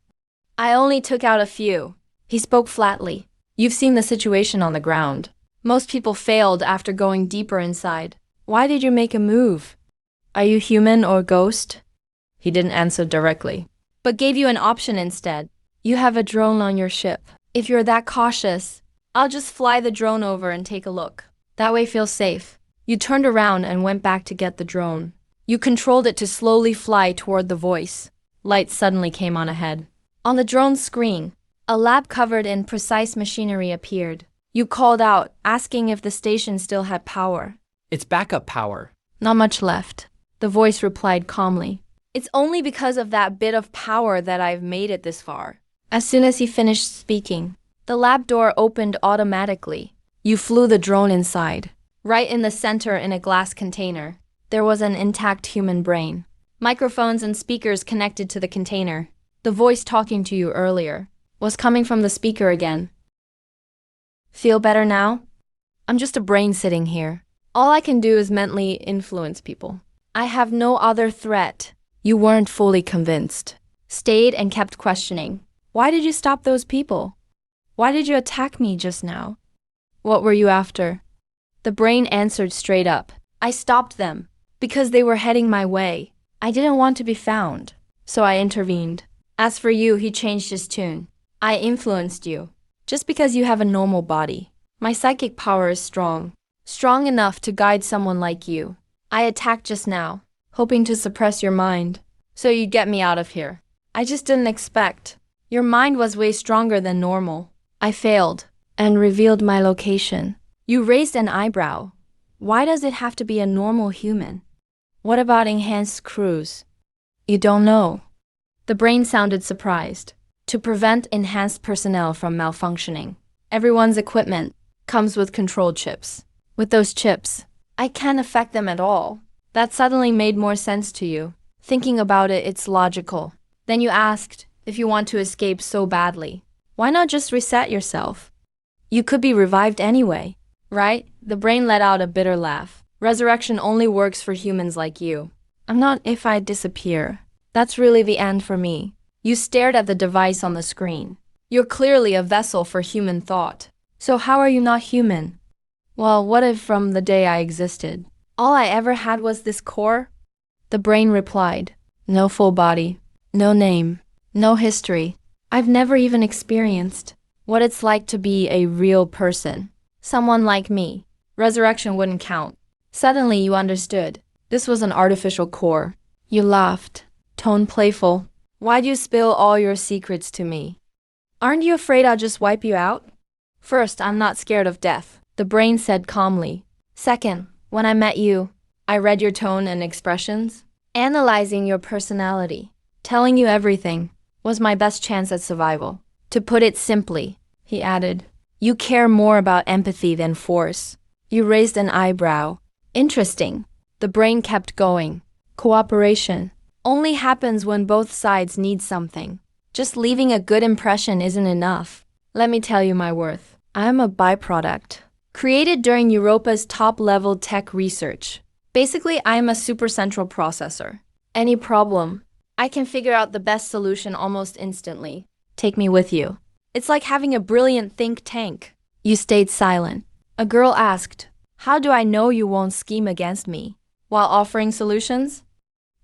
I only took out a few. He spoke flatly. You've seen the situation on the ground. Most people failed after going deeper inside. Why did you make a move? Are you human or ghost? He didn't answer directly, but gave you an option instead. You have a drone on your ship. If you're that cautious, I'll just fly the drone over and take a look. That way feel safe. You turned around and went back to get the drone. You controlled it to slowly fly toward the voice. Light suddenly came on ahead. On the drone's screen, a lab covered in precise machinery appeared. You called out, asking if the station still had power. It's backup power. Not much left. The voice replied calmly. It's only because of that bit of power that I've made it this far. As soon as he finished speaking, the lab door opened automatically. You flew the drone inside. Right in the center in a glass container, there was an intact human brain. Microphones and speakers connected to the container. The voice talking to you earlier was coming from the speaker again. Feel better now? I'm just a brain sitting here. All I can do is mentally influence people. I have no other threat. You weren't fully convinced. Stayed and kept questioning. Why did you stop those people? Why did you attack me just now? What were you after? The brain answered straight up. I stopped them because they were heading my way. I didn't want to be found, so I intervened. As for you, he changed his tune. I influenced you. Just because you have a normal body. My psychic power is strong. Strong enough to guide someone like you. I attacked just now, hoping to suppress your mind, so you'd get me out of here. I just didn't expect. Your mind was way stronger than normal. I failed, and revealed my location. You raised an eyebrow. Why does it have to be a normal human? What about enhanced crews? You don't know. The brain sounded surprised. To prevent enhanced personnel from malfunctioning, everyone's equipment comes with control chips. With those chips, I can't affect them at all. That suddenly made more sense to you. Thinking about it, it's logical. Then you asked if you want to escape so badly. Why not just reset yourself? You could be revived anyway, right? The brain let out a bitter laugh. Resurrection only works for humans like you. I'm not if I disappear. That's really the end for me. You stared at the device on the screen. You're clearly a vessel for human thought. So how are you not human? Well, what if from the day I existed, all I ever had was this core? The brain replied, no full body, no name, no history. I've never even experienced what it's like to be a real person. Someone like me. Resurrection wouldn't count. Suddenly you understood. This was an artificial core. You laughed, tone playful. Why'd you spill all your secrets to me? Aren't you afraid I'll just wipe you out? First, I'm not scared of death, the brain said calmly. Second, when I met you, I read your tone and expressions. Analyzing your personality, telling you everything, was my best chance at survival. To put it simply, he added, you care more about empathy than force. You raised an eyebrow. Interesting. The brain kept going. Cooperation only happens when both sides need something. Just leaving a good impression isn't enough. Let me tell you my worth. I'm a byproduct. Created during Europa's top-level tech research. Basically, I'm a supercentral processor. Any problem, I can figure out the best solution almost instantly. Take me with you. It's like having a brilliant think tank. You stayed silent. A girl asked, how do I know you won't scheme against me? While offering solutions?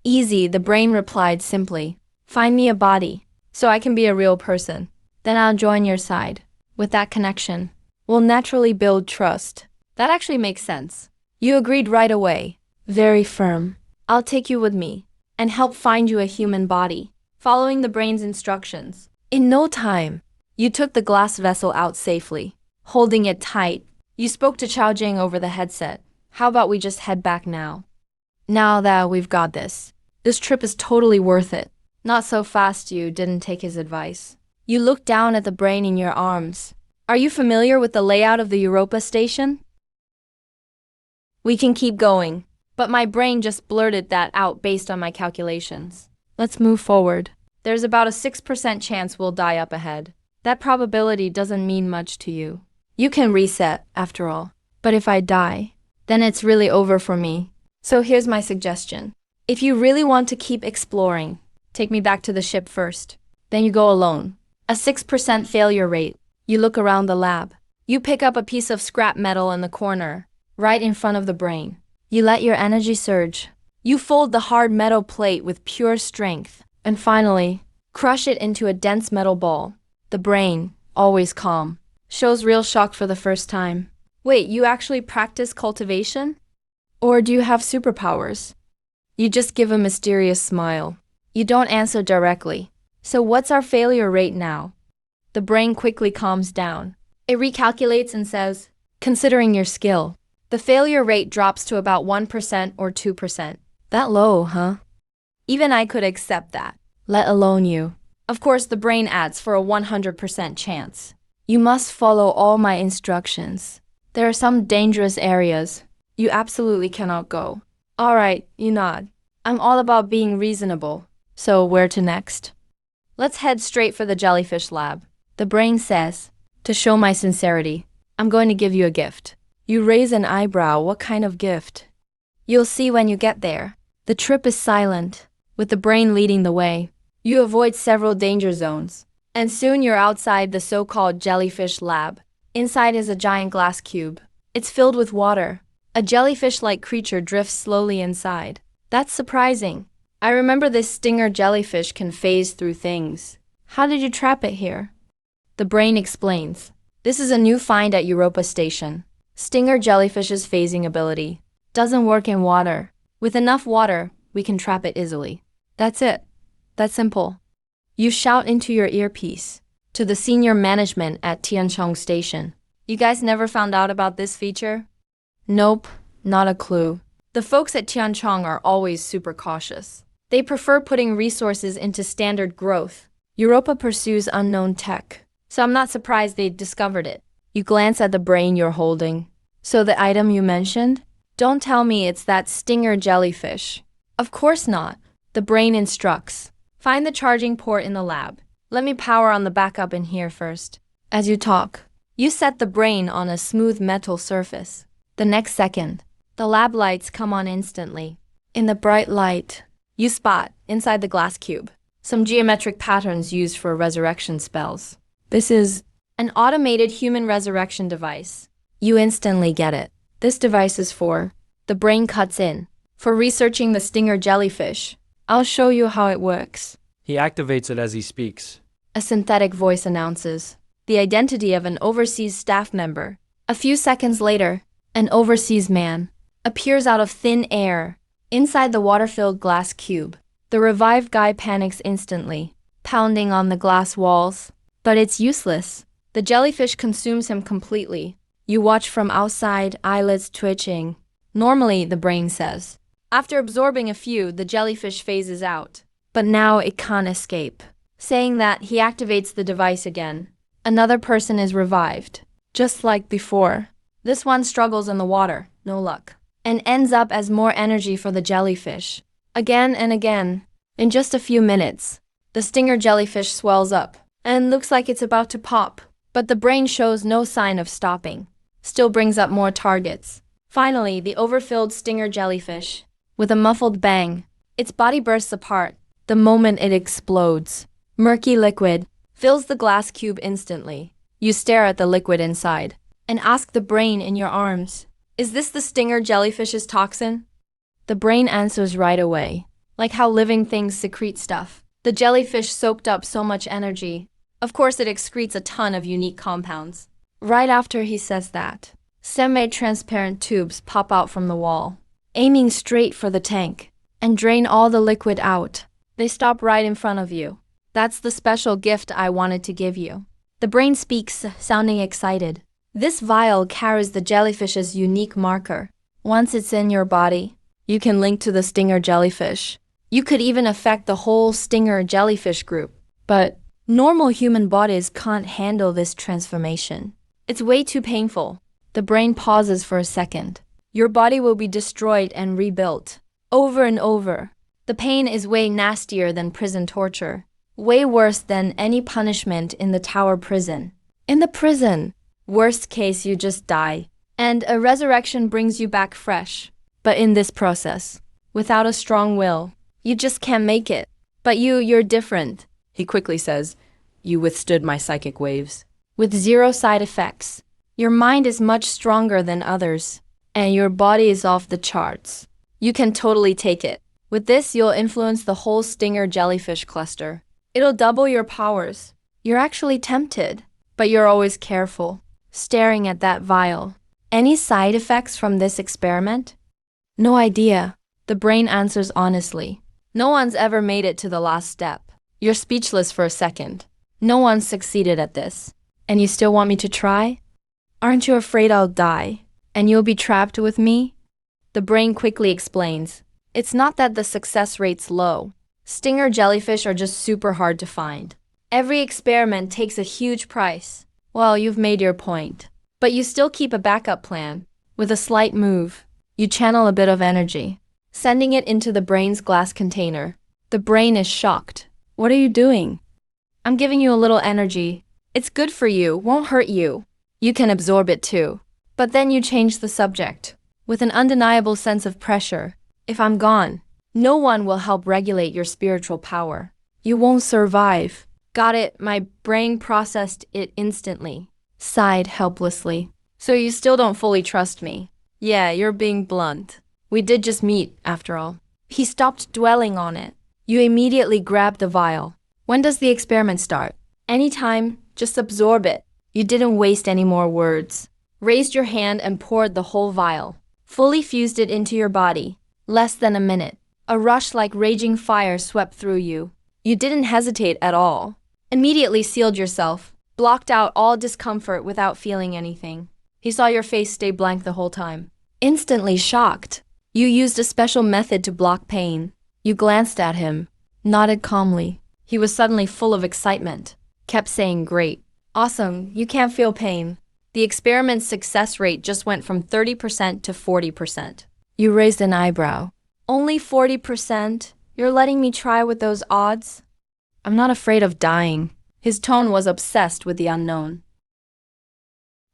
Easy, the brain replied simply. Find me a body, so I can be a real person. Then I'll join your side. With that connection, we'll naturally build trust. That actually makes sense. You agreed right away. Very firm. I'll take you with me and help find you a human body, following the brain's instructions. In no time, you took the glass vessel out safely, holding it tight. You spoke to Chao Jing over the headset. How about we just head back now? Now that we've got this trip is totally worth it. Not so fast, you didn't take his advice. You looked down at the brain in your arms. Are you familiar with the layout of the Europa station? We can keep going. But my brain just blurted that out based on my calculations. Let's move forward. There's about a 6% chance we'll die up ahead. That probability doesn't mean much to you. You can reset, after all. But if I die, then it's really over for me. So here's my suggestion. If you really want to keep exploring, take me back to the ship first. Then you go alone. A 6% failure rate. You look around the lab. You pick up a piece of scrap metal in the corner, right in front of the brain. You let your energy surge. You fold the hard metal plate with pure strength. And finally, crush it into a dense metal ball. The brain, always calm, shows real shock for the first time. Wait, you actually practice cultivation? Or do you have superpowers? You just give a mysterious smile. You don't answer directly. So what's our failure rate now? The brain quickly calms down. It recalculates and says, considering your skill, the failure rate drops to about 1% or 2%. That low, huh? Even I could accept that, let alone you. Of course, the brain adds for a 100% chance. You must follow all my instructions. There are some dangerous areas. You absolutely cannot go. All right, you nod. I'm all about being reasonable. So where to next? Let's head straight for the jellyfish lab. The brain says, to show my sincerity, I'm going to give you a gift. You raise an eyebrow. What kind of gift? You'll see when you get there. The trip is silent, with the brain leading the way. You avoid several danger zones, and soon you're outside the so-called jellyfish lab. Inside is a giant glass cube. It's filled with water. A jellyfish-like creature drifts slowly inside. That's surprising. I remember this stinger jellyfish can phase through things. How did you trap it here? The brain explains. This is a new find at Europa Station. Stinger jellyfish's phasing ability doesn't work in water. With enough water, we can trap it easily. That's it. That's simple. You shout into your earpiece to the senior management at Tianchong Station. You guys never found out about this feature? Nope, not a clue. The folks at Tianchong are always super cautious. They prefer putting resources into standard growth. Europa pursues unknown tech, so I'm not surprised they discovered it. You glance at the brain you're holding. So the item you mentioned? Don't tell me it's that stinger jellyfish. Of course not. The brain instructs. Find the charging port in the lab. Let me power on the backup in here first. As you talk, you set the brain on a smooth metal surface. The next second, the lab lights come on instantly. In the bright light, you spot, inside the glass cube, some geometric patterns used for resurrection spells. This is an automated human resurrection device. You instantly get it. This device is for, the brain cuts in, for researching the stinger jellyfish. I'll show you how it works. He activates it as he speaks. A synthetic voice announces the identity of an overseas staff member. A few seconds later, an overseas man appears out of thin air inside the water-filled glass cube. The revived guy panics instantly, pounding on the glass walls. But it's useless. The jellyfish consumes him completely. You watch from outside, eyelids twitching. Normally, the brain says. After absorbing a few, the jellyfish phases out. But now it can't escape. Saying that, he activates the device again. Another person is revived. Just like before. This one struggles in the water, no luck, and ends up as more energy for the jellyfish. Again and again. In just a few minutes, the stinger jellyfish swells up and looks like it's about to pop. But the brain shows no sign of stopping. Still brings up more targets. Finally, the overfilled stinger jellyfish, with a muffled bang, its body bursts apart the moment it explodes. Murky liquid fills the glass cube instantly. You stare at the liquid inside and ask the brain in your arms, is this the stinger jellyfish's toxin? The brain answers right away, like how living things secrete stuff. The jellyfish soaked up so much energy. Of course, it excretes a ton of unique compounds. Right after he says that, semi-transparent tubes pop out from the wall, aiming straight for the tank, and drain all the liquid out. They stop right in front of you. That's the special gift I wanted to give you. The brain speaks, sounding excited. This vial carries the jellyfish's unique marker. Once it's in your body, you can link to the stinger jellyfish. You could even affect the whole stinger jellyfish group. But normal human bodies can't handle this transformation. It's way too painful. The brain pauses for a second. Your body will be destroyed and rebuilt. Over and over. The pain is way nastier than prison torture. Way worse than any punishment in the tower prison. In the prison, worst case you just die. And a resurrection brings you back fresh. But in this process, without a strong will, you just can't make it. But you're different. He quickly says, "You withstood my psychic waves." With zero side effects. Your mind is much stronger than others. And your body is off the charts. You can totally take it. With this, you'll influence the whole stinger jellyfish cluster. It'll double your powers. You're actually tempted, but you're always careful, staring at that vial. Any side effects from this experiment? No idea. The brain answers honestly. No one's ever made it to the last step. You're speechless for a second. No one's succeeded at this. And you still want me to try? Aren't you afraid I'll die? And you'll be trapped with me? The brain quickly explains. It's not that the success rate's low. Stinger jellyfish are just super hard to find. Every experiment takes a huge price. Well, you've made your point. But you still keep a backup plan. With a slight move, you channel a bit of energy, sending it into the brain's glass container. The brain is shocked. What are you doing? I'm giving you a little energy. It's good for you, won't hurt you. You can absorb it too. But then you change the subject. With an undeniable sense of pressure. If I'm gone, no one will help regulate your spiritual power. You won't survive. Got it, my brain processed it instantly. Sighed helplessly. So you still don't fully trust me? Yeah, you're being blunt. We did just meet, after all. He stopped dwelling on it. You immediately grabbed the vial. When does the experiment start? Anytime, just absorb it. You didn't waste any more words. Raised your hand and poured the whole vial. Fully fused it into your body. Less than a minute. A rush like raging fire swept through you. You didn't hesitate at all. Immediately sealed yourself. Blocked out all discomfort without feeling anything. He saw your face stay blank the whole time. Instantly shocked. You used a special method to block pain. You glanced at him. Nodded calmly. He was suddenly full of excitement. Kept saying, "Great. Awesome, you can't feel pain." The experiment's success rate just went from 30% to 40%. You raised an eyebrow. Only 40%? You're letting me try with those odds? I'm not afraid of dying. His tone was obsessed with the unknown.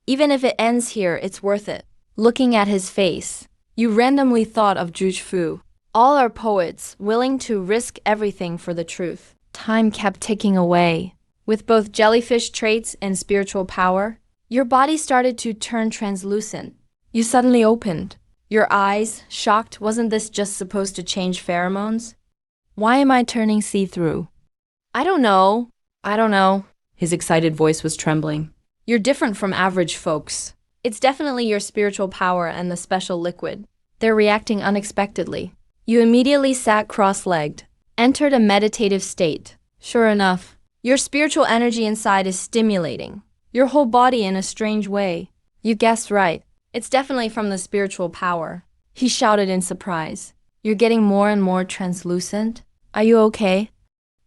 Even if it ends here, it's worth it. Looking at his face, you randomly thought of Zhu Fu. All are poets, willing to risk everything for the truth. Time kept ticking away. With both jellyfish traits and spiritual power, your body started to turn translucent. You suddenly opened. Your eyes, shocked, wasn't this just supposed to change pheromones? Why am I turning see-through? I don't know. His excited voice was trembling. You're different from average folks. It's definitely your spiritual power and the special liquid. They're reacting unexpectedly. You immediately sat cross-legged, entered a meditative state. Sure enough, your spiritual energy inside is stimulating your whole body in a strange way. You guessed right. It's definitely from the spiritual power. He shouted in surprise. You're getting more and more translucent. Are you okay?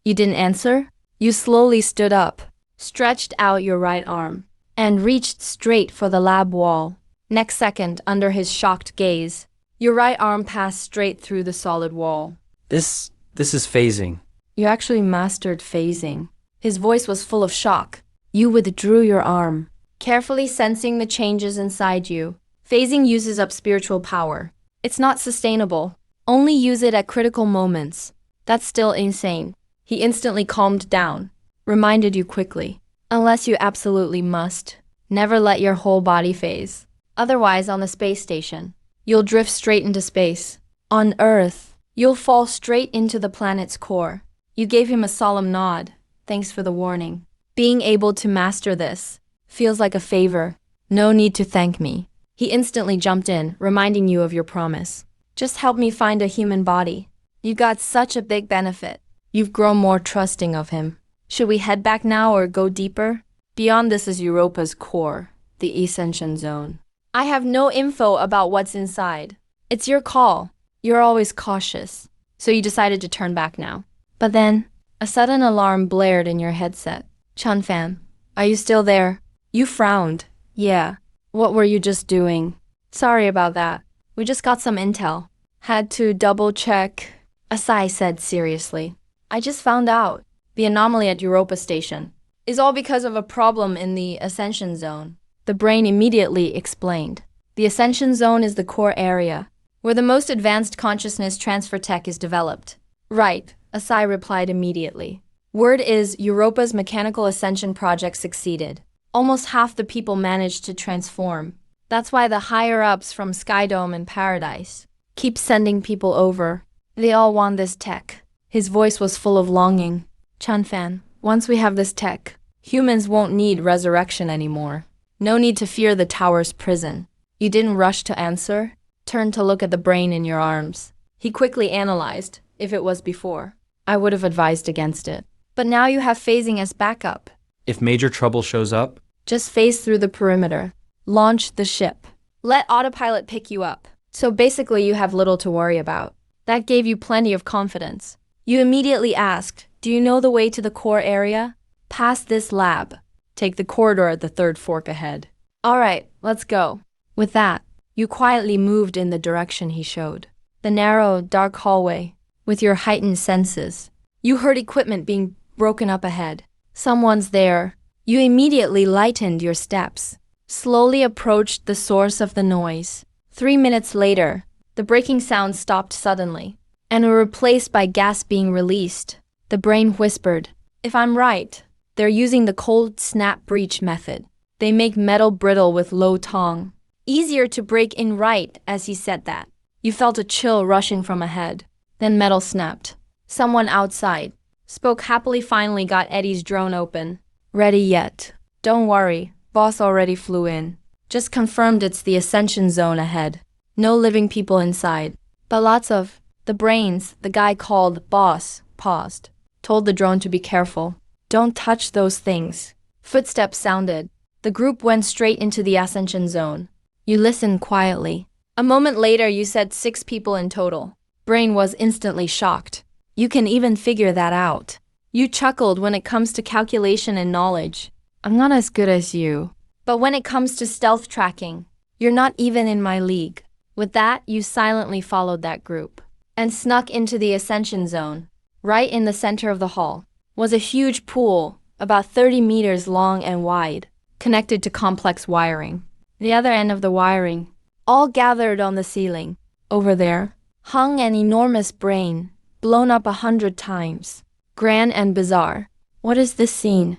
You didn't answer? You slowly stood up, stretched out your right arm, and reached straight for the lab wall. Next second, under his shocked gaze, your right arm passed straight through the solid wall. This is phasing. You actually mastered phasing. His voice was full of shock. You withdrew your arm, carefully sensing the changes inside you. Phasing uses up spiritual power. It's not sustainable. Only use it at critical moments. That's still insane. He instantly calmed down, reminded you quickly. Unless you absolutely must, never let your whole body phase. Otherwise, on the space station, you'll drift straight into space. On Earth, you'll fall straight into the planet's core. You gave him a solemn nod. Thanks for the warning. Being able to master this feels like a favor. No need to thank me. He instantly jumped in, reminding you of your promise. Just help me find a human body. You got such a big benefit. You've grown more trusting of him. Should we head back now or go deeper? Beyond this is Europa's core, the Ascension Zone. I have no info about what's inside. It's your call. You're always cautious. So you decided to turn back now. But then, a sudden alarm blared in your headset. Chunfan, are you still there? You frowned. Yeah. What were you just doing? Sorry about that. We just got some intel. Had to double check. Asai said seriously. I just found out. The anomaly at Europa Station is all because of a problem in the Ascension Zone. The brain immediately explained. The Ascension Zone is the core area where the most advanced consciousness transfer tech is developed. Right, Asai replied immediately. Word is Europa's mechanical ascension project succeeded. Almost half the people managed to transform. That's why the higher-ups from Skydome and Paradise keep sending people over. They all want this tech. His voice was full of longing. Chanfan, once we have this tech, humans won't need resurrection anymore. No need to fear the tower's prison. You didn't rush to answer? Turn to look at the brain in your arms. He quickly analyzed. If it was before, I would have advised against it. But now you have phasing as backup. If major trouble shows up, just phase through the perimeter. Launch the ship. Let autopilot pick you up. So basically you have little to worry about. That gave you plenty of confidence. You immediately asked, do you know the way to the core area? Past this lab. Take the corridor at the third fork ahead. All right, let's go. With that, you quietly moved in the direction he showed. The narrow, dark hallway. With your heightened senses, you heard equipment being broken up ahead. Someone's there. You immediately lightened your steps, slowly approached the source of the noise. 3 minutes later, the breaking sound stopped suddenly, and were replaced by gas being released. The brain whispered, if I'm right, they're using the cold snap breach method. They make metal brittle with low tong. Easier to break in, right? As he said that, you felt a chill rushing from ahead. Then metal snapped. Someone outside spoke happily. Finally got Eddie's drone open. Ready yet? Don't worry, boss already flew in. Just confirmed it's the Ascension Zone ahead. No living people inside, but lots of the brains. The guy called boss paused, told the drone to be careful. Don't touch those things. Footsteps sounded. The group went straight into the Ascension Zone. You listened quietly. A moment later you said 6 people in total. Brain was instantly shocked. You can even figure that out. You chuckled. When it comes to calculation and knowledge, I'm not as good as you. But when it comes to stealth tracking, you're not even in my league. With that, you silently followed that group and snuck into the Ascension Zone. Right in the center of the hall was a huge pool, about 30 meters long and wide, connected to complex wiring. The other end of the wiring, all gathered on the ceiling, over there, hung an enormous brain, blown up 100 times. Grand and bizarre. What is this scene?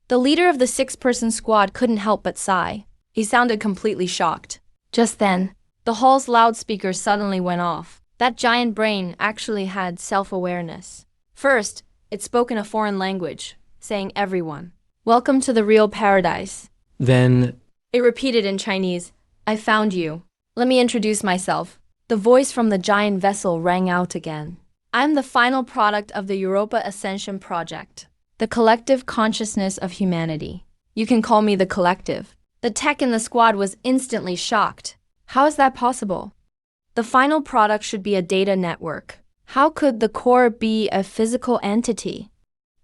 The leader of the 6-person squad couldn't help but sigh. He sounded completely shocked. Just then, the hall's loudspeaker suddenly went off. That giant brain actually had self-awareness. First, it spoke in a foreign language, saying everyone, welcome to the real paradise. then It repeated in Chinese, I found you. Let me introduce myself. The voice from the giant vessel rang out again. I'm the final product of the Europa Ascension Project, the collective consciousness of humanity. You can call me the collective. The tech in the squad was instantly shocked. How is that possible? The final product should be a data network. How could the core be a physical entity?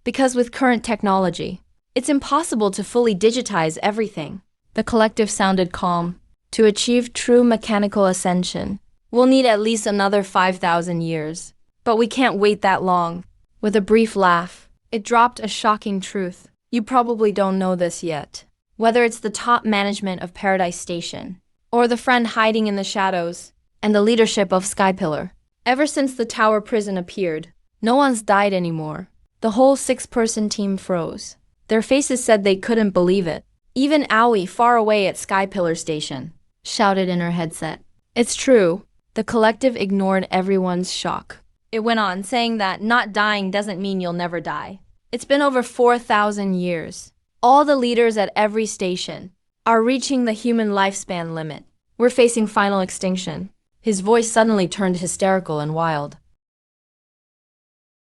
Because with current technology, it's impossible to fully digitize everything. The collective sounded calm. To achieve true mechanical ascension, we'll need at least another 5,000 years. But we can't wait that long. With a brief laugh, it dropped a shocking truth. You probably don't know this yet. Whether it's the top management of Paradise Station, or the friend hiding in the shadows, and the leadership of Skypillar, ever since the tower prison appeared, no one's died anymore. The whole 6-person team froze. Their faces said they couldn't believe it. Even Aoi, far away at Skypillar Station, shouted in her headset. It's true. The collective ignored everyone's shock. It went on, saying that not dying doesn't mean you'll never die. It's been over 4,000 years. All the leaders at every station are reaching the human lifespan limit. We're facing final extinction. His voice suddenly turned hysterical and wild.